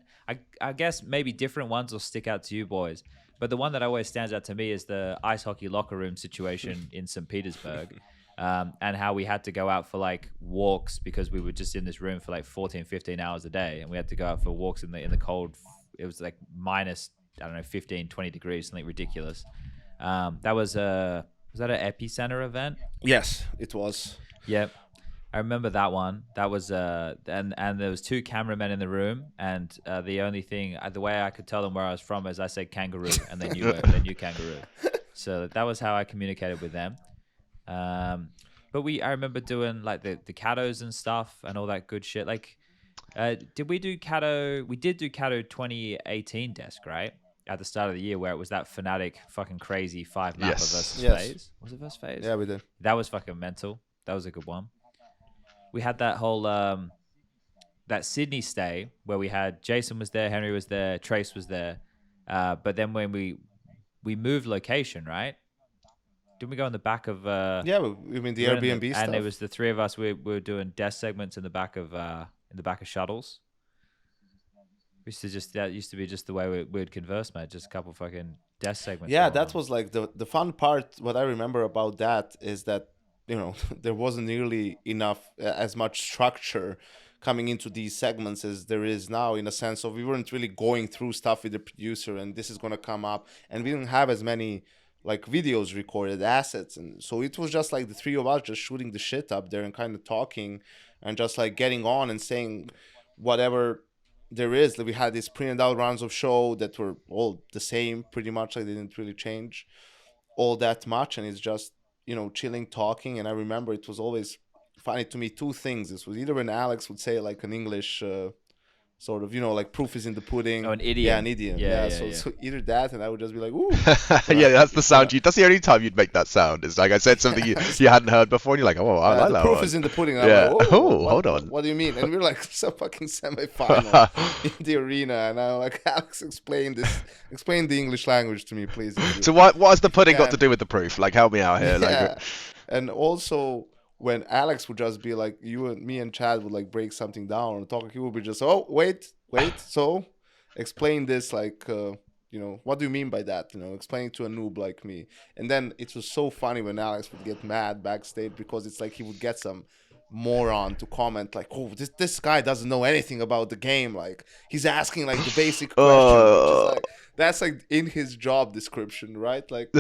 I guess maybe different ones will stick out to you boys. But the one that always stands out to me is the ice hockey locker room situation in St. Petersburg. And how we had to go out for like walks because we were just in this room for like 14, 15 hours a day. And we had to go out for walks in the cold. It was like minus, 15, 20 degrees, something ridiculous. That was that an epicenter event?
Yes, it was.
Yep. I remember that one. That was and there was 2 cameramen in the room, and the only thing, the way I could tell them where I was from is I said kangaroo, and they knew kangaroo. So that was how I communicated with them. But I remember doing like the Cados and stuff and all that good shit. Like, did we do Cado? We did do Cado 2018 desk, right? At the start of the year, where it was that Fnatic fucking crazy 5 mapper versus FaZe. Was it versus FaZe?
Yeah, we did.
That was fucking mental. That was a good one. We had that whole that Sydney stay where we had Jason was there, Henry was there, Trace was there. But then when we moved location, right? Didn't we go in the back of?
We mean the Airbnb stuff.
And it was the 3 of us. We were doing desk segments in the back of shuttles. That used to be just the way we'd converse, mate. Just a couple fucking desk segments.
Yeah, that was like the fun part. What I remember about that is that there wasn't nearly enough as much structure coming into these segments as there is now, in a sense of we weren't really going through stuff with the producer and this is going to come up, and we didn't have as many like videos recorded, assets, and so it was just like the 3 of us just shooting the shit up there and kind of talking and just like getting on and saying whatever there is. Like, we had these printed out rounds of show that were all the same pretty much, like they didn't really change all that much, and it's just chilling, talking. And I remember it was always funny to me, 2 things. This was either when Alex would say like an English sort of, like proof is in the pudding.
Oh, an idiom.
Yeah, an idiom. Yeah. So either that, and I would just be like, ooh.
Yeah, that's the sound. That's the only time you'd make that sound. It's like I said something you hadn't heard before, and you're like, oh, I like that.
Proof is in the pudding. And I'm like,
hold on.
What do you mean? And we were like some fucking semi-final in the arena, and I'm like, Alex, explain the English language to me, please.
So what has the pudding got to do with the proof? Like, help me out here.
Yeah.
Like,
and also, when Alex would just be like, me and Chad would like break something down and talk, he would be just, oh, wait, so explain this, like, what do you mean by that? Explain to a noob like me. And then it was so funny when Alex would get mad backstage because it's like he would get some moron to comment like, oh, this guy doesn't know anything about the game. Like, he's asking like the basic question. Like, that's like in his job description, right? Like,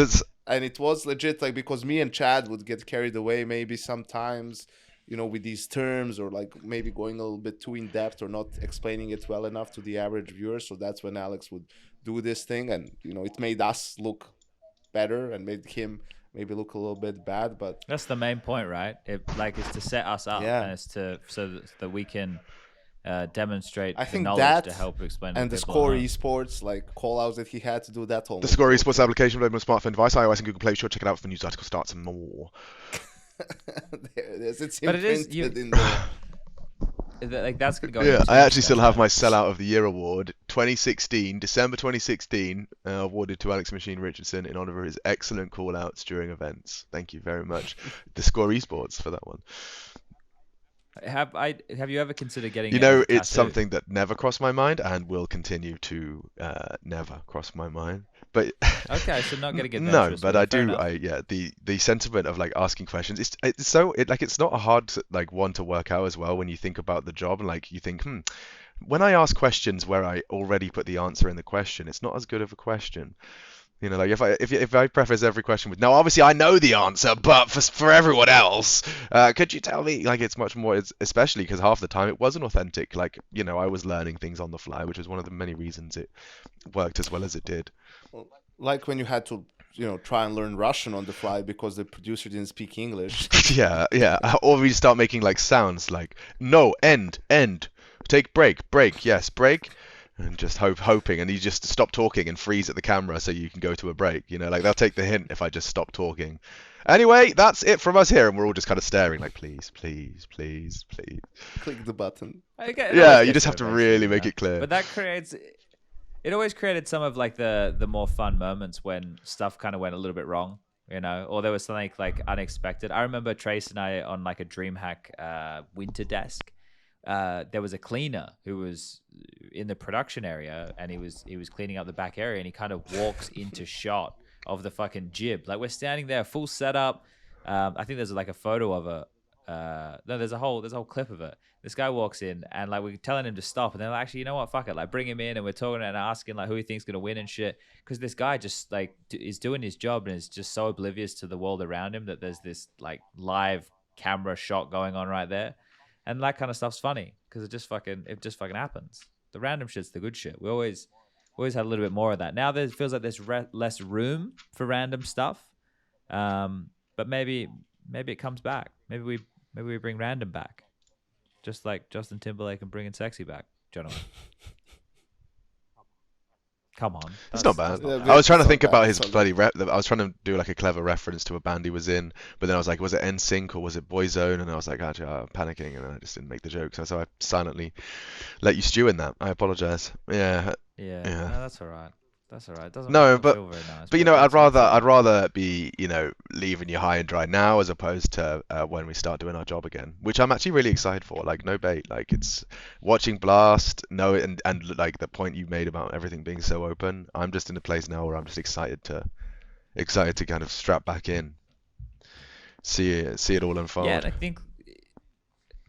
and it was legit, like, because me and Chad would get carried away maybe sometimes, with these terms, or like maybe going a little bit too in depth or not explaining it well enough to the average viewer. So that's when Alex would do this thing, and it made us look better and made him maybe look a little bit bad, but
that's the main point, right? It's to set us up,
yeah.
and it's so that we can demonstrate
I
the
think
knowledge
that
to help explain to
and the
people
Score
at home.
Esports like call outs that he had to do that whole
The Score Esports application available on smartphone device, iOS and Google Play Store. Check it out for news article starts and more.
There it is. It's
But it is
imprinted in there.
Like that's gonna go.
Yeah,
on
I actually still have
tombstone,
my Sellout of the Year award, 2016, December 2016, awarded to Alex Machine Richardson in honor of his excellent call-outs during events. Thank you very much. The Score Esports for that one.
Have you ever considered getting?
You
it as
know,
a
it's
tattoo?
something that never crossed my mind and will continue to never cross my mind. But
Okay, so not getting
no,
adventurous.
but
with
I
it, fair
do.
enough.
The sentiment of like asking questions. It's so like it's not a hard like one to work out as well when you think about the job and like you think, when I ask questions where I already put the answer in the question, it's not as good of a question. You know, like if I preface every question with, "No, obviously I know the answer, but for everyone else, could you tell me?" Like it's much more, especially because half the time it wasn't authentic. Like you know, I was learning things on the fly, which was one of the many reasons it worked as well as it did.
Like when you had to, try and learn Russian on the fly because the producer didn't speak English.
Yeah, yeah. Or we start making like sounds like no, end, take break, yes, break. And just hoping, and you just stop talking and freeze at the camera so you can go to a break. You know, like they'll take the hint if I just stop talking. Anyway, that's it from us here, and we're all just kind of staring, like, please, please, please, please.
Click the button.
Yeah, you just have to really make it clear.
But that creates. It always created some of like the more fun moments when stuff kind of went a little bit wrong, or there was something like unexpected. I remember Trace and I on like a DreamHack winter desk. There was a cleaner who was in the production area, and he was cleaning up the back area, and he kind of walks into shot of the fucking jib. Like we're standing there, full setup. I think there's like a photo of it. No, there's a whole clip of it. This guy walks in, and like we're telling him to stop, and they're like, actually, you know what? Fuck it, like bring him in, and we're talking and asking like who he thinks gonna win and shit. Because this guy just like is doing his job and is just so oblivious to the world around him that there's this like live camera shot going on right there. And that kind of stuff's funny because it just fucking happens. The random shit's the good shit. We always had a little bit more of that. Now there feels like there's less room for random stuff. But maybe it comes back. Maybe we bring random back, just like Justin Timberlake and bringing sexy back, gentlemen. Come on,
it's not bad.
Yeah,
I was trying to
it's
think
not
about
bad,
his
it's not
bloody rep. I was trying to do like a clever reference to a band he was in, but then I was like, was it NSYNC or was it Boyzone? And I was like, actually, I'm panicking, and I just didn't make the joke. So I silently let you stew in that. I apologize. Yeah.
Yeah.
Yeah.
No, that's all right. That's all right. It doesn't
No,
feel very nice.
but you know, I'd
it's
rather be, leaving you high and dry now as opposed to when we start doing our job again, which I'm actually really excited for. Like, no bait. Like, it's watching Blast, and like the point you made about everything being so open. I'm just in a place now where I'm just excited to kind of strap back in, see it all unfold.
Yeah, and I think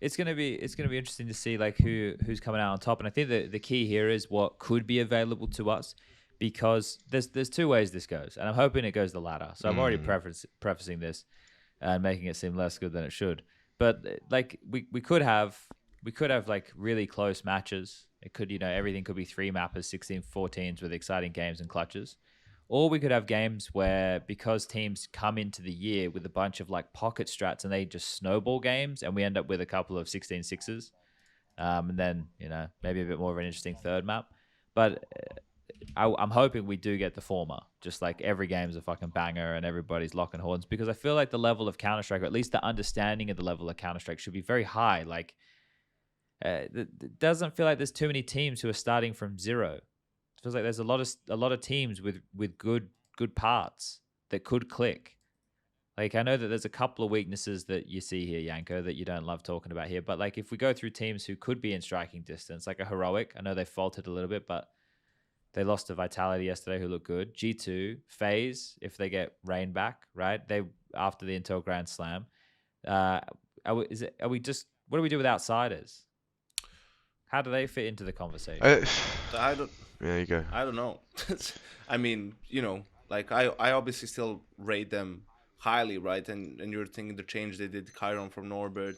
it's gonna be interesting to see like who's coming out on top. And I think the key here is what could be available to us. Because there's two ways this goes, and I'm hoping it goes the latter. So I'm already prefacing this and making it seem less good than it should. But like we could have like really close matches. It could, everything could be 3 mappers, 16-14s with exciting games and clutches. Or we could have games where, because teams come into the year with a bunch of like pocket strats and they just snowball games, and we end up with a couple of 16-6s, and then maybe a bit more of an interesting third map. But I'm hoping we do get the former. Just like every game's a fucking banger and everybody's locking horns, because I feel like the level of Counter-Strike, or at least the understanding of the level of Counter-Strike, should be very high. Like, it doesn't feel like there's too many teams who are starting from zero. It feels like there's a lot of teams with good parts that could click. Like, I know that there's a couple of weaknesses that you see here, Janko, that you don't love talking about here. But like, if we go through teams who could be in striking distance, like a Heroic, I know they faltered a little bit, but they lost to Vitality yesterday, who look good. G2, FaZe, if they get Rain back, right? They after the Intel Grand Slam. What do we do with outsiders? How do they fit into the conversation?
I don't.
There you go.
I don't know. I mean, like I obviously still rate them highly, right? And you're thinking the change they did, Chiron from Norbert,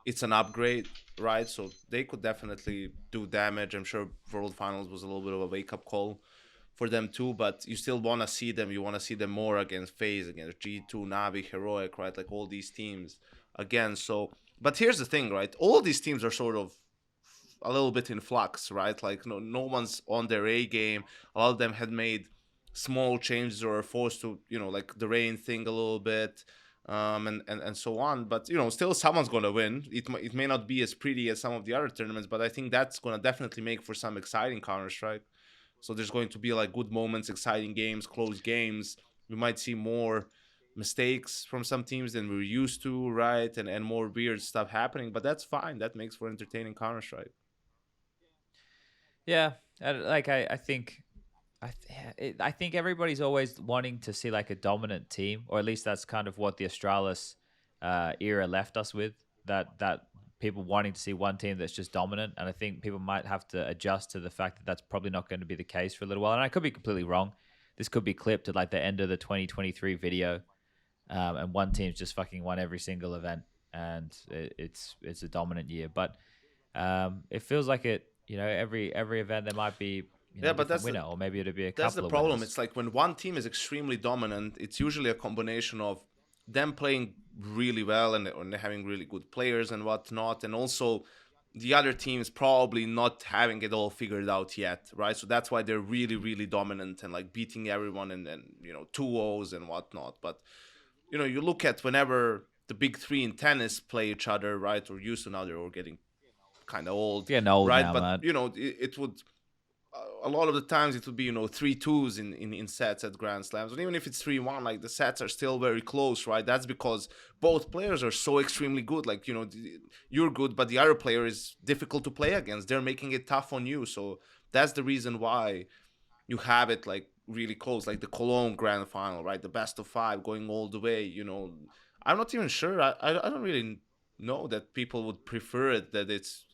it's an upgrade, right? So they could definitely do damage. I'm sure World Finals was a little bit of a wake-up call for them too, but you still want to see them. You want to see them more against FaZe, against G2, NaVi, Heroic, right? Like all these teams again. So, but here's the thing, right? All these teams are sort of a little bit in flux, right? Like no one's on their A game. A lot of them had made small changes or are forced to, like the rain thing a little bit, and so on. But still someone's gonna win. It may not be as pretty as some of the other tournaments, but I think that's gonna definitely make for some exciting Counter-Strike. So there's going to be like good moments, exciting games, close games. We might see more mistakes from some teams than we're used to, right? And more weird stuff happening, but that's fine. That makes for entertaining Counter-Strike.
Yeah, I think I think everybody's always wanting to see like a dominant team, or at least that's kind of what the Astralis era left us with. That people wanting to see one team that's just dominant, and I think people might have to adjust to the fact that that's probably not going to be the case for a little while. And I could be completely wrong. This could be clipped at like the end of the 2023 video, and one team's just fucking won every single event, and it's a dominant year. But it feels like it. Every event there might be but that's winner, or maybe it'll be a couple.
That's the problem. It's like when one team is extremely dominant, it's usually a combination of them playing really well and having really good players and whatnot, and also the other teams probably not having it all figured out yet, right? So that's why they're really, really dominant and like beating everyone and 2-0s and whatnot. But you look at whenever the big three in tennis play each other, right? Or used to, now they're all getting kind of old, right?
Now,
but
man.
it would a lot of the times it would be 3-2s in sets at Grand Slams, and even if it's 3-1, like the sets are still very close, right? That's because both players are so extremely good. Like you're good, but the other player is difficult to play against. They're making it tough on you, so that's the reason why you have it like really close, like the Cologne Grand Final, right? The best of 5 going all the way. I'm not even sure. I don't really know that people would prefer it, that it's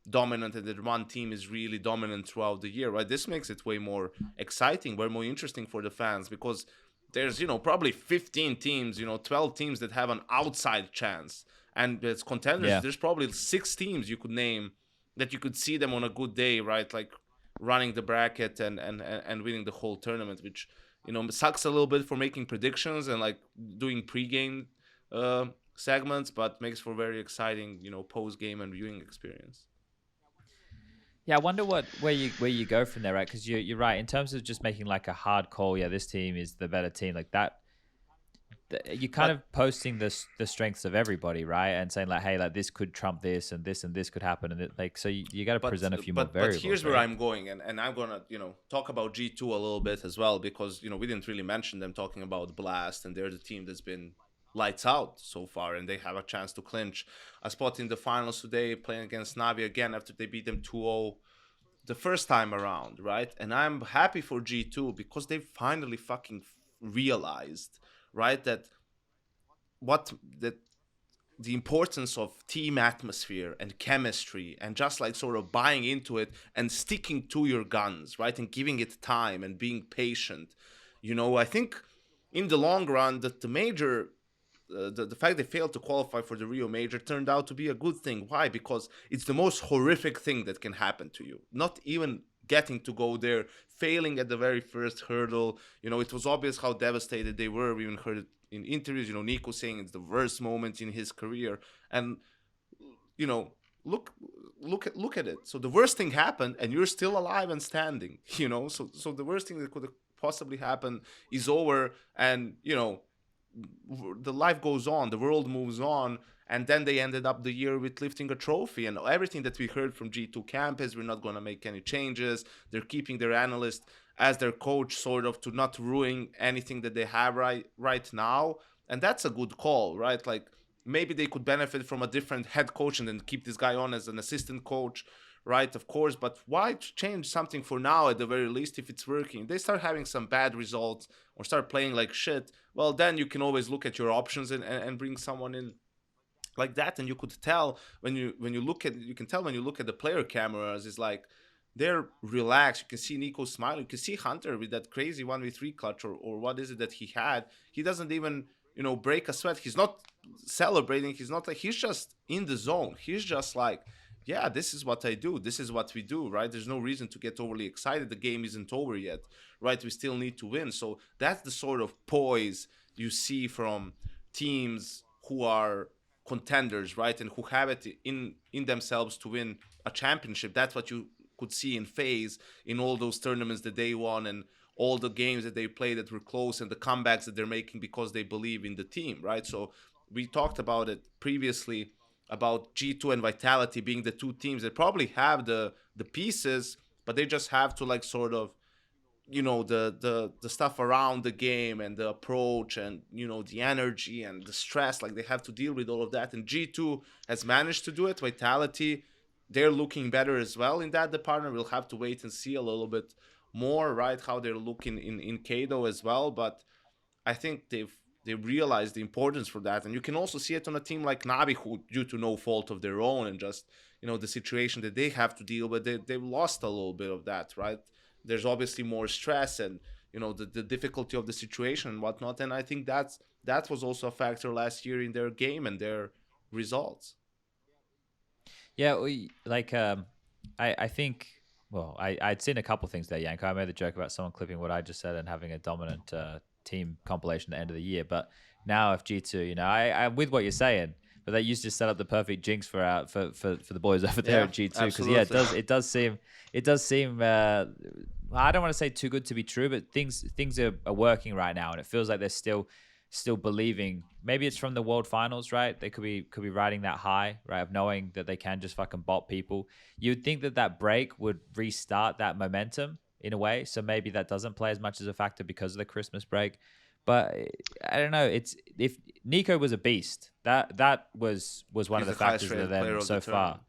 dominant and that one team is really dominant throughout the year, right? This makes it way more exciting, way more interesting for the fans, because there's probably 15 teams, 12 teams that have an outside chance, and as contenders, there's probably 6 teams you could name that you could see them on a good day, right? Like running the bracket and winning the whole tournament, which sucks a little bit for making predictions and like doing pre-game segments, but makes for very exciting post-game and viewing experience.
Yeah, I wonder where you go from there, right? Because you're right in terms of just making like a hard call. Yeah, this team is the better team, like that. You're kind of posting the strengths of everybody, right? And saying like, hey, like this could trump this, and this could happen, and so you got to present a few more variables.
But here's where I'm going, and I'm gonna talk about G2 a little bit as well, because we didn't really mention them talking about Blast, and they're the team that's been lights out so far, and they have a chance to clinch a spot in the finals today, playing against NaVi again after they beat them 2-0 the first time around, right? And I'm happy for G2 because they finally fucking realized, right, that the importance of team atmosphere and chemistry, and just like sort of buying into it and sticking to your guns, right, and giving it time and being patient. I think in the long run that the major the fact they failed to qualify for the Rio Major turned out to be a good thing. Why? Because it's the most horrific thing that can happen to you. Not even getting to go there, failing at the very first hurdle. It was obvious how devastated they were. We even heard it in interviews, Nico saying it's the worst moment in his career. And, look at it. So the worst thing happened and you're still alive and standing, So the worst thing that could possibly happen is over, and, the life goes on, the world moves on, and then they ended up the year with lifting a trophy. And everything that we heard from G2 camp is we're not going to make any changes. They're keeping their analyst as their coach, sort of, to not ruin anything that they have right now. And that's a good call, right? Like maybe they could benefit from a different head coach and then keep this guy on as an assistant coach, right? Of course, but why change something for now at the very least if it's working? They start having some bad results or start playing like shit, well, then you can always look at your options and bring someone in like that. And you could tell when you look at the player cameras, it's like they're relaxed. You can see Nico smiling. You can see Hunter with that crazy 1v3 clutch or what is it that he had. He doesn't even break a sweat. He's not celebrating. He's not like, he's just in the zone. He's just like yeah, this is what I do. This is what we do, right? There's no reason to get overly excited. The game isn't over yet, right? We still need to win. So that's the sort of poise you see from teams who are contenders, right? And who have it in themselves to win a championship. That's what you could see in FaZe in all those tournaments that they won and all the games that they played that were close and the comebacks that they're making because they believe in the team, right? So we talked about it previously about G2 and Vitality being the two teams that probably have the pieces, but they just have to like sort of, you know, the stuff around the game and the approach and, you know, the energy and the stress, like they have to deal with all of that. And G2 has managed to do it. Vitality, they're looking better as well in that department. We'll have to wait and see a little bit more, right, how they're looking in Kado as well. But I think they realize the importance for that, and you can also see it on a team like NaVi, who, due to no fault of their own and just, you know, the situation that they have to deal with, they've lost a little bit of that, right? There's obviously more stress and, you know, the difficulty of the situation and whatnot, and I think that was also a factor last year in their game and their results.
Yeah, I think. Well, I'd seen a couple things there, Janko. I made the joke about someone clipping what I just said and having a dominant team compilation at the end of the year. But now if G2, you know, I'm with what you're saying, but they used to set up the perfect jinx for the boys over there at G2 because it does seem I don't want to say too good to be true, but things are working right now, and it feels like they're still believing. Maybe it's from the World Finals, right? They could be riding that high, right, of knowing that they can just fucking bot people. You'd think that break would restart that momentum in a way, so maybe that doesn't play as much as a factor because of the Christmas break. But I don't know. It's if NiKo was a beast, that was one of the factors of them so far.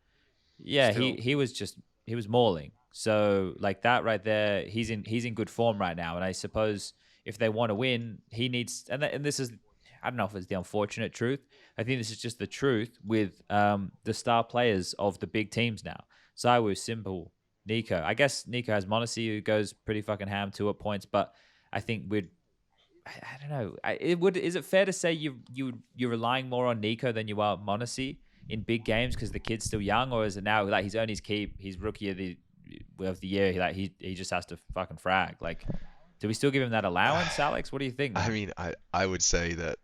Yeah, he was mauling. So like that right there, he's in good form right now, and I suppose if they want to win, he needs, and this is, I don't know if it's the unfortunate truth. I think this is just the truth with the star players of the big teams now. Zywoo, Simple, NiKo. I guess NiKo has m0NESY, who goes pretty fucking ham too at points, but I think I don't know. Is it fair to say you're relying more on NiKo than you are m0NESY in big games because the kid's still young, or is it now like he's earned his keep, he's rookie of the year, like he just has to fucking frag? Like, do we still give him that allowance, Alex? What do you think, man?
I mean, I would say that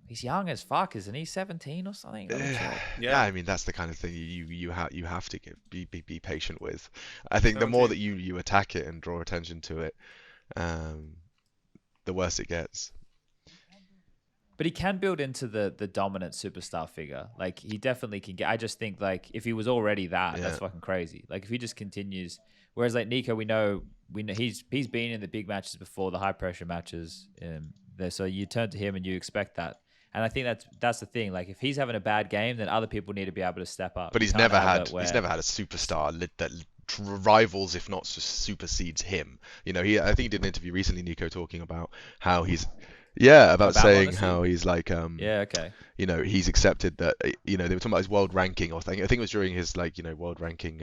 he's young as fuck, isn't he? 17 or something?
Yeah, I mean that's the kind of thing you have to be patient with. I think the more that you attack it and draw attention to it, the worse it gets.
But he can build into the dominant superstar figure. Like he definitely can get. I just think like if he was already that's fucking crazy. Like if he just continues. Whereas like NiKo, we know he's been in the big matches before, the high pressure matches. So you turn to him and you expect that. And I think that's the thing. Like if he's having a bad game, then other people need to be able to step up.
But he's never had a superstar that rivals, if not supersedes him. You know, I think he did an interview recently, NiKo, talking about how he's about saying m0NESY? How he's like
okay.
You know, he's accepted that, you know, they were talking about his world ranking or thing. I think it was during his like, you know, world ranking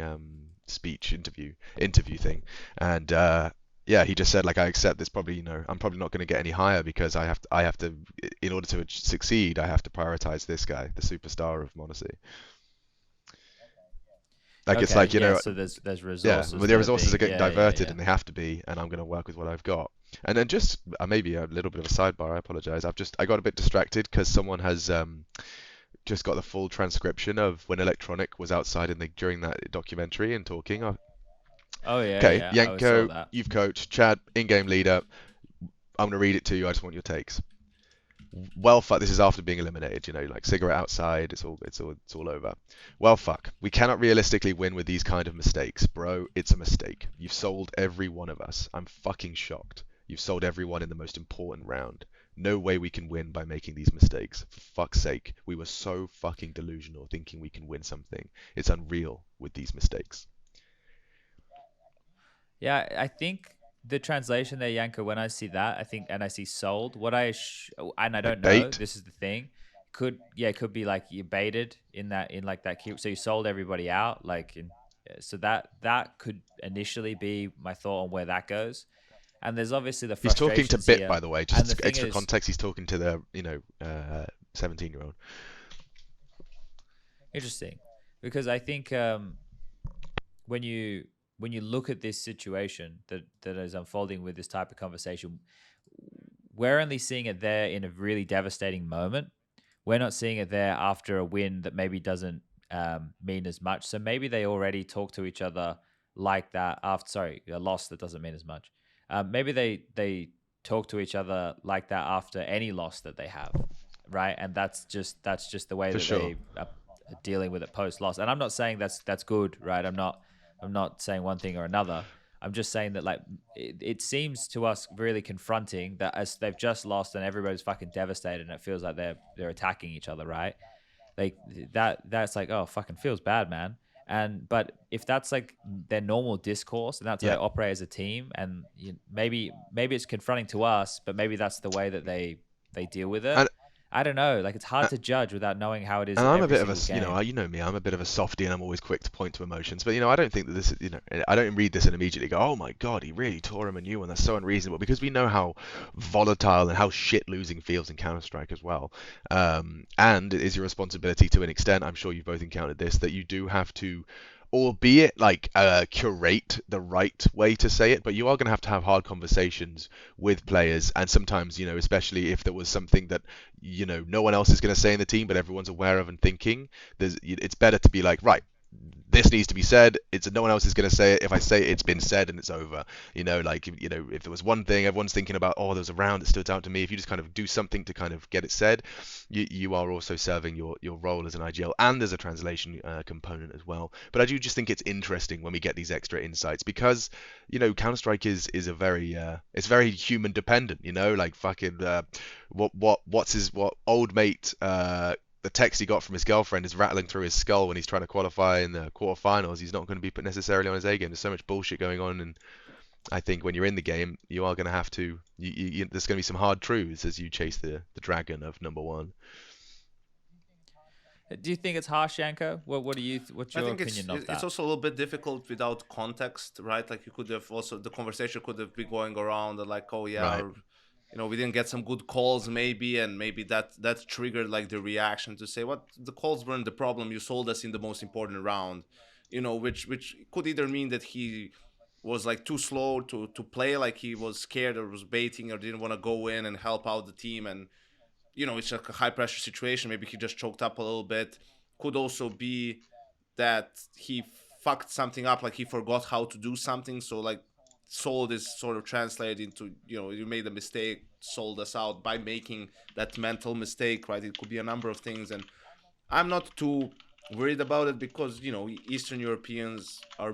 speech interview thing, and he just said like, I accept this. Probably, you know, I'm probably not going to get any higher because I have to in order to succeed, I have to prioritize this guy, the superstar of m0NESY. Like it's like, you know,
so there's resources.
Well, the resources are getting diverted, and they have to be, and I'm going to work with what I've got. And then just maybe a little bit of a sidebar. I apologize. I got a bit distracted because someone has just got the full transcription of when Electronic was outside during that documentary and talking. Okay, Janko, you've coached. Chad, in-game leader. I'm going to read it to you. I just want your takes. Well, fuck. This is after being eliminated. You know, like cigarette outside. It's all over. Well, fuck. We cannot realistically win with these kind of mistakes, bro. It's a mistake. You've sold every one of us. I'm fucking shocked. You've sold everyone in the most important round. No way we can win by making these mistakes. For fuck's sake. We were so fucking delusional thinking we can win something. It's unreal with these mistakes.
Yeah, I think the translation there, Janko, when I see that, I think, and I see sold, and I don't know, this is the thing, could be like you baited in like that cube, so you sold everybody out, so that could initially be my thought on where that goes. And there's obviously the frustration.
He's talking to Bit, by the way, just extra context. He's talking to the 17-year-old.
Interesting, because I think when you look at this situation that is unfolding with this type of conversation, we're only seeing it there in a really devastating moment. We're not seeing it there after a win that maybe doesn't mean as much. So maybe they already talk to each other like that after. Sorry, a loss that doesn't mean as much. Maybe they talk to each other like that after any loss that they have, right? And that's just the way that they are dealing with it post loss. And I'm not saying that's good, right? I'm not saying one thing or another. I'm just saying that, like, it seems to us really confronting that as they've just lost and everybody's fucking devastated and it feels like they're attacking each other, right? Like that's like, oh, fucking feels bad, man. But if that's like their normal discourse and that's how they operate as a team, and maybe it's confronting to us, but maybe that's the way that they deal with it. I don't know. Like, it's hard to judge without knowing how it is.
And I'm a bit
of a,
game. You know me, I'm a bit of a softie, and I'm always quick to point to emotions. But I don't think that this is, I don't read this and immediately go, oh my god, he really tore him a new one. That's so unreasonable, because we know how volatile and how shit losing feels in Counter-Strike as well. And it is your responsibility to an extent. I'm sure you've both encountered this, that you do have to, albeit like curate the right way to say it, but you are going to have hard conversations with players. And sometimes, especially if there was something that no one else is going to say in the team but everyone's aware of and thinking, it's better to be like, right, this needs to be said. No one else is going to say it. If I say it, it's been said and it's over. If there was one thing everyone's thinking about, oh, there was a round that stood out to me. If you just kind of do something to kind of get it said, you are also serving your role as an IGL, and there's a translation component as well. But I do just think it's interesting when we get these extra insights, because Counter-Strike is a very it's very human dependent. Like fucking what old mate the text he got from his girlfriend is rattling through his skull when he's trying to qualify in the quarterfinals. He's not going to be put necessarily on his A game. There's so much bullshit going on, and I think when you're in the game, you are going to have to. There's going to be some hard truths as you chase the dragon of number one.
Do you think it's harsh, Janko? What's your opinion of that?
It's also a little bit difficult without context, right? Like, you could have also, the conversation could have been going around like, oh yeah.
Right.
Or, we didn't get some good calls maybe, and maybe that triggered like the reaction to say, what, the calls weren't the problem, you sold us in the most important round, which could either mean that he was like too slow to play, like he was scared or was baiting or didn't want to go in and help out the team, and it's like a high pressure situation, maybe he just choked up a little bit. Could also be that he fucked something up, like he forgot how to do something, so like sold is sort of translated into, you made a mistake, sold us out by making that mental mistake, right? It could be a number of things, and I'm not too worried about it, because Eastern Europeans have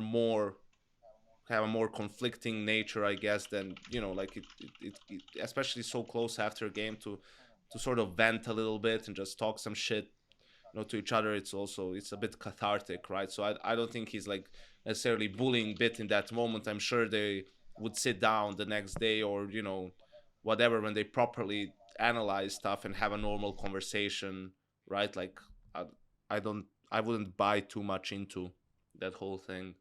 a more conflicting nature, I guess, than like it especially so close after a game to sort of vent a little bit and just talk some shit to each other. It's a bit cathartic, right? So I don't think he's like necessarily bullying Bit in that moment. I'm sure they would sit down the next day or whatever, when they properly analyze stuff and have a normal conversation, right? Like, I wouldn't buy too much into that whole thing.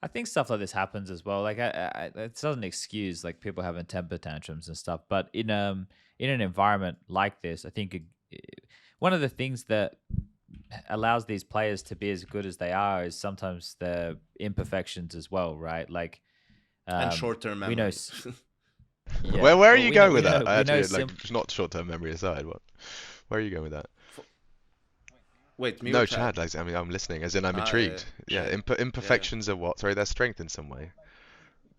I think stuff like this happens as well. Like, it doesn't excuse like people having temper tantrums and stuff, but in an environment like this, I think one of the things that allows these players to be as good as they are is sometimes the imperfections as well, right? Like,
and short-term memory.
We know.
Yeah. Where are you going with that? Not short-term memory aside, where are you going with that?
Wait, me
no,
or
Chad? Like, I mean, I'm listening, as in I'm intrigued. Yeah. Imperfections are what? Sorry, they're strength in some way.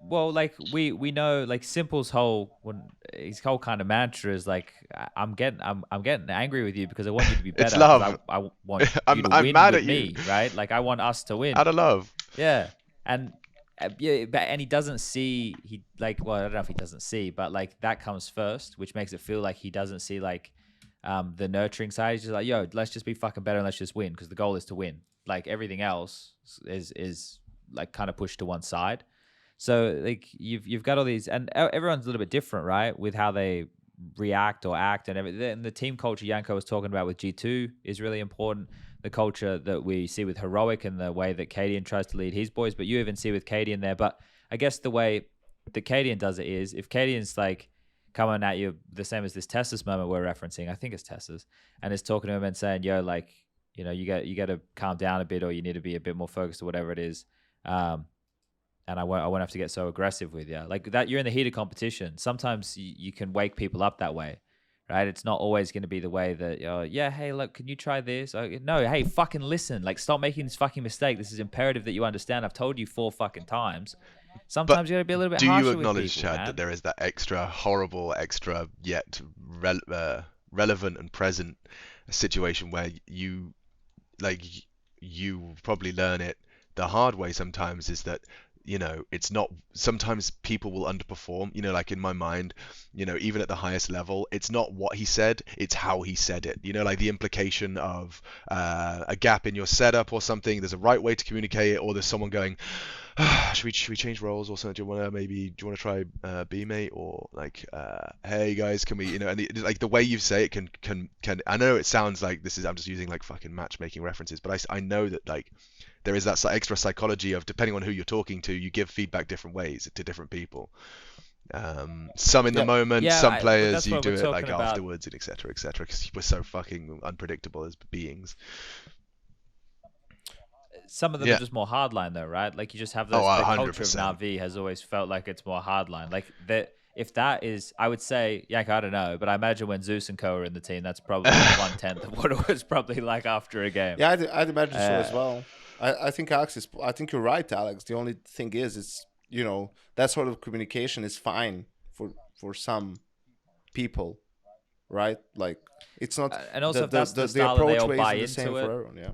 Well, like we know, like Simple's his whole kind of mantra is like, I'm getting angry with you because I want you to be better.
It's love.
I want you
I'm
win
mad
with
at
me,
you.
right? Like, I want us to win.
Out of love.
Yeah, and he doesn't see, I don't know if he doesn't see, but like that comes first, which makes it feel like he doesn't see like the nurturing side. He's just like, yo, let's just be fucking better and let's just win, because the goal is to win. Like, everything else is like kind of pushed to one side. So like you've got all these, and everyone's a little bit different, right, with how they react or act and everything. And the team culture Janko was talking about with G2 is really important. The culture that we see with Heroic and the way that cadian tries to lead his boys, but you even see with cadian there. But I guess the way that cadian does it is, if cadian's like coming at you the same as this Tessa's moment we're referencing, I think it's Tessa's, and is talking to him and saying, yo, like, you get to calm down a bit, or you need to be a bit more focused, or whatever it is. And I won't have to get so aggressive with you. Like that, you're in the heat of competition. Sometimes you can wake people up that way, right? It's not always going to be the way that, yeah, hey, look, can you try this? No, hey, fucking listen. Like, stop making this fucking mistake. This is imperative that you understand. I've told you 4 fucking times. Sometimes you got to be a little bit harsher with people,
do you acknowledge, Chad,
man.
that there is that extra horrible, extra yet relevant and present situation where you probably learn it the hard way sometimes, is that it's not, sometimes people will underperform, like in my mind, even at the highest level, it's not what he said, it's how he said it, like the implication of a gap in your setup or something. There's a right way to communicate it, or there's someone going, should we change roles or something? Do you want to try B, mate? Or like, hey guys, can we, and like the way you say it can I know it sounds like I'm just using like fucking matchmaking references, but I know that like there is that extra psychology of, depending on who you're talking to, you give feedback different ways to different people. Some in the moment, some players you do it like afterwards, and etc. Because we're so fucking unpredictable as beings.
Some of them are just more hardline though, right? Like you just have those. The culture of NaVi has always felt like it's more hardline. Like that. If that is, I would say, Yank, I don't know, but I imagine when Zeus and Co are in the team, that's probably 1/10 of what it was probably like after a game.
Yeah, I'd imagine so as well. I think I think you're right, Alex. The only thing is, it's that sort of communication is fine for some people, right? Like it's not,
and also if that's the style that they all buy into it. For everyone, yeah.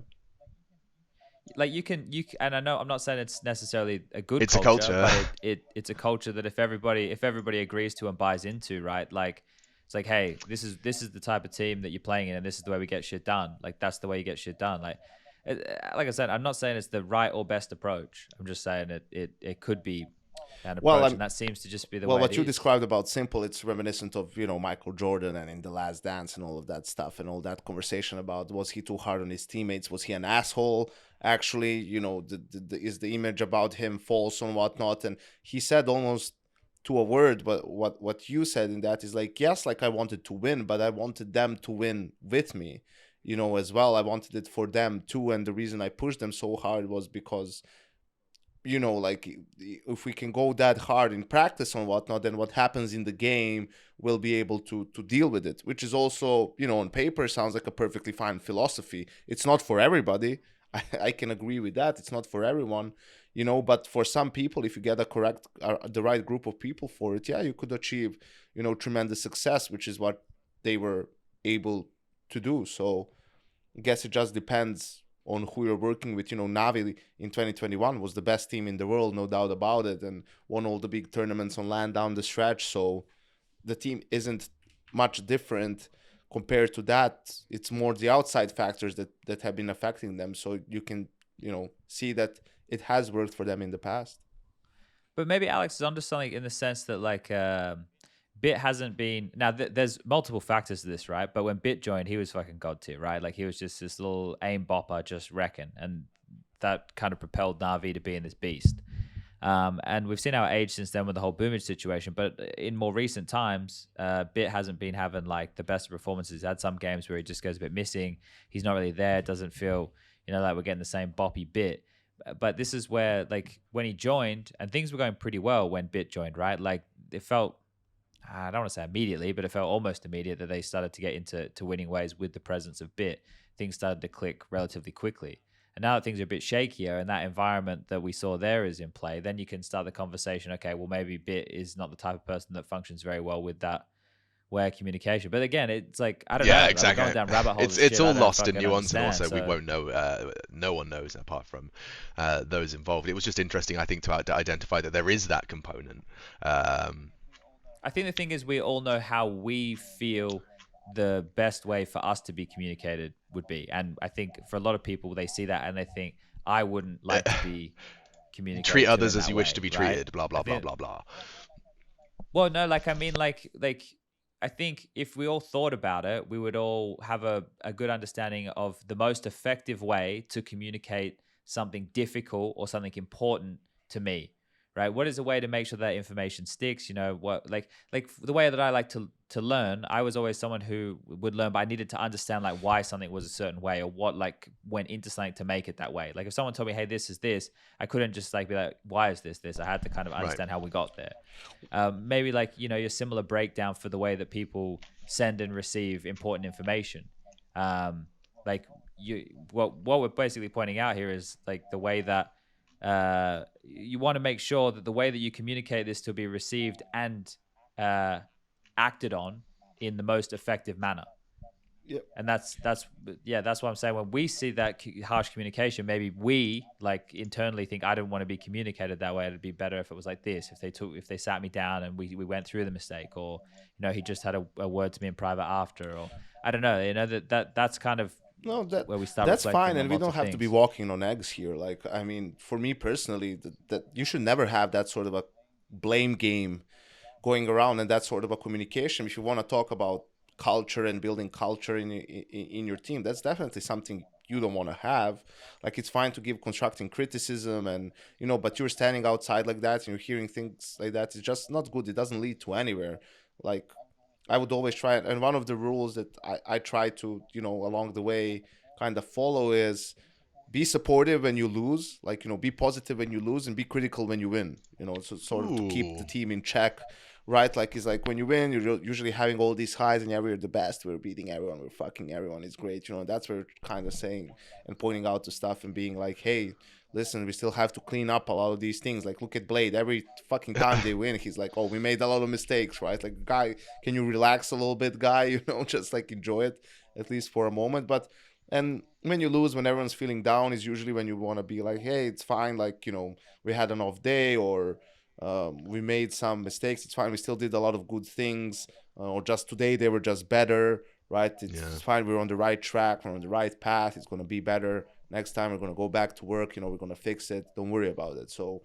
Like you can, and I know I'm not saying it's necessarily a good culture, but it's a culture that if everybody agrees to and buys into, right? Like it's like, hey, this is the type of team that you're playing in, and this is the way we get shit done. Like that's the way you get shit done. Like I said, I'm not saying it's the right or best approach. I'm just saying it could be an approach, and that seems to just be the way.
Well, what you described about Simple, it's reminiscent of Michael Jordan and in The Last Dance and all of that stuff, and all that conversation about, was he too hard on his teammates? Was he an asshole? Actually, is the image about him false and whatnot? And he said almost to a word, but what you said in that is like, yes, like I wanted to win, but I wanted them to win with me, as well. I wanted it for them too, and the reason I pushed them so hard was because, like if we can go that hard in practice and whatnot, then what happens in the game, we'll be able to deal with it, which is also, on paper sounds like a perfectly fine philosophy. It's not for everybody. I can agree with that. It's not for everyone, but for some people, if you get the right group of people for it, yeah, you could achieve, tremendous success, which is what they were able to do. So I guess it just depends on who you're working with. NaVi in 2021 was the best team in the world, no doubt about it, and won all the big tournaments on LAN down the stretch. So the team isn't much different compared to that. It's more the outside factors that have been affecting them. So you can, see that it has worked for them in the past.
But maybe Alex is onto something in the sense that like Bit hasn't been, now there's multiple factors to this, right? But when Bit joined, he was fucking god tier, right? Like he was just this little aim bopper, just wrecking, and that kind of propelled NaVi to being this beast. And we've seen our age since then with the whole Boomage situation. But in more recent times, Bit hasn't been having like the best performances. He's had some games where he just goes a bit missing. He's not really there. Doesn't feel, like we're getting the same boppy Bit. But this is where, like, when he joined, and things were going pretty well when Bit joined, right? Like, it felt, I don't want to say immediately, but it felt almost immediate that they started to get into winning ways with the presence of Bit. Things started to click relatively quickly. And now that things are a bit shakier and that environment that we saw there is in play, then you can start the conversation, okay, well, maybe Bit is not the type of person that functions very well with that where communication. But again, it's like, I don't know.
Yeah, exactly.
Like, going down rabbit holes
it's all lost in nuance, and also
so
we won't know, no one knows apart from those involved. It was just interesting, I think, to identify that there is that component.
I think the thing is we all know how we feel the best way for us to be communicated would be. And I think for a lot of people, they see that and they think, I wouldn't like to be communicated.
Treat others as you wish to be treated, blah, blah, blah, blah, blah.
Well, no, like, I mean, like, I think if we all thought about it, we would all have a good understanding of the most effective way to communicate something difficult or something important to me, right? What is a way to make sure that information sticks? What, like the way that I like to to learn, I was always someone who would learn, but I needed to understand like why something was a certain way or what like went into something to make it that way. Like if someone told me, hey, this is this, I couldn't just like be like, why is this? I had to kind of understand how we got there. Maybe like, you know, your similar breakdown for the way that people send and receive important information. Like what we're basically pointing out here is like the way that you want to make sure that the way that you communicate this to be received and acted on in the most effective manner.
Yep.
And that's what I'm saying. When we see that harsh communication, maybe we like internally think, I don't want to be communicated that way. It'd be better if it was like this. If they sat me down and we went through the mistake, or you know, he just had a word to me in private after, or I don't know. You know, that's kind of where we start.
That's fine, and we don't have to be walking on eggs here. Like, I mean, for me personally, that you should never have that sort of a blame game going around and that sort of a communication. If you want to talk about culture and building culture in your team, that's definitely something you don't want to have. Like, it's fine to give constructive criticism, and you know, but you're standing outside like that and you're hearing things like that. It's just not good. It doesn't lead to anywhere. Like, I would always try, and one of the rules that I try to, you know, along the way kind of follow is be supportive when you lose, like, you know, be positive when you lose and be critical when you win, you know, so sort of to keep the team in check, right? Like, it's like when you win, you're usually having all these highs and yeah, we're the best, we're beating everyone, we're fucking everyone, it's great, you know. That's where kind of saying and pointing out the stuff and being like, hey, listen, we still have to clean up a lot of these things. Like, look at Blade. Every fucking time they win, he's like, oh, we made a lot of mistakes, right? Like, guy, can you relax a little bit, guy? You know, just like enjoy it, at least for a moment. But, and when you lose, when everyone's feeling down, is usually when you want to be like, hey, it's fine. Like, you know, we had an off day, or we made some mistakes. It's fine. We still did a lot of good things. Or just today, they were just better, right? It's fine. We're on the right track. We're on the right path. It's going to be better. Next time we're going to go back to work, you know, we're going to fix it. Don't worry about it. So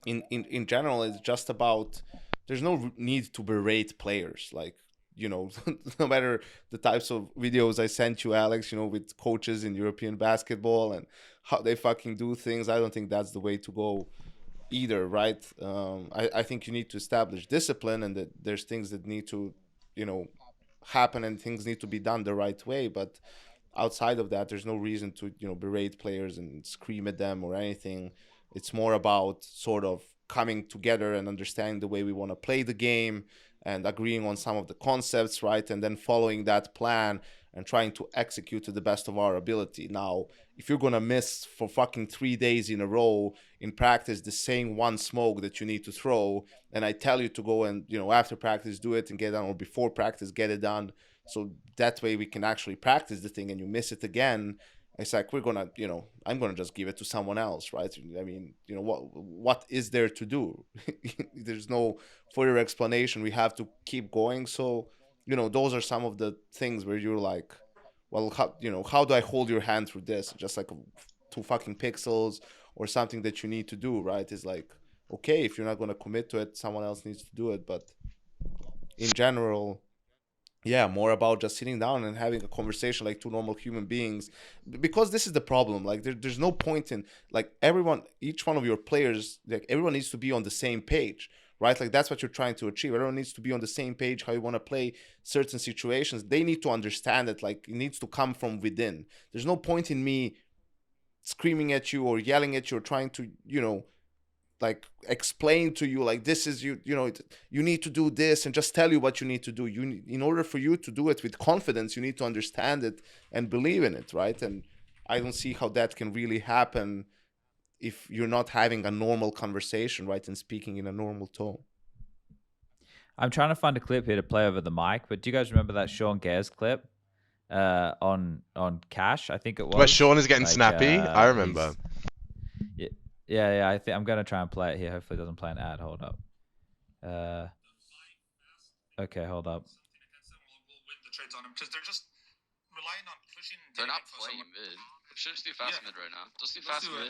in general, it's just about, there's no need to berate players. Like, you know, no matter the types of videos I sent you, Alex, you know, with coaches in European basketball and how they fucking do things, I don't think that's the way to go either, right? I think you need to establish discipline, and that there's things that need to, you know, happen, and things need to be done the right way. But outside of that, there's no reason to, you know, berate players and scream at them or anything. It's more about sort of coming together and understanding the way we want to play the game and agreeing on some of the concepts, right? And then following that plan and trying to execute to the best of our ability. Now, if you're going to miss for fucking 3 days in a row in practice the same one smoke that you need to throw, and I tell you to go and, you know, after practice do it and get it done, or before practice get it done, so that way we can actually practice the thing, and you miss it again, it's like, we're going to, you know, I'm going to just give it to someone else, right? I mean, you know, what is there to do? There's no further explanation. We have to keep going. So, you know, those are some of the things where you're like, well, how do I hold your hand through this? Just like 2 fucking pixels or something that you need to do, right? It's like, okay, if you're not going to commit to it, someone else needs to do it. But in general, yeah, more about just sitting down and having a conversation like 2 normal human beings, because this is the problem. Like, there's no point in, like, each one of your players, like, everyone needs to be on the same page, right? Like, that's what you're trying to achieve. Everyone needs to be on the same page, how you want to play certain situations. They need to understand it. Like, it needs to come from within. There's no point in me screaming at you or yelling at you or trying to, you know, like, explain to you, like, this is, you know, you need to do this, and just tell you what you need to do. In order for you to do it with confidence, you need to understand it and believe in it, right? And I don't see how that can really happen if you're not having a normal conversation, right, and speaking in a normal tone.
I'm trying to find a clip here to play over the mic, but do you guys remember that Sean Gares clip on Cash? I think it was.
Where Sean is getting snappy? I remember.
Yeah. I think I'm gonna try and play it here. Hopefully, it doesn't play an ad. Hold up. Okay, hold up.
They're not playing mid. We should just do fast mid right now. Let's do fast mid.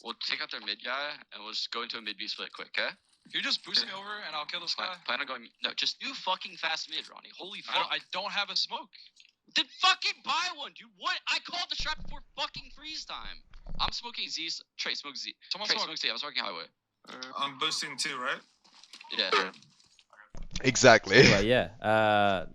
We'll take out their mid guy and we'll just go into a mid B split quick, okay?
You just boost me over and I'll kill this guy.
Plan on going. No, just do fucking fast mid, Ronnie. Holy fuck!
I don't have a smoke.
Then fucking buy one, dude. What? I called the shot before fucking freeze time. I'm smoking Z. Trey, smoke Z. Trey, smoke Z. I'm smoking highway.
I'm boosting too, right?
Yeah.
Exactly.
Anyway, yeah.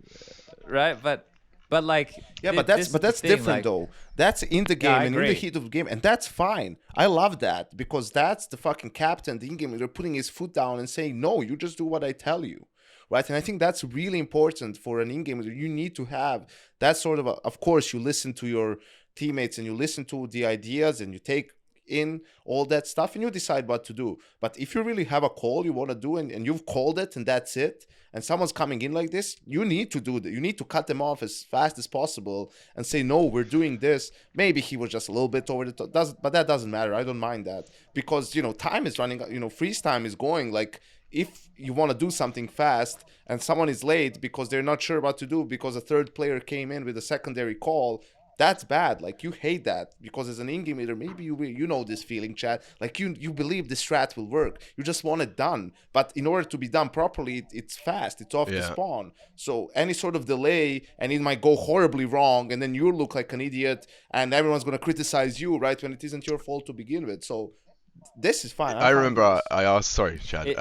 Right, but like
Yeah,
thi-
but
this is the
that's
thing,
different
like,
though. That's in the game
I
and in the
agree.
heat of the game, and that's fine. I love that because that's the fucking captain, the in-game leader, putting his foot down and saying, "No, you just do what I tell you." Right, and I think that's really important for an in-game leader. You need to have that sort of. Of course, you listen to your teammates and you listen to the ideas and you take in all that stuff and you decide what to do. But if you really have a call you want to do and you've called it and that's it, and someone's coming in like this, you need to do that. You need to cut them off as fast as possible and say, no, we're doing this. Maybe he was just a little bit over the top, but that doesn't matter. I don't mind that because, time is running, freeze time is going. Like, if you want to do something fast and someone is late because they're not sure what to do because a third player came in with a secondary call, that's bad. Like, you hate that because as an in-game leader, maybe you know this feeling, Chad. Like, you believe the strat will work. You just want it done. But in order to be done properly, it's fast. It's off the spawn. So any sort of delay, and it might go horribly wrong, and then you look like an idiot, and everyone's going to criticize you, right, when it isn't your fault to begin with. So this is fine.
I remember I asked, sorry, Chad.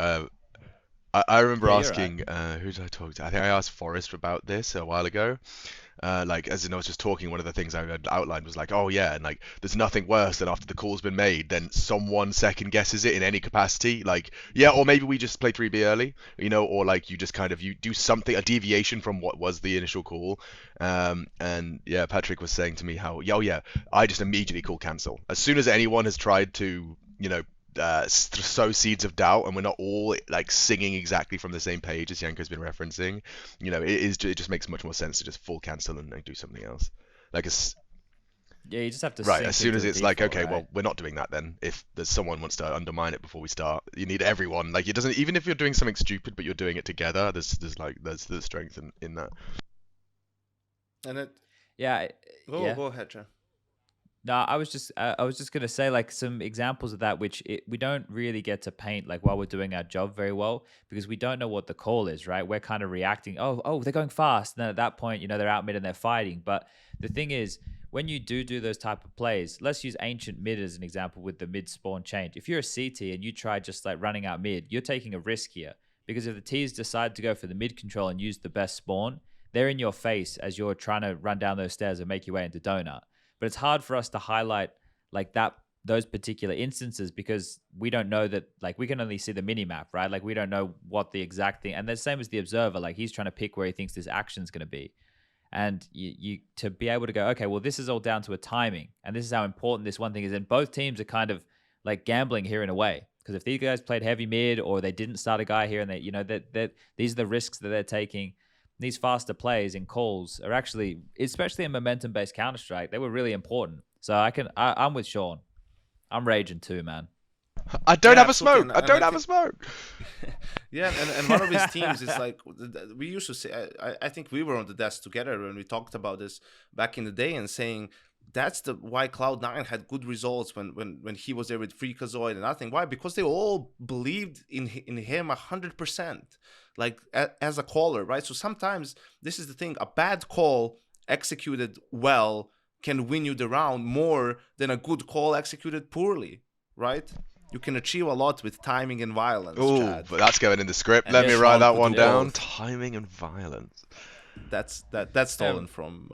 I remember asking,
right.
who did I talk to? I think I asked Forrest about this a while ago. Like, as in I was just talking, one of the things I had outlined was like, oh yeah, and like there's nothing worse than after the call's been made, then someone second guesses it in any capacity. Like, yeah, or maybe we just play 3B early, or like you just kind of, you do something, a deviation from what was the initial call. And yeah, Patrick was saying to me how, oh yeah, I just immediately call cancel. As soon as anyone has tried to, sow seeds of doubt, and we're not all like singing exactly from the same page as Janko's been referencing, it just makes much more sense to just full cancel and do something else. Like,
Yeah, you just have to
right,
sink
as soon
into
as
the
it's like,
default,
okay,
right?
well, we're not doing that then. If there's someone wants to undermine it before we start, you need everyone. Like, it doesn't, even if you're doing something stupid but you're doing it together, there's the strength in that.
And it.
Yeah.
Go ahead, Chad.
No, I was just gonna say like some examples of that, which we don't really get to paint like while we're doing our job very well because we don't know what the call is, right? We're kind of reacting. Oh, they're going fast. And then at that point, they're out mid and they're fighting. But the thing is, when you do those type of plays, let's use ancient mid as an example with the mid spawn change. If you're a CT and you try just like running out mid, you're taking a risk here because if the T's decide to go for the mid control and use the best spawn, they're in your face as you're trying to run down those stairs and make your way into donut. But it's hard for us to highlight like those particular instances because we don't know that, like, we can only see the mini map, right? Like, we don't know what the exact thing, and the same as the observer, like he's trying to pick where he thinks this action is going to be. And you to be able to go, okay, well, this is all down to a timing, and this is how important this one thing is. And both teams are kind of like gambling here in a way, because if these guys played heavy mid or they didn't start a guy here, and they, that these are the risks that they're taking. These faster plays in calls are actually, especially in momentum-based Counter-Strike, they were really important. So I'm with Sean. I'm raging too, man.
I don't have a smoke. I don't have a smoke.
Yeah, and one of his teams is like, we used to say, I think we were on the desk together when we talked about this back in the day and saying, that's why Cloud9 had good results when he was there with Freakazoid and nothing. Why? Because they all believed in him 100%, like as a caller, right? So sometimes this is the thing: a bad call executed well can win you the round more than a good call executed poorly, right? You can achieve a lot with timing and violence.
Oh, but that's going in the script.
And
Let me write that one down.
both.
Timing and violence.
That's stolen from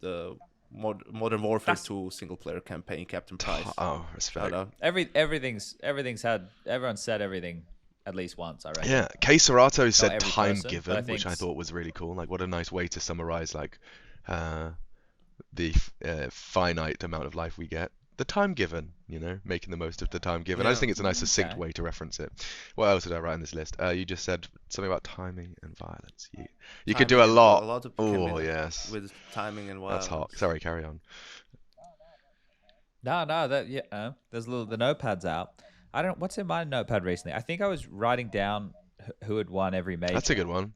the Modern Warfare 2 single player campaign, Captain Price.
Oh, respect.
Everyone's said everything at least once, I reckon.
Yeah, K Serato said
every
time
person,
given, which I thought was really cool. Like, what a nice way to summarize like the finite amount of life we get. The time given, making the most of the time given. I just think it's a nice succinct way to reference it. What else did I write on this list? You just said something about timing and violence. You could do a lot.
A lot of
yes.
With timing and violence.
That's hot. Sorry, carry on.
No, there's the notepad's out. What's in my notepad recently? I think I was writing down who had won every major.
That's a good one.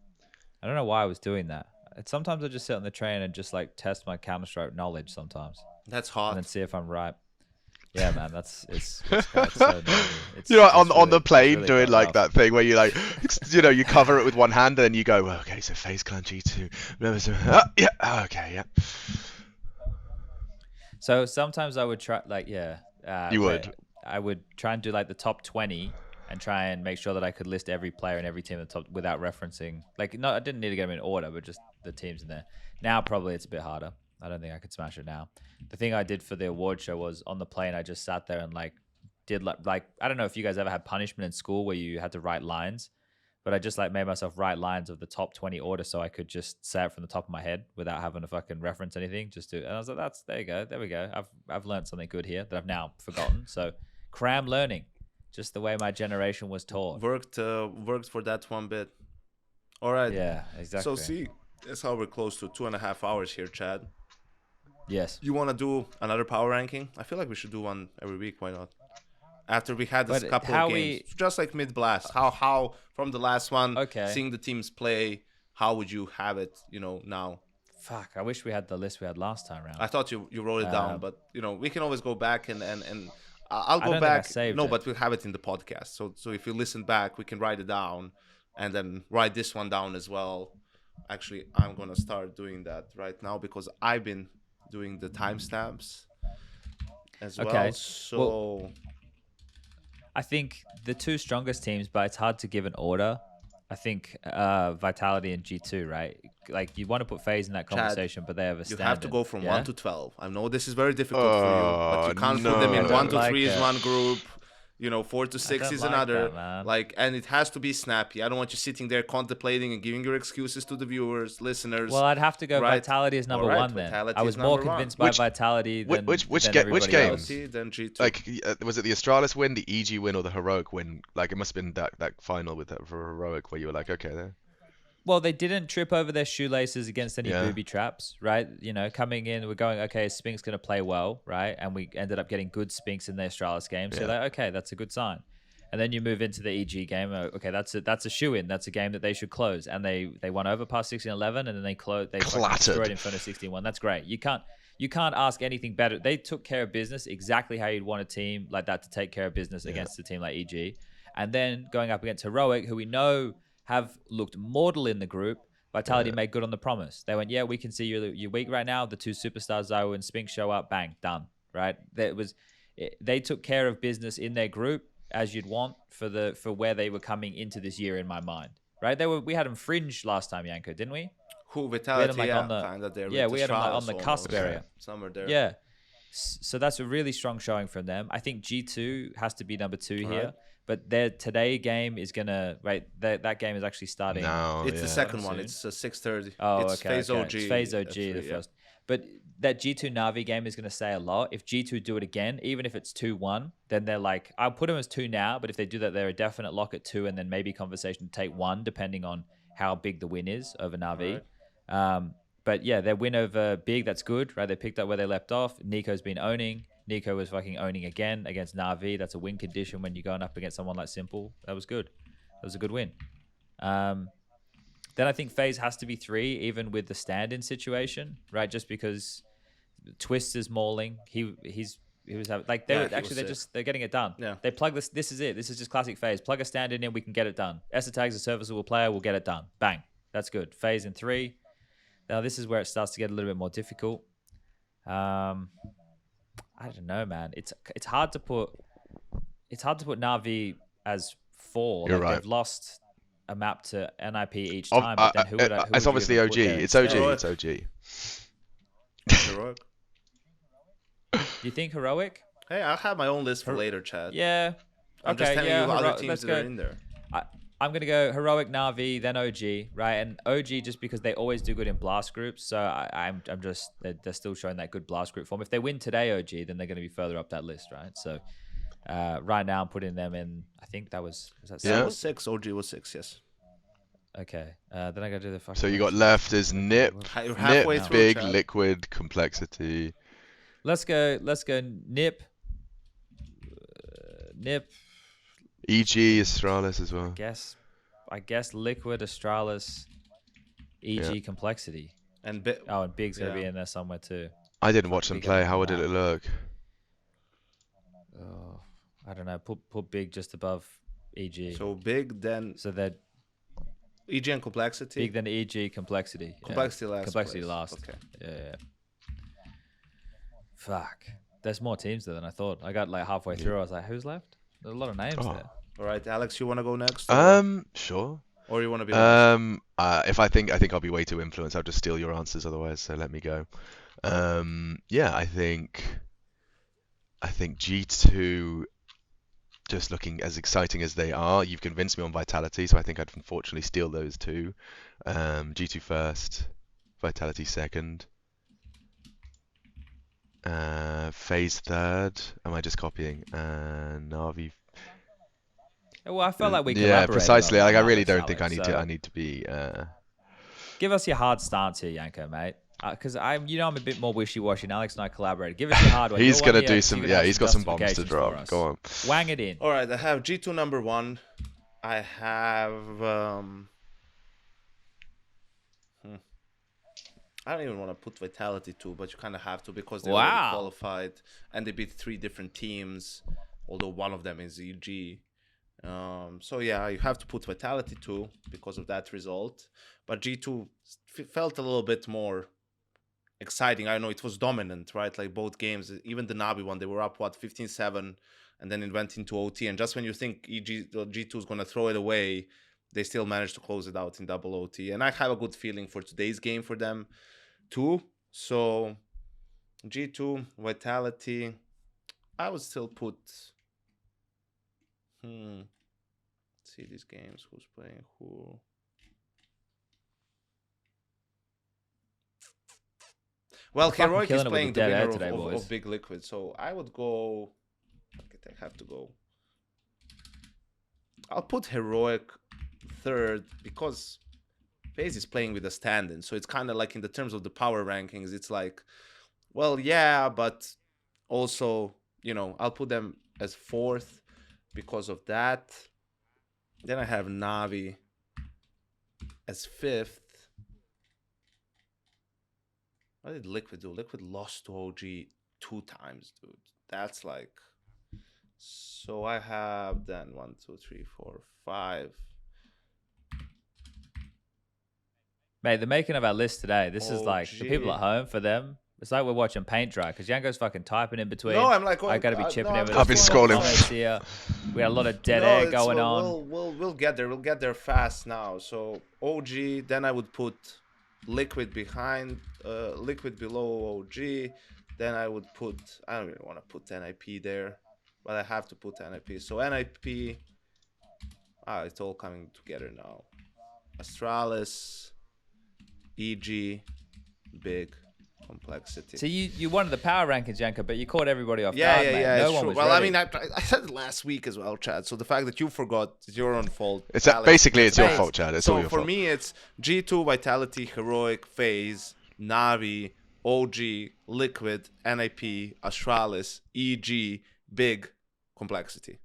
I don't know why I was doing that. Sometimes I just sit on the train and just like test my Counter-Strike knowledge sometimes.
That's hot.
And then see if I'm right. Yeah, man, it's so it's
on the plane
really
doing like
rough.
that thing where you like, you cover it with one hand and then you go, okay, so FaZe Clan G2, yeah, okay, yeah.
So sometimes I would try, like,
you would.
I would try and do like the top 20 and try and make sure that I could list every player and every team at the top without referencing. Like, no, I didn't need to get them in order, but just the teams in there. Now probably it's a bit harder. I don't think I could smash it now. The thing I did for the award show was on the plane. I just sat there and like did like I don't know if you guys ever had punishment in school where you had to write lines, but I just like made myself write lines of the top 20 order so I could just say it from the top of my head without having to fucking reference anything. And I was like, there we go. I've learned something good here that I've now forgotten. So cram learning, just the way my generation was taught.
Worked for that one bit. All right.
Yeah, exactly.
So see, that's how we're close to 2.5 hours here, Chad.
Yes.
You want to do another power ranking? I feel like we should do one every week. Why not? After we had this couple of games, just like mid blast. How from the last one?
Okay.
Seeing the teams play, how would you have it? Now.
Fuck, I wish we had the list we had last time around.
I thought you wrote it down, but we can always go back and I'll go back. No, but we'll have it in the podcast. So if you listen back, we can write it down, and then write this one down as well. Actually, I'm gonna start doing that right now because I've been doing the timestamps as well.
Okay.
So
I think the two strongest teams, but it's hard to give an order. I think Vitality and G2, right? Like you want to put FaZe in that conversation, but they have a standard.
You have to go from 1 to 12. I know this is very difficult for you, but you can't put them in 1 to 3 is one group. 4 to 6 is another. And it has to be snappy. I don't want you sitting there contemplating and giving your excuses to the viewers, listeners.
Well, I'd have to go Vitality is number one then. I was more convinced by Vitality than
which
everybody
game?
else.
Then G2.
Like, was it the Astralis win, the EG win, or the Heroic win? Like, it must have been that final with that for Heroic where you were like, okay, there.
Well, they didn't trip over their shoelaces against any booby traps, right? Coming in, we're going, okay, Spink's going to play well, right? And we ended up getting good Spinks in the Astralis game. So like, okay, that's a good sign. And then you move into the EG game. Okay, that's a shoe-in. That's a game that they should close. And they won over past 16-11, and then they destroyed Inferno 16-1. That's great. You can't ask anything better. They took care of business exactly how you'd want a team like that to take care of business against a team like EG. And then going up against Heroic, who we know have looked mortal in the group. Vitality made good on the promise. They went, yeah, we can see you're weak right now. The two superstars, Zywo and Spink, show up, bang, done, right? They took care of business in their group as you'd want for where they were coming into this year in my mind, right? We had them fringe last time, Janko, didn't we?
Who Vitality?
We had them we had them on the cusp area.
Somewhere there.
Yeah. So that's a really strong showing from them. I think G2 has to be number 2 here. Right. But their today game is gonna that game is actually starting.
No, it's the second one. It's 6:30.
Oh,
it's
okay.
FaZe OG.
It's FaZe OG the first. But that G2 NaVi game is gonna say a lot. If G2 do it again, even if it's 2-1, then they're like, I'll put them as 2 now. But if they do that, they're a definite lock at 2, and then maybe conversation to take 1, depending on how big the win is over NaVi. Right. But yeah, their win over Big, that's good, right? They picked up where they left off. Nico's been owning. Nico was fucking owning again against NaVi. That's a win condition when you're going up against someone like Simple. That was good. That was a good win. Then I think FaZe has to be 3, even with the stand-in situation, right? Just because Twist is mauling. He was having, like, they're getting it done.
Yeah.
They plug this. This is it. This is just classic FaZe. Plug a stand-in in, we can get it done. Tag's a serviceable player, we'll get it done. Bang. That's good. FaZe in 3. Now this is where it starts to get a little bit more difficult. I don't know, man. It's hard to put NaVi as 4.
You're right.
They've lost a map to NIP each time. But then who
it's obviously OG. It's OG. It's OG.
Heroic.
You think Heroic?
Hey, I'll have my own list for later, Chad.
Yeah.
I'm just telling you other teams that are in there.
I'm going to go Heroic, NaVi, then OG, right? And OG just because they always do good in blast groups. So I'm just, they're still showing that good blast group form. If they win today, OG, then they're going to be further up that list, right? So right now I'm putting them in, I think that was that 6?
Yeah, 6. OG was 6, yes.
Okay. Then I got to do the fucking...
So you got left is Nip, Big,
Chad.
Liquid, Complexity.
Let's go Nip. Nip.
EG, Astralis as well.
I guess Liquid, Astralis, EG, Complexity.
And
Big's going to be in there somewhere too.
I didn't watch them play. How did it look?
Oh, I don't know. Put Big just above EG.
So Big, then...
So that
EG and Complexity?
Big, then EG, Complexity.
Complexity last.
Complexity last.
Okay.
Yeah. Fuck. There's more teams there than I thought. I got like halfway through. I was like, who's left? There's a lot of names there.
All right, Alex, you want to go next?
Sure.
Or you want to be last?
If I think I'll be way too influenced. I'll just steal your answers otherwise. So let me go. Yeah, I think G2, just looking as exciting as they are, you've convinced me on Vitality, so I think I'd unfortunately steal those two. G2 first, Vitality second. FaZe third. Am I just copying? NaVi.
Well, I felt like we
Yeah,
collaborated.
precisely.
On
Like, I
that
really
list,
don't think I
Alex,
need
so
to. I need to be.
Give us your hard stance here, Janko, mate. Because I'm a bit more wishy-washy. And Alex and I collaborated. Give us your hard one.
He's
You're one
gonna
here,
do
so
some.
you can
Yeah,
have
he's
some
got some bombs to
justifications for
drop.
us.
Go on.
Wang it in.
All right, I have G2 number 1. I have. I don't even want to put Vitality 2, but you kind of have to because they already qualified and they beat 3 different teams, although one of them is EG. So yeah, you have to put Vitality 2 because of that result. But G2 felt a little bit more exciting. I know it was dominant, right? Like both games, even the NaVi one, they were up 15-7, and then it went into OT. And just when you think G2 is gonna throw it away, they still managed to close it out in double OT. And I have a good feeling for today's game for them too. So G2, Vitality, I would still put. Let's see these games. Who's playing who? Well, Heroic is playing the winner today, of Big Liquid, so I would go. I have to go. I'll put Heroic third because FaZe is playing with a stand-in, so it's kind of like in the terms of the power rankings, it's like, well, yeah, but also, I'll put them as fourth because of that. Then I have NaVi as fifth. What did Liquid do? Liquid lost to OG 2 times, dude. That's like... So I have then 1, 2, 3, 4, 5.
Mate, the making of our list today, this is like the people at home, for them, it's like we're watching paint dry because Janko's fucking typing in between.
No, I'm like,
I got to be chipping in with
I've been scrolling
here. We had a lot of dead air going on.
We'll get there. We'll get there fast now. So OG, then I would put Liquid behind, Liquid below OG. Then I would put, I don't really want to put NIP there, but I have to put NIP. So NIP, it's all coming together now. Astralis, EG, big, complexity.
So you wanted the power rankings, Janko, but you caught everybody off
guard,
mate.
Yeah,
no one was
ready.
I
mean, I said it last week as well, Chad. So the fact that you forgot is your own fault.
It's basically it's your fault, Chad. It's all your fault.
So for me, it's G2, Vitality, Heroic, FaZe, NaVi, OG, Liquid, NIP, Astralis, EG, big, complexity.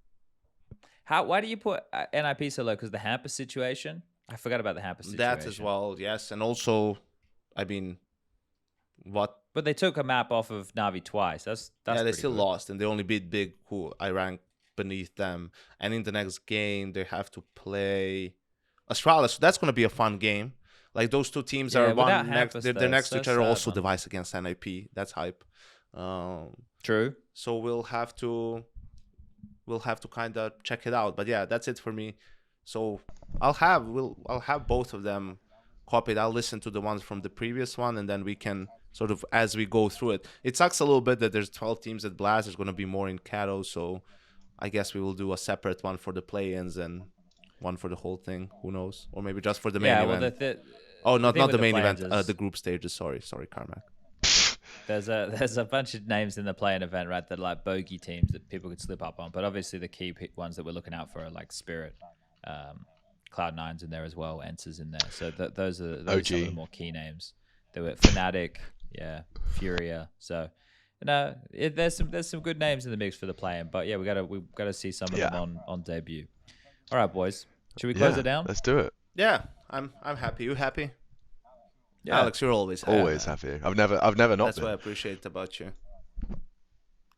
Why do you put NIP so low? Because the hamper situation? I forgot about the hamper situation.
That as well, yes. And also, I mean, what?
But they took a map off of NaVi twice. That's
they still
good.
lost, and they only beat Big, who I rank beneath them. And in the next game, they have to play Astralis. So that's going to be a fun game. Like those two teams are one next. They're next to each other. Also, device against NIP. That's hype.
True.
So we'll have to kind of check it out. But yeah, that's it for me. So I'll have both of them copied. I'll listen to the ones from the previous one, and then we can sort of, as we go through it. It sucks a little bit that there's 12 teams at Blast. There's going to be more in Cato, so I guess we will do a separate one for the play-ins and one for the whole thing. Who knows? Or maybe just for the main event. Not the main event. The group stages. Sorry, Carmack.
There's a bunch of names in the play-in event, right? That like bogey teams that people could slip up on. But obviously the key ones that we're looking out for are like Spirit. Cloud9's in there as well, Ence's in there, so those are some of the more key names. There were Fnatic, Furia. So there's some good names in the mix for the play-in, but yeah, we gotta see some of them on debut. All right, boys, should we close it down?
Let's do it.
Yeah, I'm happy. You happy? Yeah. Alex, you're always happy.
Always happy. I've never not
That's
been.
what I appreciate about you.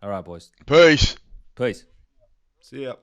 All right, boys.
Peace.
Peace.
See ya.